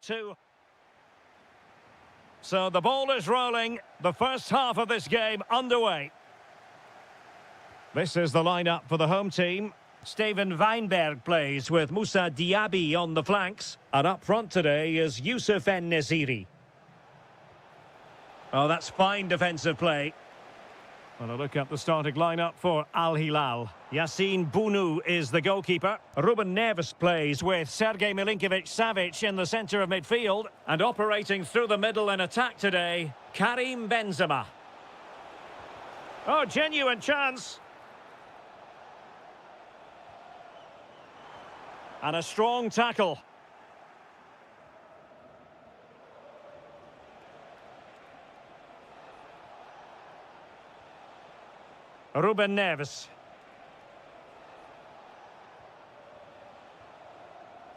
Two. So the ball is rolling. The first half of this game underway. This is the lineup for the home team. Steven Weinberg plays with Moussa Diaby on the flanks. And up front today is Youssef En-Nesyri. Oh, that's fine defensive play. Well, a look at the starting lineup for Al Hilal. Yassine Bounou is the goalkeeper. Ruben Neves plays with Sergej Milinkovic-Savic in the centre of midfield. And operating through the middle in attack today, Karim Benzema. Oh, genuine chance. And a strong tackle. Ruben Neves.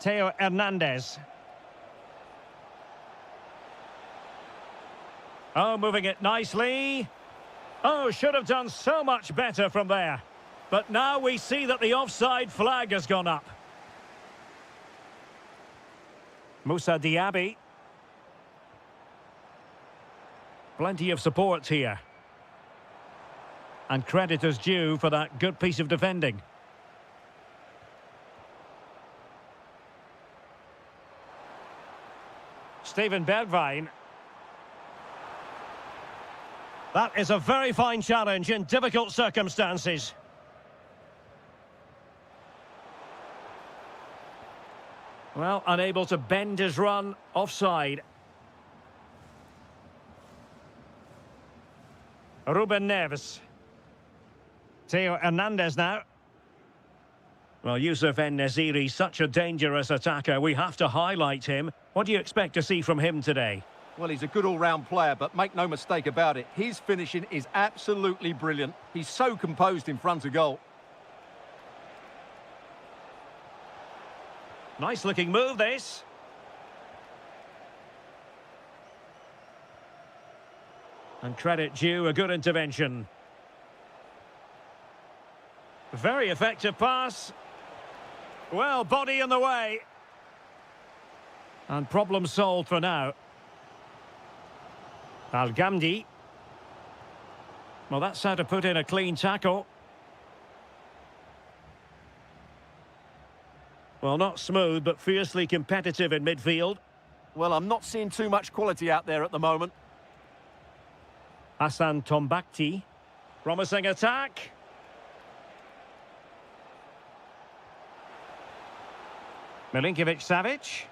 Theo Hernandez. Oh, moving it nicely. Oh, should have done so much better from there. But now we see that the offside flag has gone up. Moussa Diaby. Plenty of support here. And credit is due for that good piece of defending. Steven Bergwijn. That is a very fine challenge in difficult circumstances. Well, unable to bend his run, offside. Ruben Neves. Theo Hernandez now. Well, Youssef En-Nesyri, such a dangerous attacker. We have to highlight him. What do you expect to see from him today? Well, he's a good all-round player, but make no mistake about it, his finishing is absolutely brilliant. He's so composed in front of goal. Nice-looking move, this. And credit due, a good intervention. Very effective pass. Well, body in the way. And problem solved for now. Al-Ghamdi. Well, that's how to put in a clean tackle. Well, not smooth, but fiercely competitive in midfield. Well, I'm not seeing too much quality out there at the moment. Hassan Tombakti. Promising attack. Milinkovic-Savic.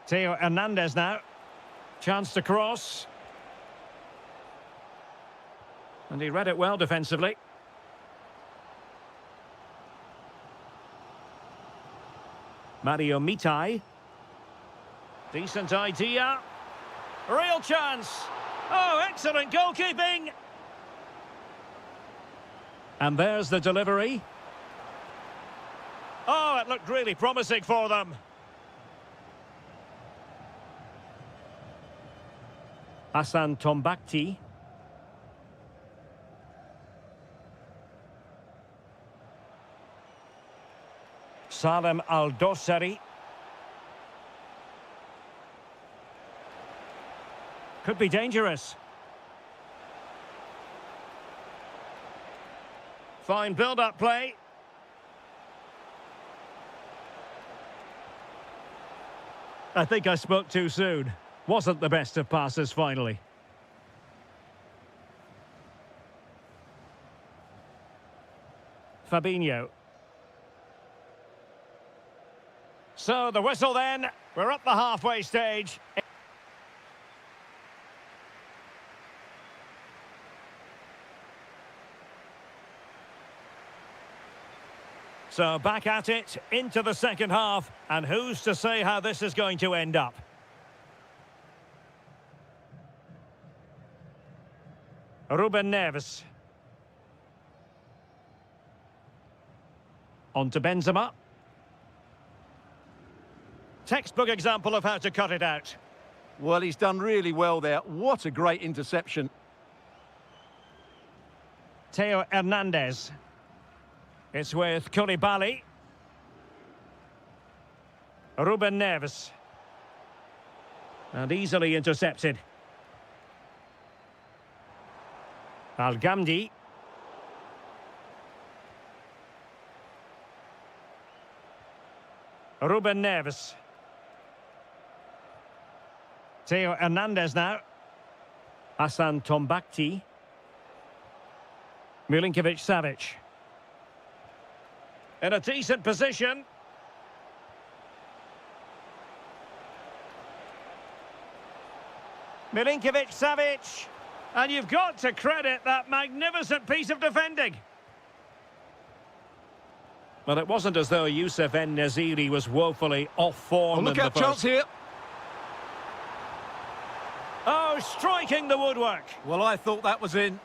Theo Hernandez now. Chance to cross. And he read it well defensively. Mario Mitai. Decent idea. Real chance. Oh, excellent goalkeeping. And there's the delivery. Oh, it looked really promising for them. Hassan Tombakti. Salem Al-Dossari. Could be dangerous. Fine build-up play. I think I spoke too soon. Wasn't the best of passes finally. Fabinho. So the whistle then. We're at the halfway stage. So back at it, into the second half, and who's to say how this is going to end up? Ruben Neves. On to Benzema. Textbook example of how to cut it out. Well, he's done really well there. What a great interception. Theo Hernandez. It's with Koulibaly. Ruben Neves. And easily intercepted. Al-Gamdi. Ruben Neves. Theo Hernandez now. Hassan Tombakti. Milinkovic-Savic. In a decent position. Milinkovic-Savic. And you've got to credit that magnificent piece of defending. Well, it wasn't as though Youssef En-Nesyri was woefully off form in Look the out, first. chance here. Oh, striking the woodwork. Well, I thought that was in.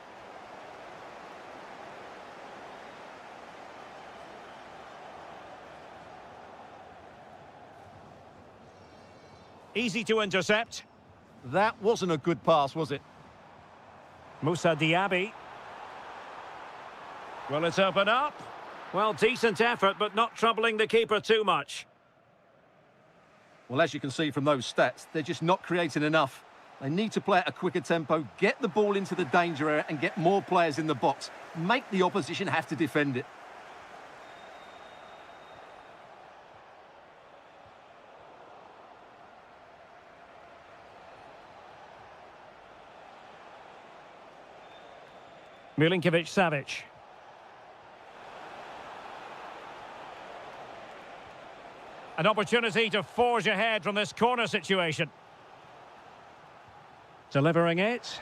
Easy to intercept. That wasn't a good pass, was it? Moussa Diaby. Will it open up? Well, decent effort, but not troubling the keeper too much. Well, as you can see from those stats, they're just not creating enough. They need to play at a quicker tempo, get the ball into the danger area and get more players in the box. Make the opposition have to defend it. Milinkovic-Savic. An opportunity to forge ahead from this corner situation. Delivering it.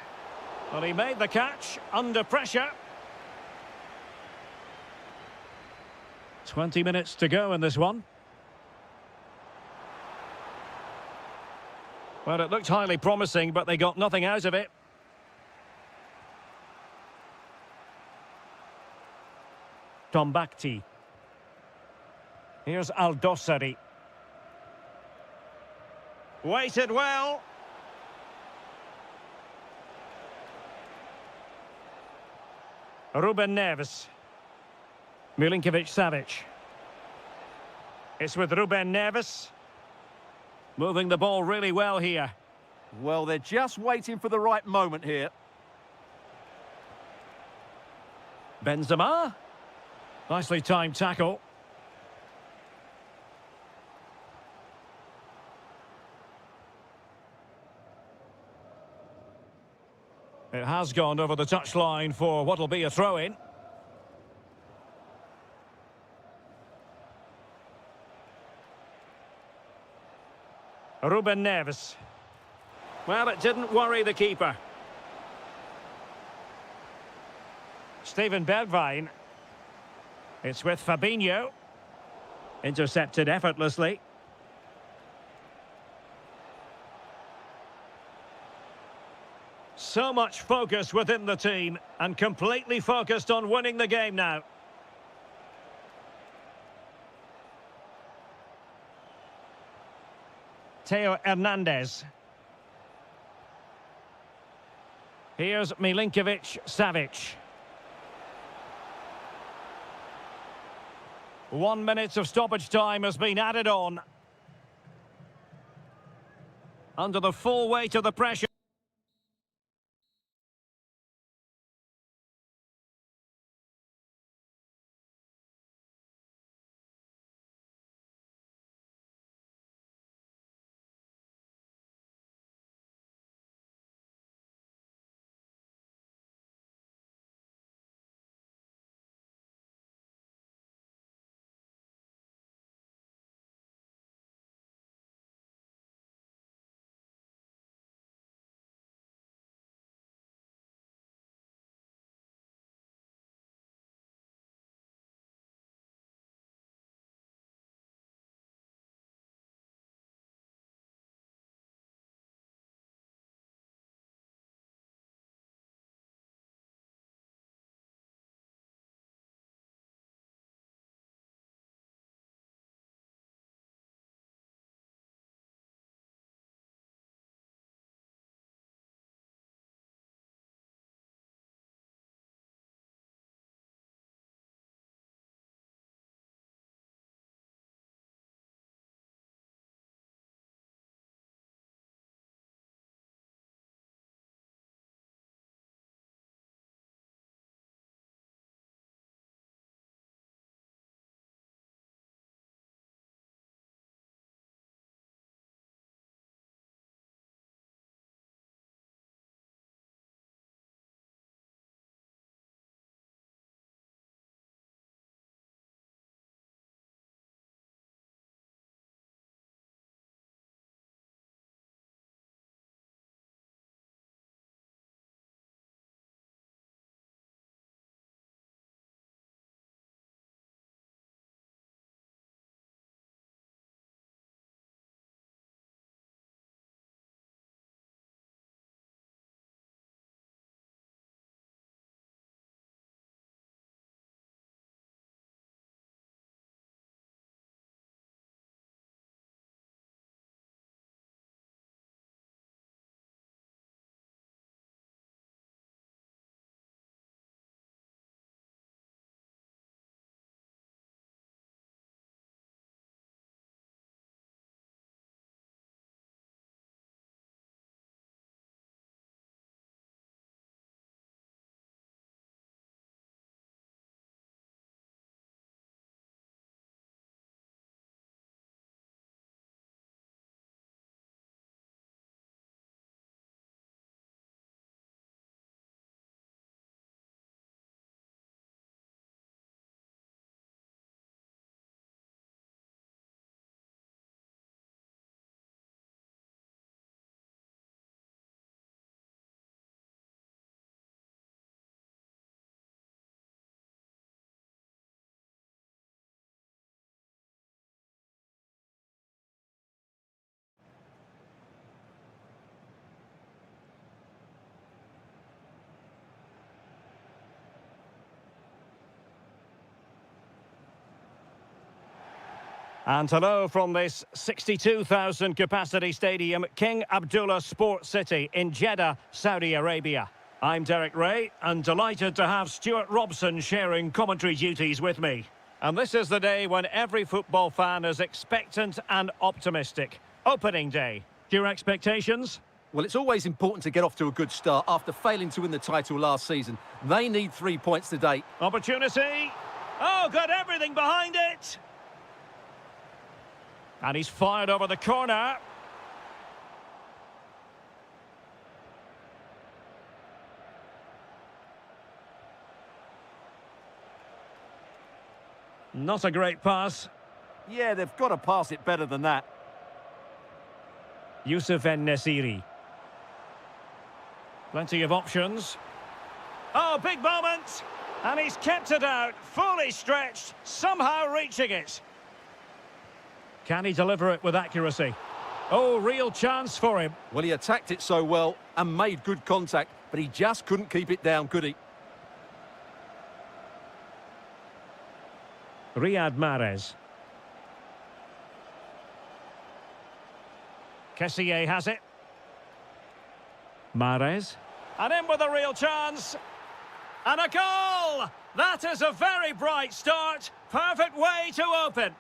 Well, he made the catch under pressure. 20 minutes to go in this one. Well, it looked highly promising, but they got nothing out of it. Tombakti. Here's Al-Dossari. Waited well. Ruben Neves. Milinkovic-Savic. It's with Ruben Neves. Moving the ball really well here. Well, they're just waiting for the right moment here. Benzema. Nicely timed tackle. It has gone over the touchline for what'll be a throw-in. Ruben Neves. Well, it didn't worry the keeper. Steven Bergwijn. It's with Fabinho. Intercepted effortlessly. So much focus within the team and completely focused on winning the game now. Theo Hernandez. Here's Milinkovic-Savic. 1 minute of stoppage time has been added on. Under the full weight of the pressure. And hello from this 62,000 capacity stadium, King Abdullah Sports City in Jeddah, Saudi Arabia. I'm Derek Ray and delighted to have Stuart Robson sharing commentary duties with me. And this is the day when every football fan is expectant and optimistic. Opening day. Your expectations? Well, it's always important to get off to a good start after failing to win the title last season. They need 3 points today. Opportunity. Oh, got everything behind it. And he's fired over the corner. Not a great pass. Yeah, they've got to pass it better than that. Yusuf En-Nesyri. Plenty of options. Oh, big moment. And he's kept it out, fully stretched, somehow reaching it. Can he deliver it with accuracy? Oh, real chance for him. Well, he attacked it so well and made good contact, but he just couldn't keep it down, could he? Riyad Mahrez. Kessié has it. Mahrez. And in with a real chance. And a goal! That is a very bright start. Perfect way to open.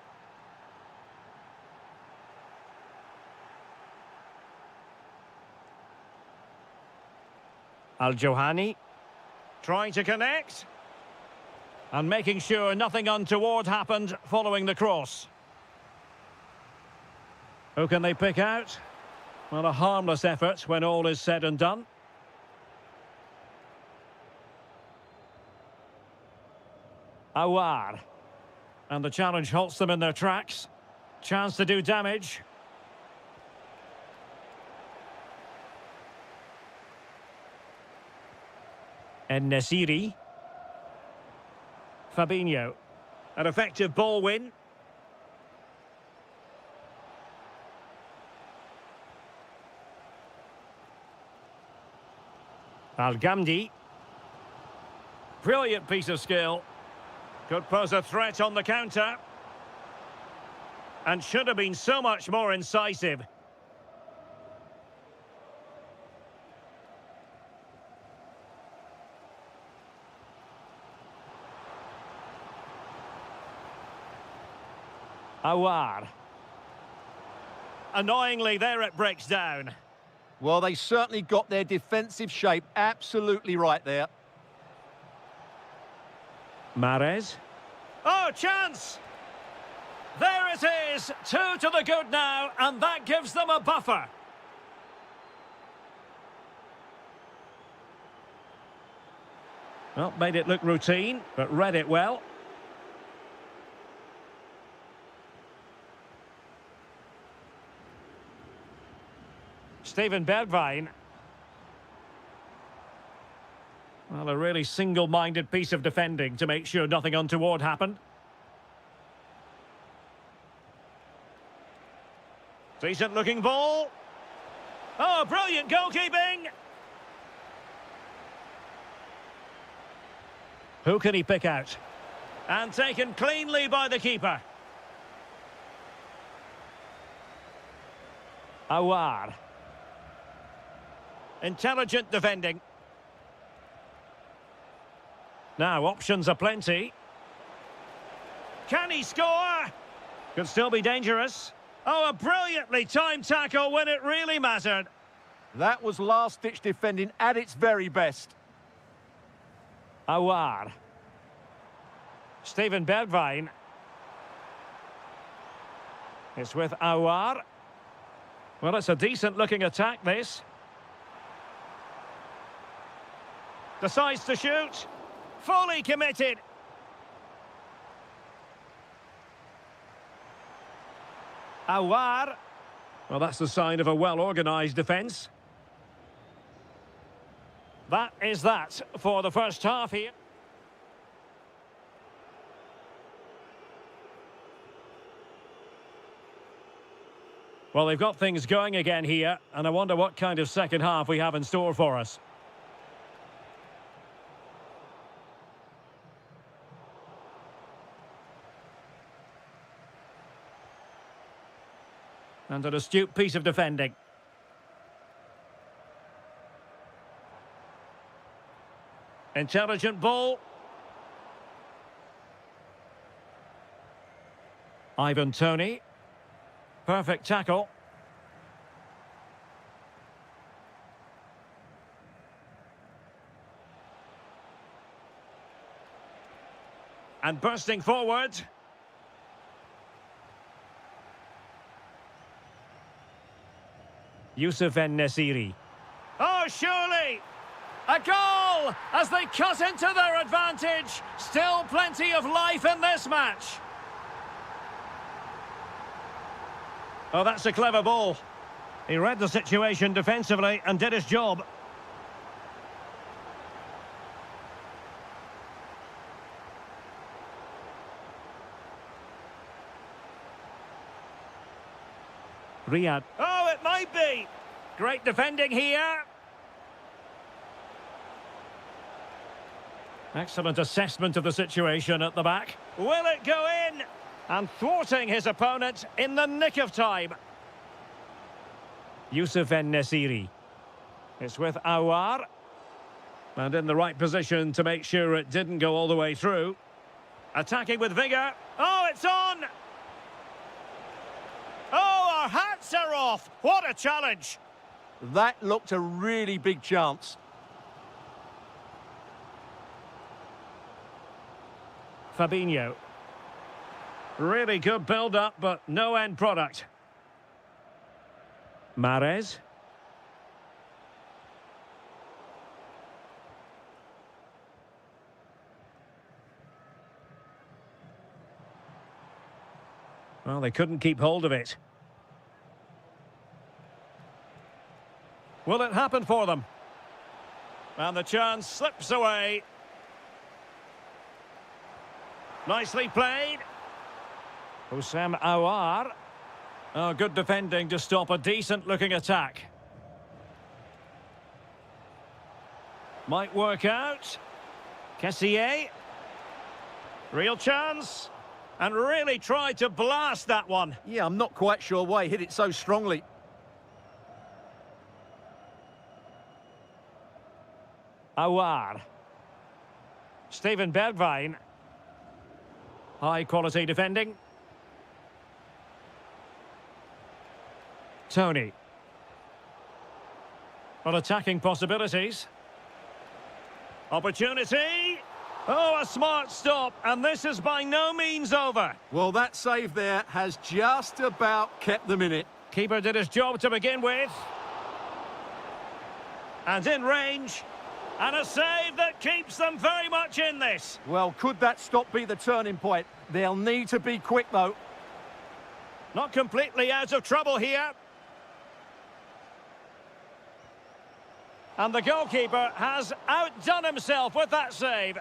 Al-Johani. Trying to connect. And making sure nothing untoward happened following the cross. Who can they pick out? Well, a harmless effort when all is said and done. Awar. And the challenge halts them in their tracks. Chance to do damage. En-Nesyri. Fabinho. An effective ball win. Al-Ghamdi. Brilliant piece of skill. Could pose a threat on the counter. And should have been so much more incisive. Awar. Annoyingly, there it breaks down. Well, they certainly got their defensive shape absolutely right there. Mahrez. Oh, chance! There it is! 2 to the good now, and that gives them a buffer. Well, made it look routine, but read it well. Steven Bergwijn. Well, a really single-minded piece of defending to make sure nothing untoward happened. Decent-looking ball. Oh, brilliant goalkeeping! Who can he pick out? And taken cleanly by the keeper. Awar. Intelligent defending. Now, options are plenty. Can he score? Could still be dangerous. Oh, a brilliantly timed tackle when it really mattered. That was last-ditch defending at its very best. Awar. Steven Bergwijn. It's with Awar. Well, it's a decent-looking attack, this. Decides to shoot. Fully committed. Awar. Well, that's the sign of a well-organised defence. That is that for the first half here. Well, they've got things going again here, and I wonder what kind of second half we have in store for us. And an astute piece of defending. Intelligent ball. Ivan Toney. Perfect tackle. And bursting forward. Yusuf En-Nesyri. Oh, surely! A goal as they cut into their advantage. Still plenty of life in this match. Oh, that's a clever ball. He read the situation defensively and did his job. Riyad. Oh, it might be. Great defending here. Excellent assessment of the situation at the back. Will it go in? And thwarting his opponent in the nick of time. Yusuf En-Nesyri. It's with Awar. And in the right position to make sure it didn't go all the way through. Attacking with vigour. Oh, it's on! Oh, our hats are off! What a challenge! That looked a really big chance. Fabinho. Really good build-up, but no end product. Mahrez. Well, they couldn't keep hold of it. Will it happen for them? And the chance slips away. Nicely played. Houssem Aouar. Oh, good defending to stop a decent-looking attack. Might work out. Kessié. Real chance. And really tried to blast that one. Yeah, I'm not quite sure why he hit it so strongly. Aouar. Steven Bergwijn. High-quality defending. Toney. Well, attacking possibilities. Opportunity. Oh, a smart stop, and this is by no means over. Well, that save there has just about kept them in it. Keeper did his job to begin with. And in range. And a save that keeps them very much in this. Well, could that stop be the turning point? They'll need to be quick, though. Not completely out of trouble here. And the goalkeeper has outdone himself with that save.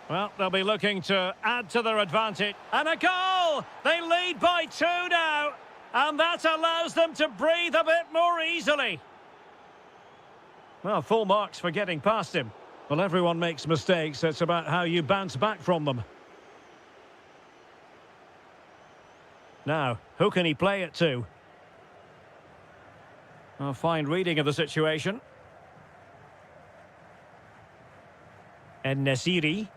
Well, they'll be looking to add to their advantage. And a goal! They lead by 2 now. And that allows them to breathe a bit more easily. Well, full marks for getting past him. Well, everyone makes mistakes. It's about how you bounce back from them. Now, who can he play it to? A fine reading of the situation. En-Nesyri.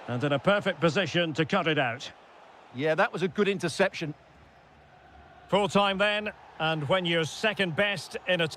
And in a perfect position to cut it out. Yeah, that was a good interception. Full time then, and when you're second best in a...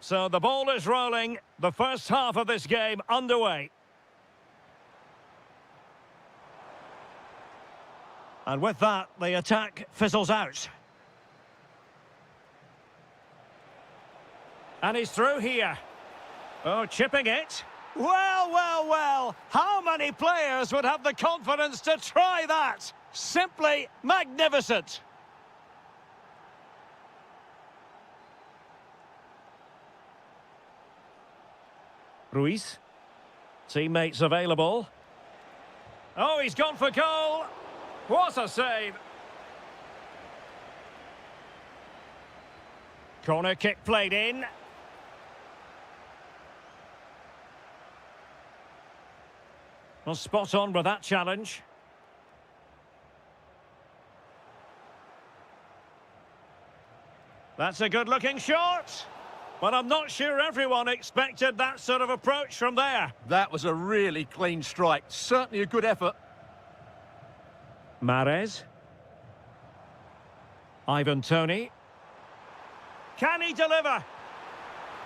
So the ball is rolling. The first half of this game underway. And with that, the attack fizzles out. And he's through here. Oh, chipping it. Well, well, well. How many players would have the confidence to try that? Simply magnificent. Ruiz. Teammates available. Oh, he's gone for goal. What a save. Corner kick played in. Well, spot on with that challenge. That's a good-looking shot. But I'm not sure everyone expected that sort of approach from there. That was a really clean strike. Certainly a good effort. Mahrez. Ivan Toney. Can he deliver?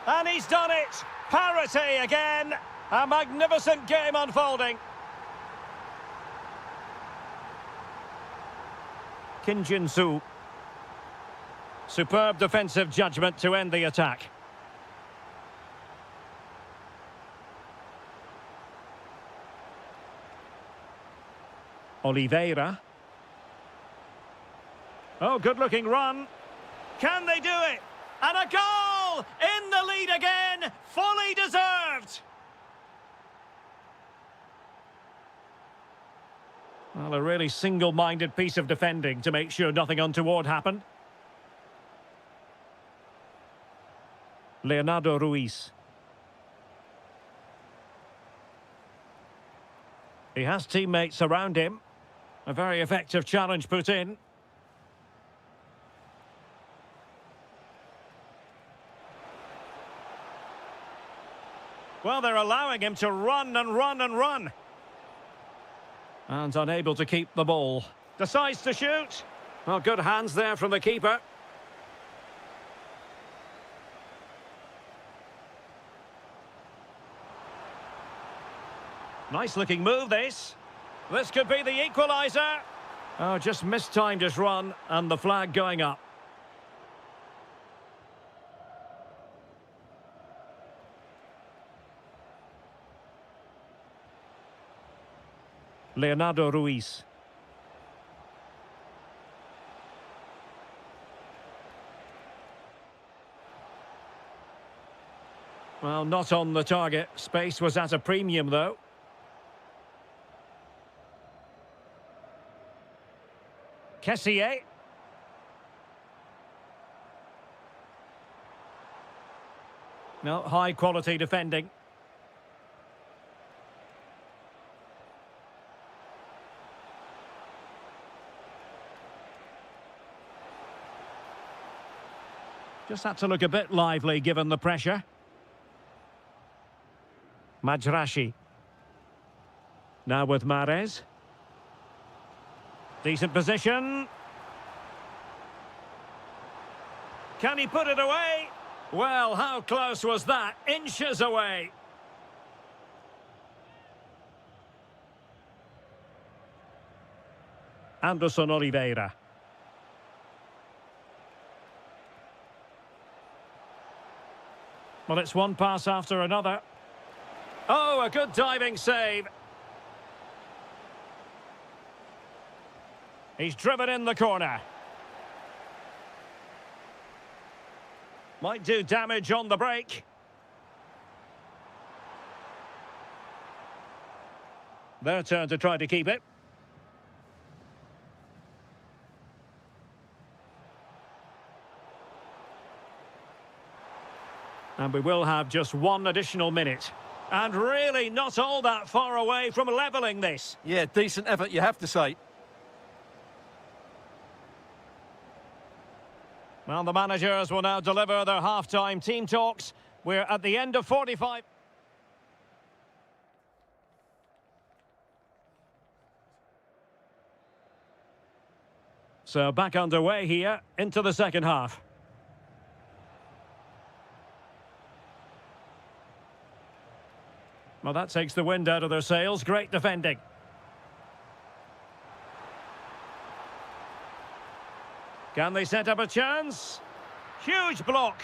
And he's done it. Parity again. A magnificent game unfolding. Kim Jin-soo. Superb defensive judgment to end the attack. Oliveira. Oh, good-looking run. Can they do it? And a goal! In the lead again! Fully deserved! Well, a really single-minded piece of defending to make sure nothing untoward happened. Leonardo Ruiz. He has teammates around him. A very effective challenge put in. Well, they're allowing him to run and run and run. And unable to keep the ball. Decides to shoot. Well, good hands there from the keeper. Nice looking move, this. This could be the equaliser. Oh, just mistimed his run and the flag going up. Leonardo Ruiz. Well, not on the target. Space was at a premium, though. Kessier. No, high-quality defending. Just had to look a bit lively given the pressure. Majrashi. Now with Mahrez. Decent position. Can he put it away? Well, how close was that? Inches away. Anderson Oliveira. Well, it's one pass after another. Oh, a good diving save. He's driven in the corner. Might do damage on the break. Their turn to try to keep it. And we will have just one additional minute. And really not all that far away from levelling this. Yeah, decent effort, you have to say. Well, the managers will now deliver their half-time team talks. We're at the end of 45. So back underway here into the second half. Well, that takes the wind out of their sails. Great defending. Can they set up a chance? Huge block.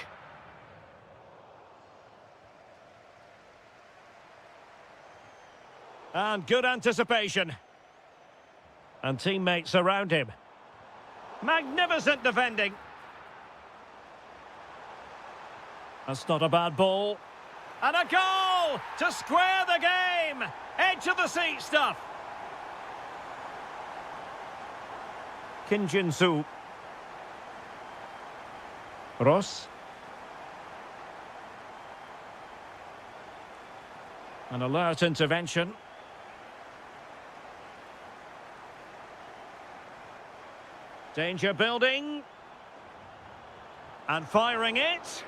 And good anticipation. And teammates around him. Magnificent defending. That's not a bad ball. And a goal to square the game. Edge of the seat stuff. Kim Jin-soo. Ross. An alert intervention. Danger building. And firing it.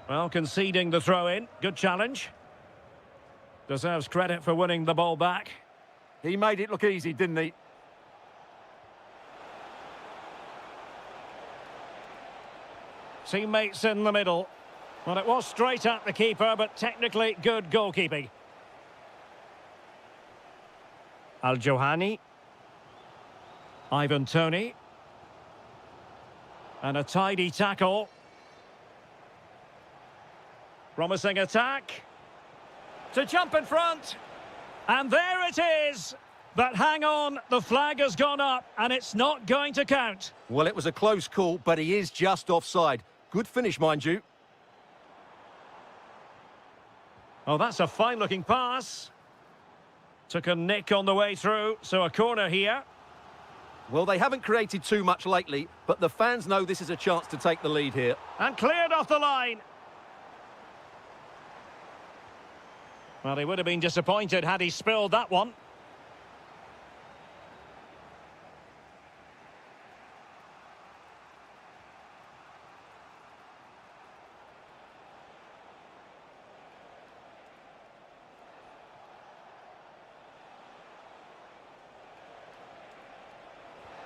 Well, conceding the throw-in. Good challenge. Deserves credit for winning the ball back. He made it look easy, didn't he? Teammates in the middle. Well, it was straight at the keeper, but technically good goalkeeping. Al-Johani. Ivan Toney. And a tidy tackle. Promising attack. To jump in front. And there it is. But hang on, the flag has gone up and it's not going to count. Well, it was a close call, but he is just offside. Good finish, mind you. Oh, that's a fine-looking pass. Took a nick on the way through, so a corner here. Well, they haven't created too much lately, but the fans know this is a chance to take the lead here. And cleared off the line. Well, he would have been disappointed had he spilled that one.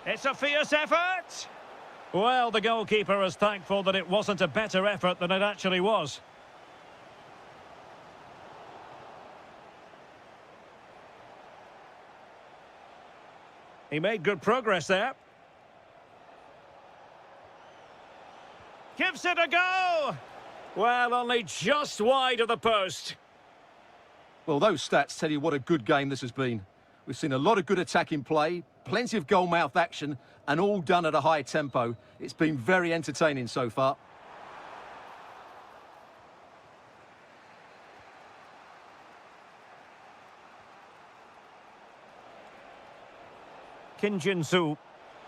It's a fierce effort. Well, the goalkeeper is thankful that it wasn't a better effort than it actually was. He made good progress there. Gives it a go. Well, only just wide of the post. Well, those stats tell you what a good game this has been. We've seen a lot of good attacking play, plenty of goal-mouth action, and all done at a high tempo. It's been very entertaining so far. Kim Jin-soo.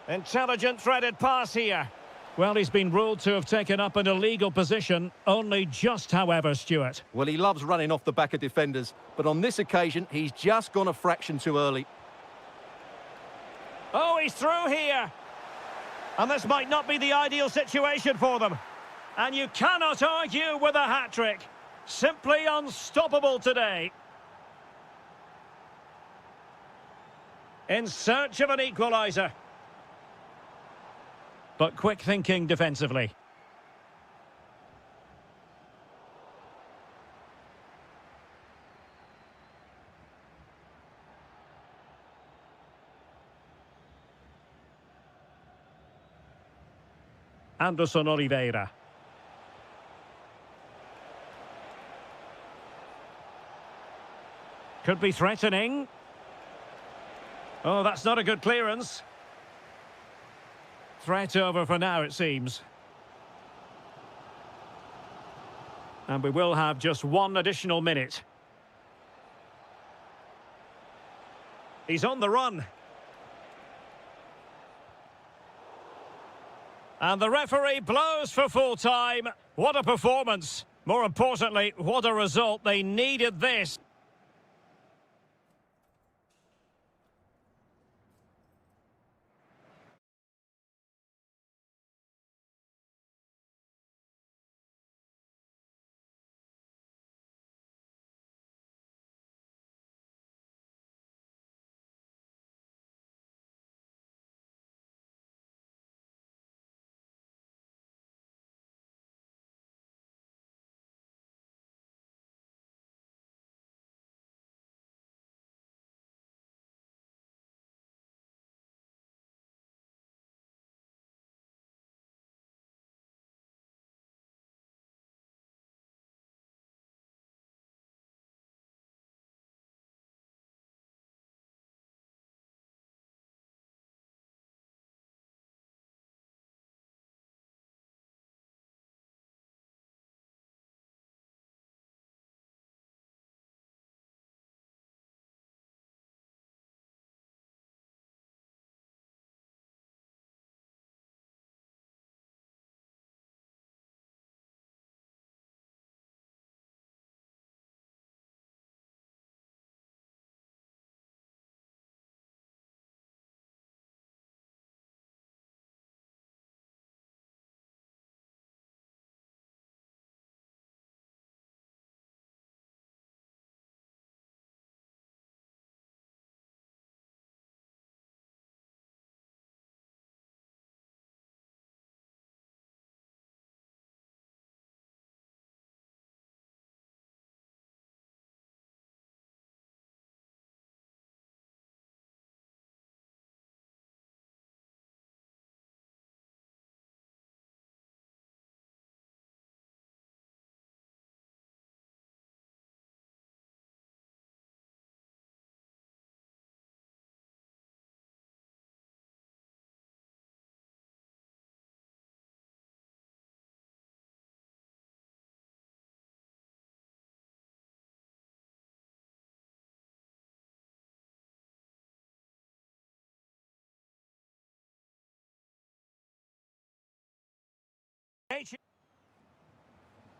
Intelligent threaded pass here. Well, he's been ruled to have taken up an illegal position. Only just, however, Stuart. Well, he loves running off the back of defenders, but on this occasion, he's just gone a fraction too early. Oh, he's through here. And this might not be the ideal situation for them. And you cannot argue with a hat-trick. Simply unstoppable today. In search of an equaliser. But quick thinking defensively. Anderson Oliveira. Could be threatening. Oh, that's not a good clearance. Threat over for now, it seems. And we will have just one additional minute. He's on the run. And the referee blows for full time. What a performance. More importantly, what a result. They needed this.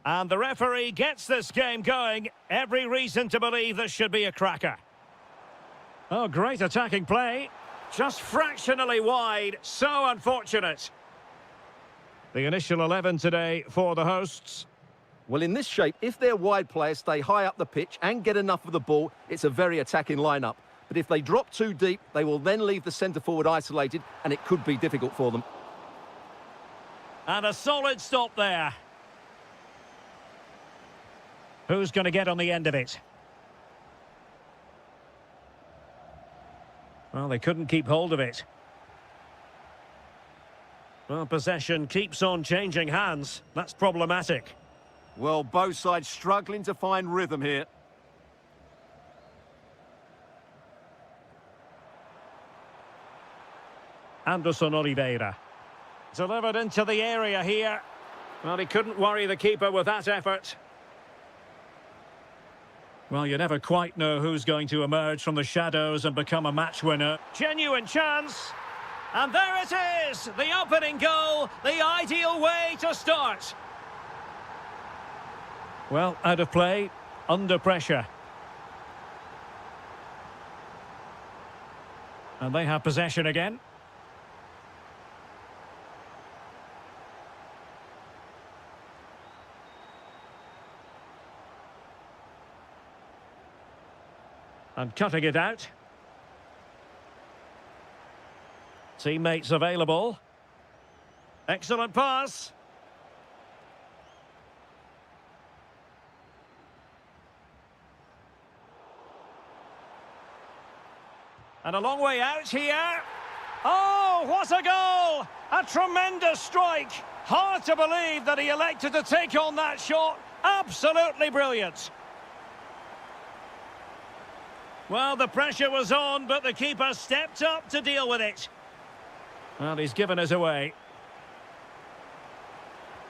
And the referee gets this game going. Every reason to believe this should be a cracker. Oh, great attacking play. Just fractionally wide. So unfortunate. The initial 11 today for the hosts. Well, in this shape, if their wide players stay high up the pitch and get enough of the ball, it's a very attacking lineup. But if they drop too deep, they will then leave the centre-forward isolated, and it could be difficult for them. And a solid stop there. Who's going to get on the end of it? Well, they couldn't keep hold of it. Well, possession keeps on changing hands. That's problematic. Well, both sides struggling to find rhythm here. Anderson Oliveira. Delivered into the area here. Well, he couldn't worry the keeper with that effort. Well, you never quite know who's going to emerge from the shadows and become a match winner. Genuine chance. And there it is! The opening goal, the ideal way to start. Well, out of play, under pressure. And they have possession again. And cutting it out. Teammates available. Excellent pass. And a long way out here. Oh, what a goal! A tremendous strike. Hard to believe that he elected to take on that shot. Absolutely brilliant. Well, the pressure was on, but the keeper stepped up to deal with it. Well, he's given us away.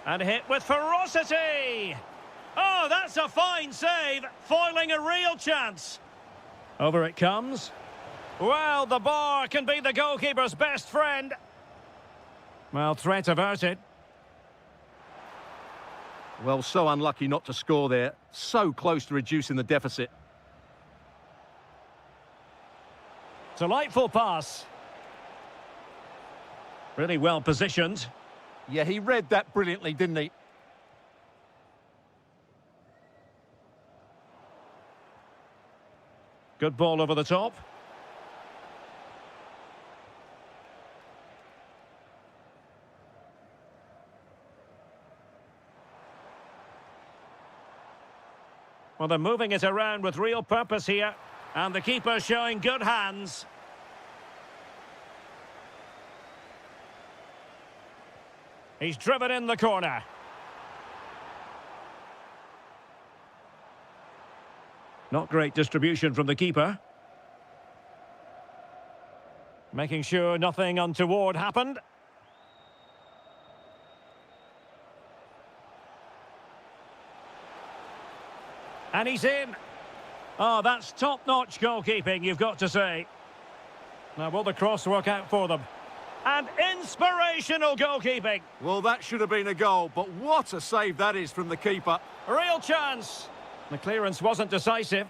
And hit with ferocity. Oh, that's a fine save, foiling a real chance. Over it comes. Well, the bar can be the goalkeeper's best friend. Well, threat averted. Well, so unlucky not to score there. So close to reducing the deficit. Delightful pass. Really well positioned. Yeah, he read that brilliantly, didn't he? Good ball over the top. Well, they're moving it around with real purpose here. And the keeper showing good hands. He's driven in the corner. Not great distribution from the keeper. Making sure nothing untoward happened. And he's in. Oh, that's top-notch goalkeeping, you've got to say. Now, will the cross work out for them? And inspirational goalkeeping. Well, that should have been a goal, but what a save that is from the keeper. Real chance. The clearance wasn't decisive.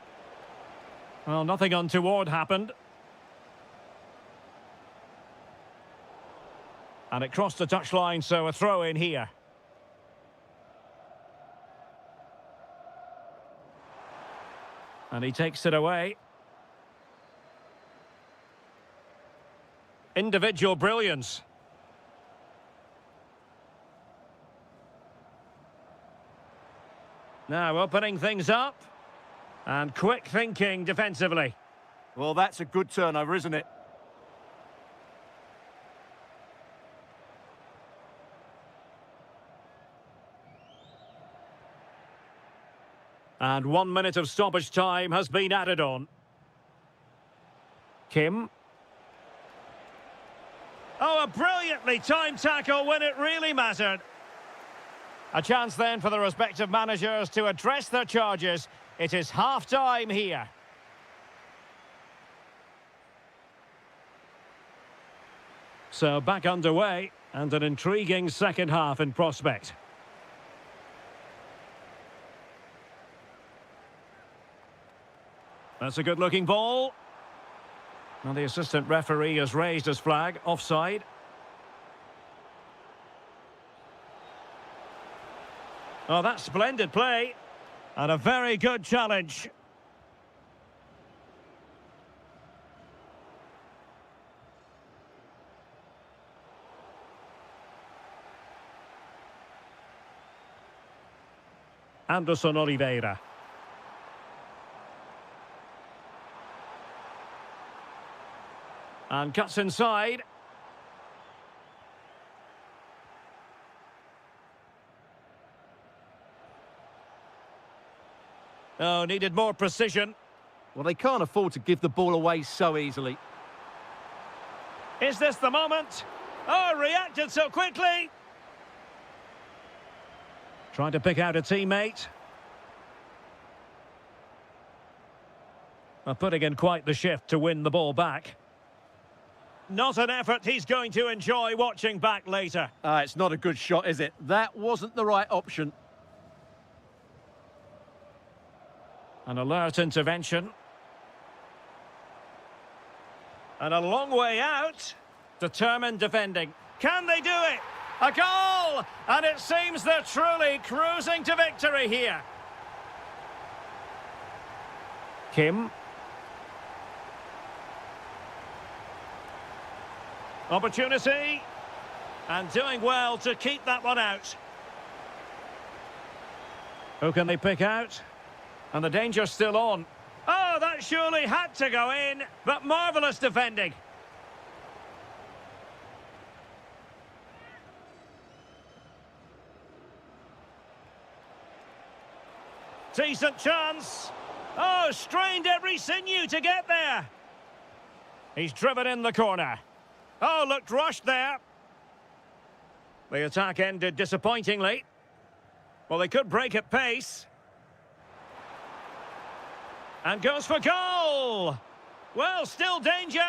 Well, nothing untoward happened. And it crossed the touchline, so a throw in here. And he takes it away. Individual brilliance. Now opening things up. And quick thinking defensively. Well, that's a good turnover, isn't it? And 1 minute of stoppage time has been added on. Kim. Oh, a brilliantly timed tackle when it really mattered. A chance then for the respective managers to address their charges. It is half-time here. So back underway and an intriguing second half in prospect. That's a good-looking ball. Now the assistant referee has raised his flag, offside. Oh, that's splendid play. And a very good challenge. Anderson Oliveira. And cuts inside. Oh, needed more precision. Well, they can't afford to give the ball away so easily. Is this the moment? Oh, reacted so quickly. Trying to pick out a teammate. Well, putting in quite the shift to win the ball back. Not an effort he's going to enjoy watching back later. It's not a good shot, is it? That wasn't the right option. An alert intervention. And a long way out. Determined defending. Can they do it? A goal! And it seems they're truly cruising to victory here. Kim. Opportunity. And doing well to keep that one out. Who can they pick out? And the danger's still on. Oh, that surely had to go in, but marvellous defending. Decent chance. Oh, strained every sinew to get there. He's driven in the corner. Oh, looked rushed there. The attack ended disappointingly. Well, they could break at pace. And goes for goal! Well, still danger.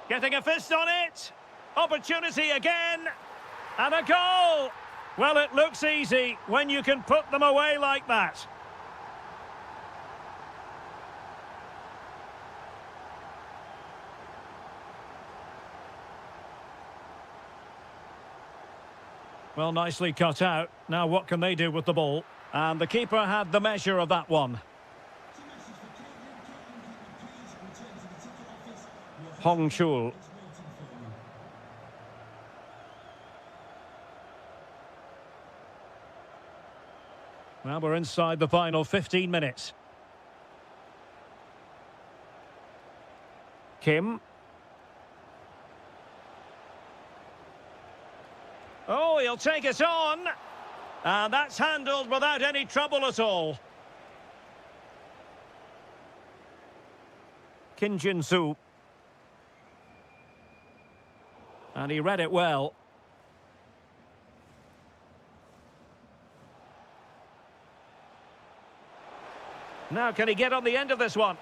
Getting a fist on it. Opportunity again. And a goal! Well, it looks easy when you can put them away like that. Well, nicely cut out. Now what can they do with the ball? And the keeper had the measure of that one. Hong Chul. Well, we're inside the final 15 minutes. Kim. Oh, he'll take it on. And that's handled without any trouble at all. Kim Jin-soo. And he read it well. Now can he get on the end of this one?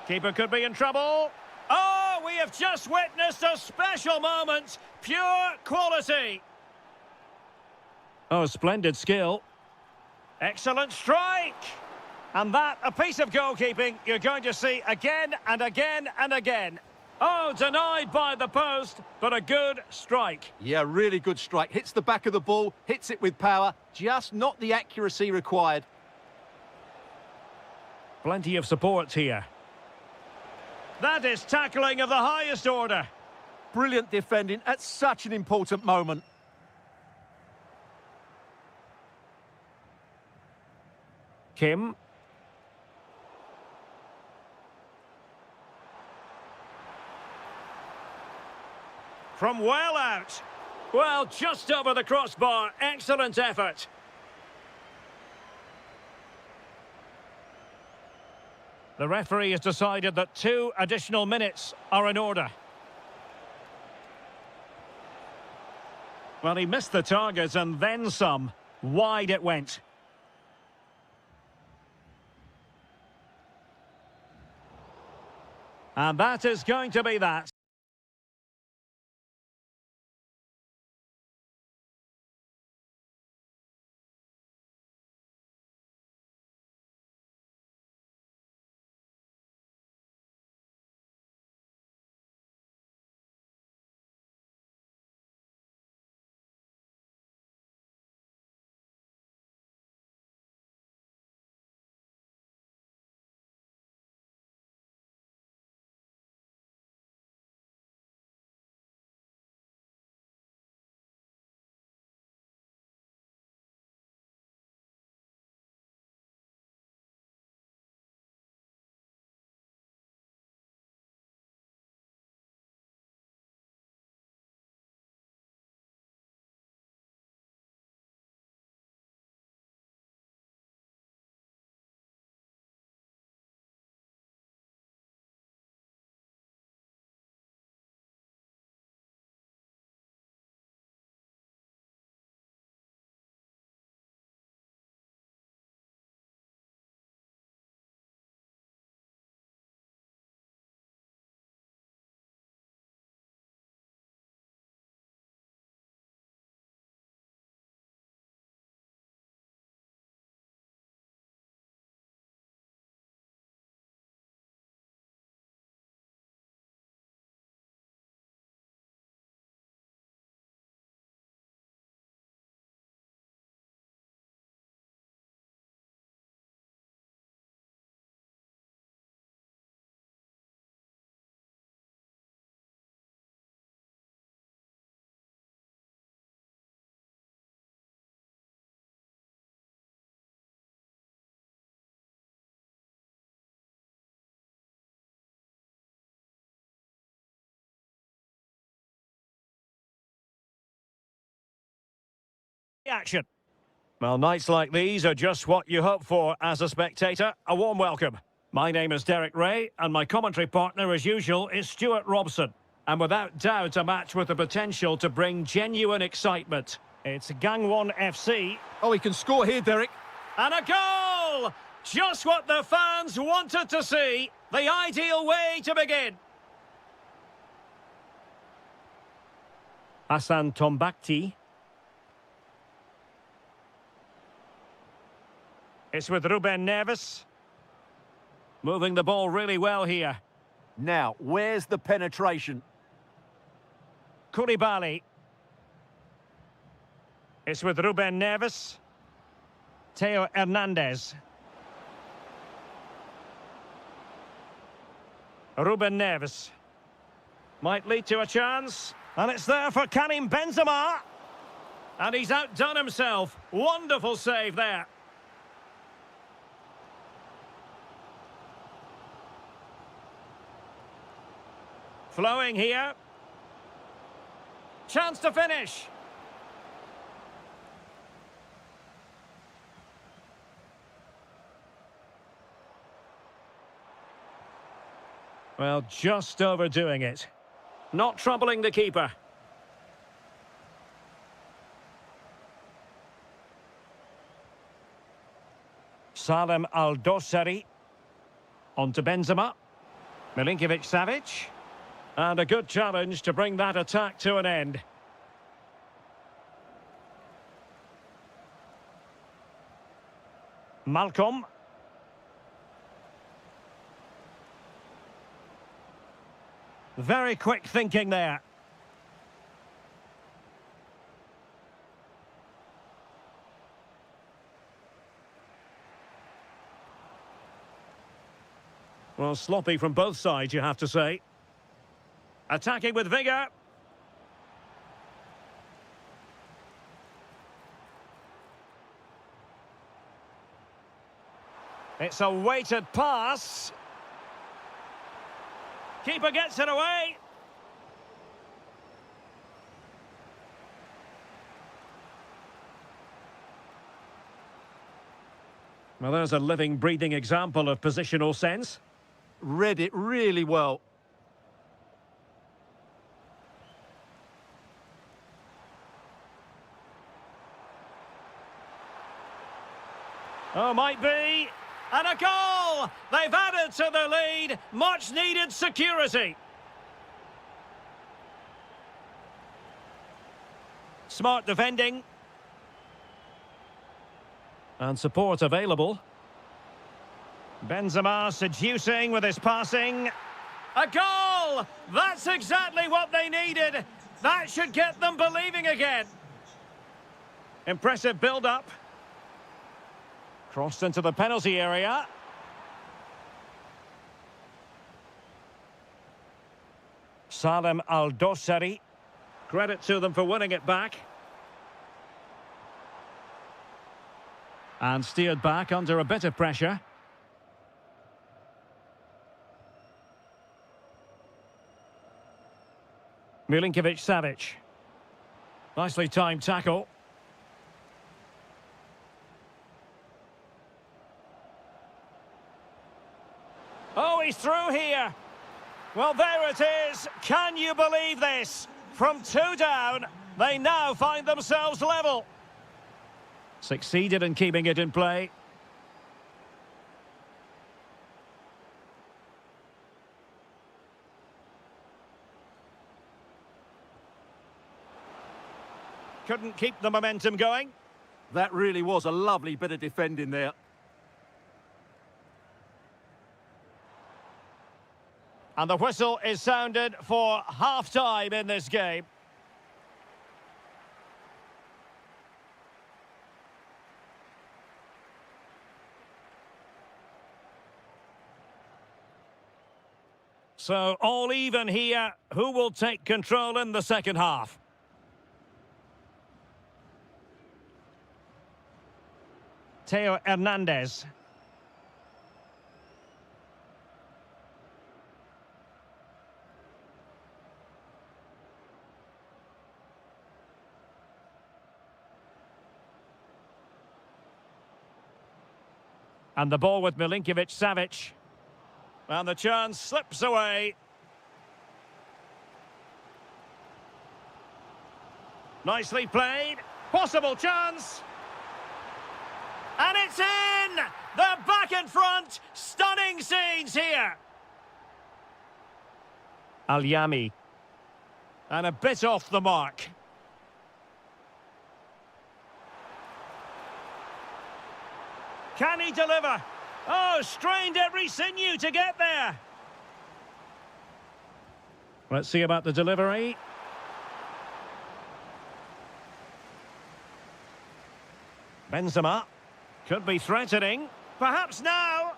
Keeper could be in trouble. Oh, we have just witnessed a special moment. Pure quality. Oh, splendid skill. Excellent strike. And that, a piece of goalkeeping you're going to see again and again and again. Oh, denied by the post, but a good strike. Yeah, really good strike. Hits the back of the ball, hits it with power, just not the accuracy required. Plenty of support here. That is tackling of the highest order. Brilliant defending at such an important moment. Kim. From well out. Well, just over the crossbar. Excellent effort. The referee has decided that 2 additional minutes are in order. Well, he missed the target and then some. Wide it went. And that is going to be that. Action. Well, nights like these are just what you hope for as a spectator. A warm welcome. My name is Derek Ray, and my commentary partner, as usual, is Stuart Robson. And without doubt, a match with the potential to bring genuine excitement. It's Gangwon FC. Oh, he can score here, Derek. And a goal! Just what the fans wanted to see. The ideal way to begin. Hassan Tombakti. It's with Ruben Neves. Moving the ball really well here. Now, where's the penetration? Koulibaly. It's with Ruben Neves. Theo Hernandez. Ruben Neves. Might lead to a chance. And it's there for Karim Benzema. And he's outdone himself. Wonderful save there. Flowing here. Chance to finish. Well, just overdoing it. Not troubling the keeper. Salem Al-Dosari. On to Benzema. Milinkovic-Savic. And a good challenge to bring that attack to an end. Malcolm. Very quick thinking there. Well, sloppy from both sides, you have to say. Attacking with vigour. It's a weighted pass. Keeper gets it away. Well, there's a living, breathing example of positional sense. Read it really well. Oh, might be. And a goal! They've added to the lead. Much needed security. Smart defending. And support available. Benzema seducing with his passing. A goal! That's exactly what they needed. That should get them believing again. Impressive build-up. Crossed into the penalty area. Salem Al-Dosari. Credit to them for winning it back. And steered back under a bit of pressure. Milinkovic-Savic. Nicely timed tackle. Oh, he's through here. Well, there it is. Can you believe this? From 2 down, they now find themselves level. Succeeded in keeping it in play. Couldn't keep the momentum going. That really was a lovely bit of defending there. And the whistle is sounded for half-time in this game. So, all even here. Who will take control in the second half? Theo Hernandez. And the ball with Milinkovic-Savic. And the chance slips away. Nicely played. Possible chance. And it's in! They're back in front. Stunning scenes here. Al-Yami. And a bit off the mark. Can he deliver? Oh, strained every sinew to get there. Let's see about the delivery. Benzema. Could be threatening. Perhaps now.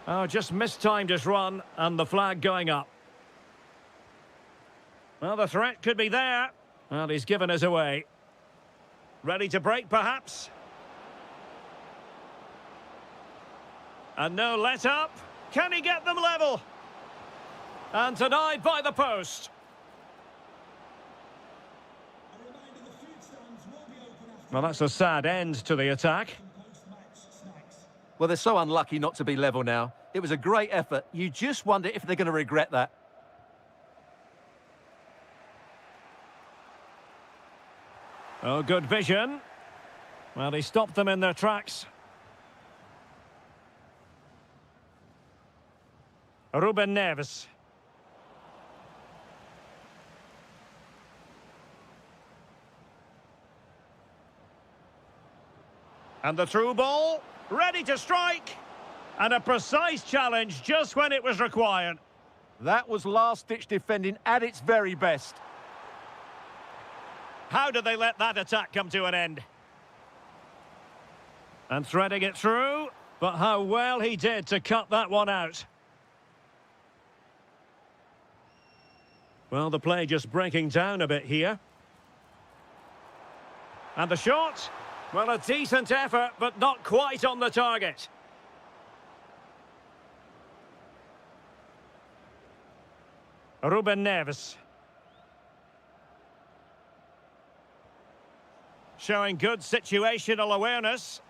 Oh, just mistimed his run and the flag going up. Well, the threat could be there. Well, he's given us away. Ready to break, perhaps? And no let-up. Can he get them level? And denied by the post. A reminder the food stands will be open after Well, that's a sad end to the attack. post-match snacks. Well, they're so unlucky not to be level now. It was a great effort. You just wonder if they're going to regret that. Oh, good vision. Well, he stopped them in their tracks. Ruben Neves. And the through ball, ready to strike. And a precise challenge just when it was required. That was last-ditch defending at its very best. How did they let that attack come to an end? And threading it through, but how well he did to cut that one out. Well, the play just breaking down a bit here. And the shot? Well, a decent effort, but not quite on the target. Ruben Neves. Showing good situational awareness.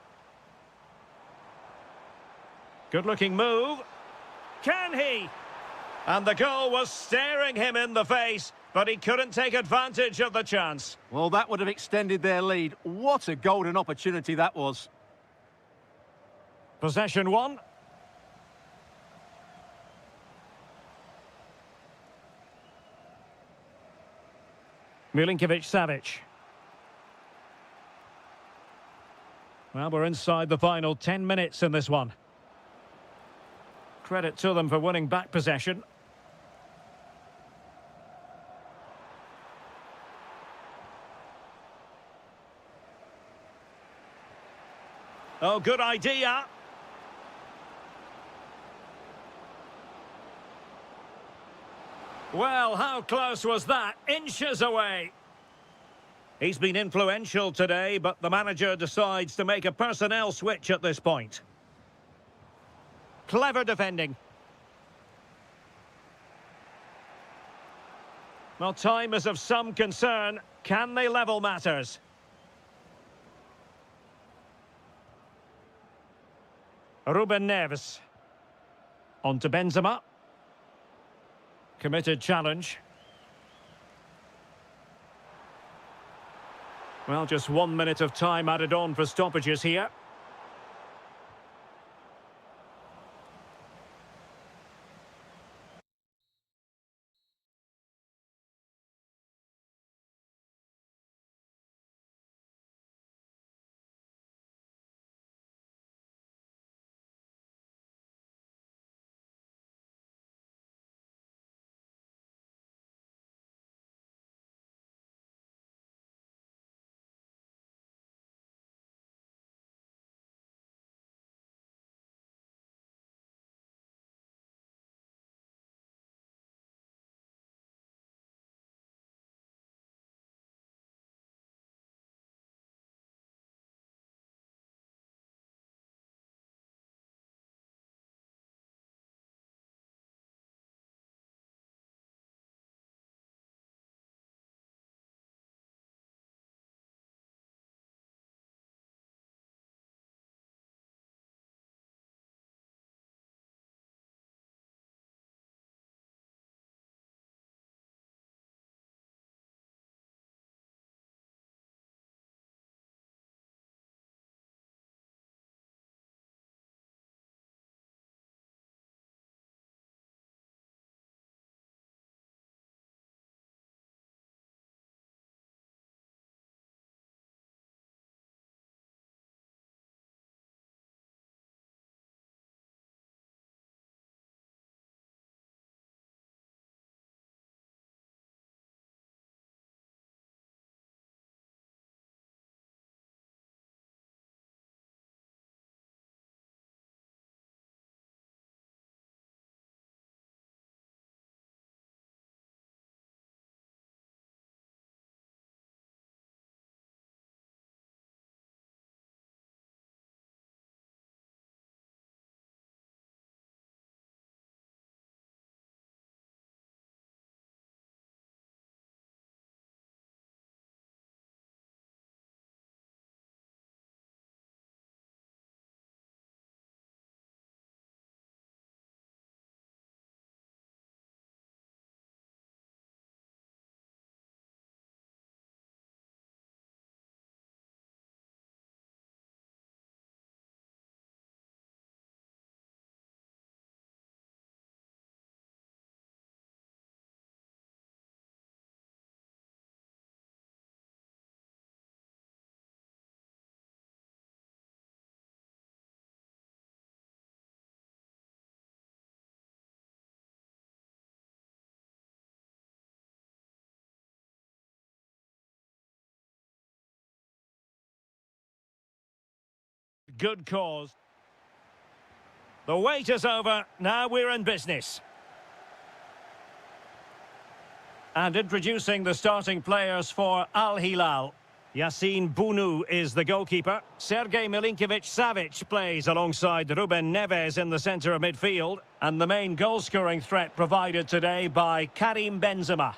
Good-looking move. Can he? And the goal was staring him in the face, but he couldn't take advantage of the chance. Well, that would have extended their lead. What a golden opportunity that was. Possession one. Milinkovic-Savic. Well, we're inside the final 10 minutes in this one. Credit to them for winning back possession. Oh, good idea. Well, how close was that? Inches away. He's been influential today, but the manager decides to make a personnel switch at this point. Clever defending. Well, time is of some concern. Can they level matters? Ruben Neves. On to Benzema. Committed challenge. Well, just 1 minute of time added on for stoppages here. good cause. The wait is over. Now we're in business. And introducing the starting players for Al Hilal. Yassine Bounou is the goalkeeper. Sergej Milinkovic-Savic plays alongside Ruben Neves in the centre of midfield. And the main goal-scoring threat provided today by Karim Benzema.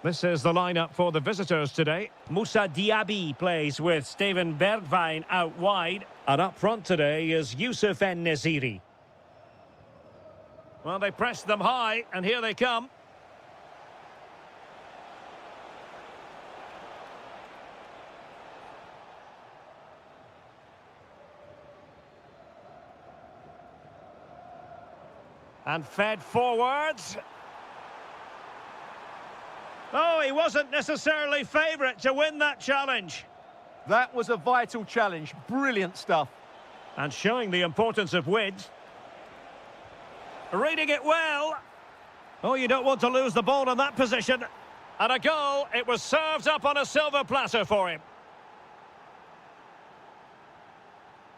This is the lineup for the visitors today. Moussa Diaby plays with Steven Bergwijn out wide. And up front today is Youssef En-Nesyri. Well, they pressed them high, and here they come. And fed forwards. Oh, he wasn't necessarily favourite to win that challenge. That was a vital challenge. Brilliant stuff. And showing the importance of width. Reading it well. Oh, you don't want to lose the ball in that position. And a goal. It was served up on a silver platter for him.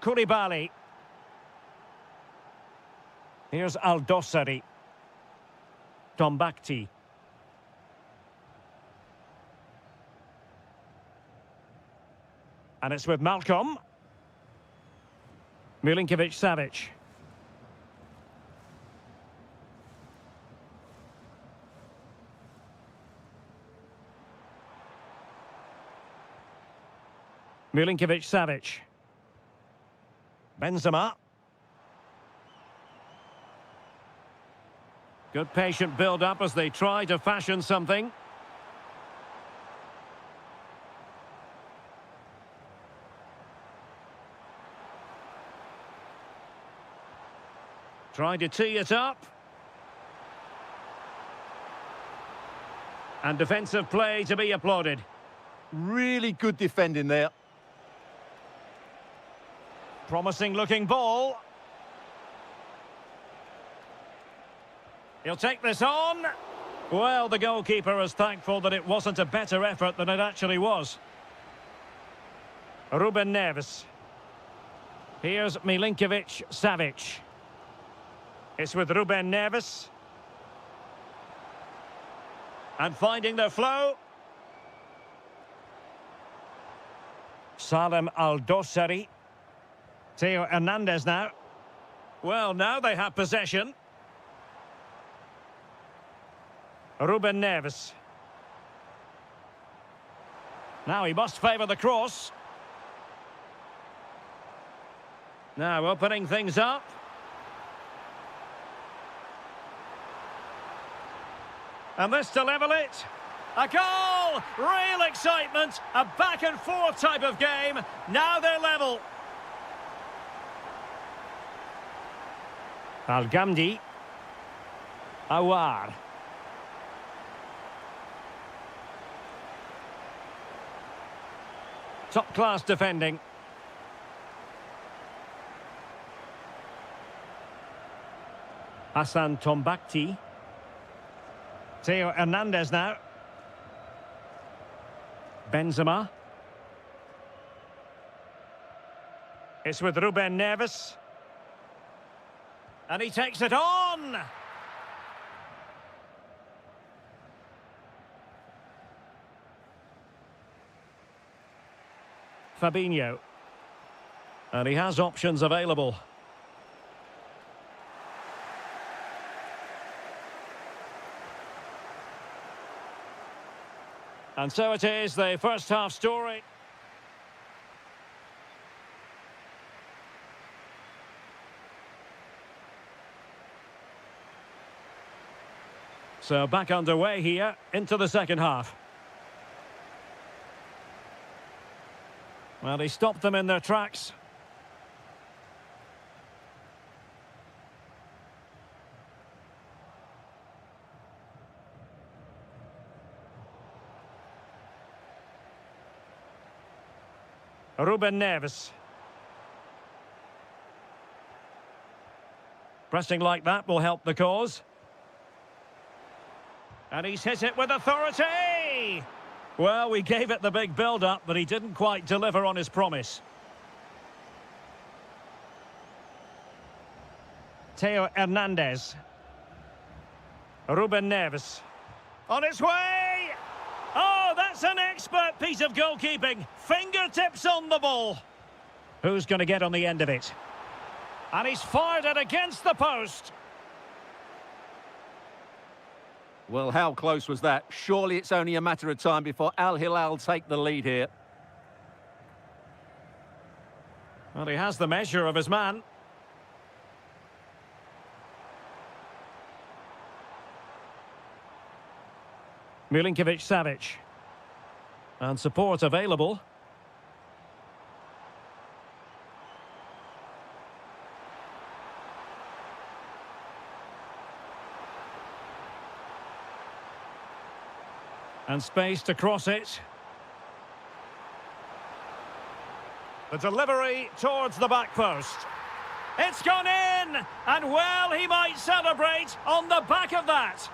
Koulibaly. Here's Al-Dossari. Tombakti. And it's with Malcolm. Milinkovic-Savic. Milinkovic-Savic. Benzema. Good patient build-up as they try to fashion something. Trying to tee it up. And defensive play to be applauded. Really good defending there. Promising looking ball. He'll take this on. Well, the goalkeeper is thankful that it wasn't a better effort than it actually was. Ruben Neves. Here's Milinkovic-Savic. It's with Ruben Neves. And finding their flow. Salem Al-Dossari. Theo Hernandez now. Well, now they have possession. Ruben Neves. Now he must favour the cross. Now opening things up. And this to level it. A goal! Real excitement. A back and forth type of game. Now they're level. Al-Gamdi. Awar. Top-class defending. Hassan Tombakti. Theo Hernandez now. Benzema. It's with Ruben Neves. And he takes it on! Fabinho. And he has options available. And so it is, the first half story. So back underway here into the second half. Well, he stopped them in their tracks. Ruben Neves. Pressing like that will help the cause. And he's hit it with authority! Well, we gave it the big build-up, but he didn't quite deliver on his promise. Theo Hernandez. Ruben Neves. On its way! Oh, that's an expert piece of goalkeeping. Fingertips on the ball. Who's going to get on the end of it? And he's fired it against the post. Well, how close was that? Surely it's only a matter of time before Al Hilal take the lead here. Well, he has the measure of his man. Milinkovic-Savic. And support available. And space to cross it. The delivery towards the back post. It's gone in! And well, he might celebrate on the back of that.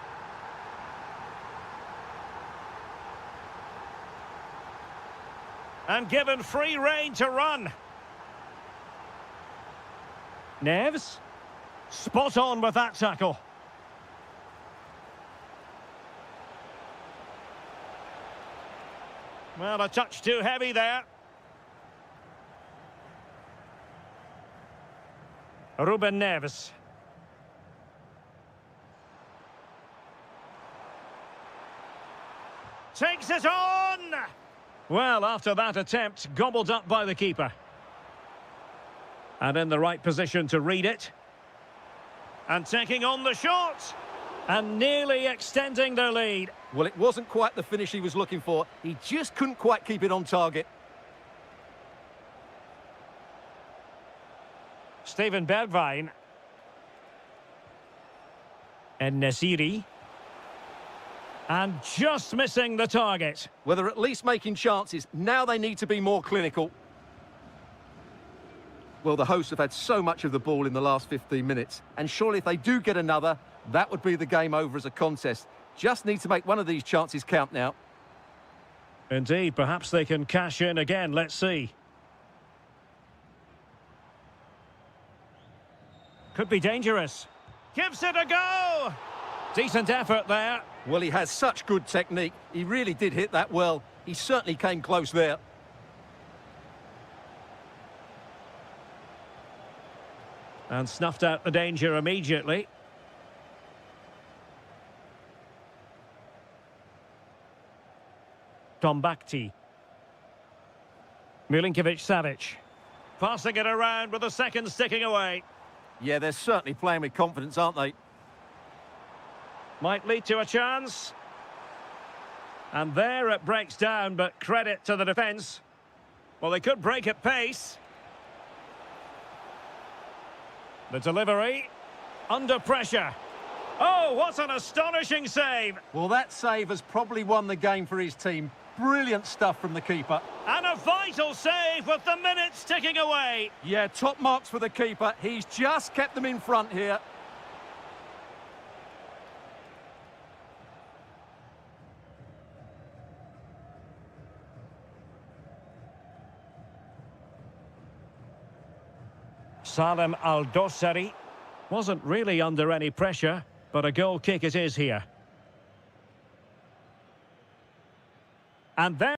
And given free rein to run. Neves. Spot on with that tackle. Well, a touch too heavy there. Ruben Neves. Takes it on! Well, after that attempt, gobbled up by the keeper. And in the right position to read it. And taking on the shot. And nearly extending their lead. Well, it wasn't quite the finish he was looking for. He just couldn't quite keep it on target. Steven Bergwijn. And Nasiri. And just missing the target. Well, they're at least making chances. Now they need to be more clinical. Well, the hosts have had so much of the ball in the last 15 minutes. And surely if they do get another, that would be the game over as a contest. Just need to make one of these chances count now. Indeed, perhaps they can cash in again. Let's see. Could be dangerous. Gives it a go! Decent effort there. Well, he has such good technique. He really did hit that well. He certainly came close there. And snuffed out the danger immediately. Tombakti. Milinkovic-Savic. Passing it around with a second sticking away. Yeah, they're certainly playing with confidence, aren't they? Might lead to a chance. And there it breaks down, but credit to the defence. Well, they could break at pace. The delivery. Under pressure. Oh, what an astonishing save. Well, that save has probably won the game for his team. Brilliant stuff from the keeper. And a vital save with the minutes ticking away. Yeah, top marks for the keeper. He's just kept them in front here. Salem Al-Dossari wasn't really under any pressure, but a goal kick it is here. And then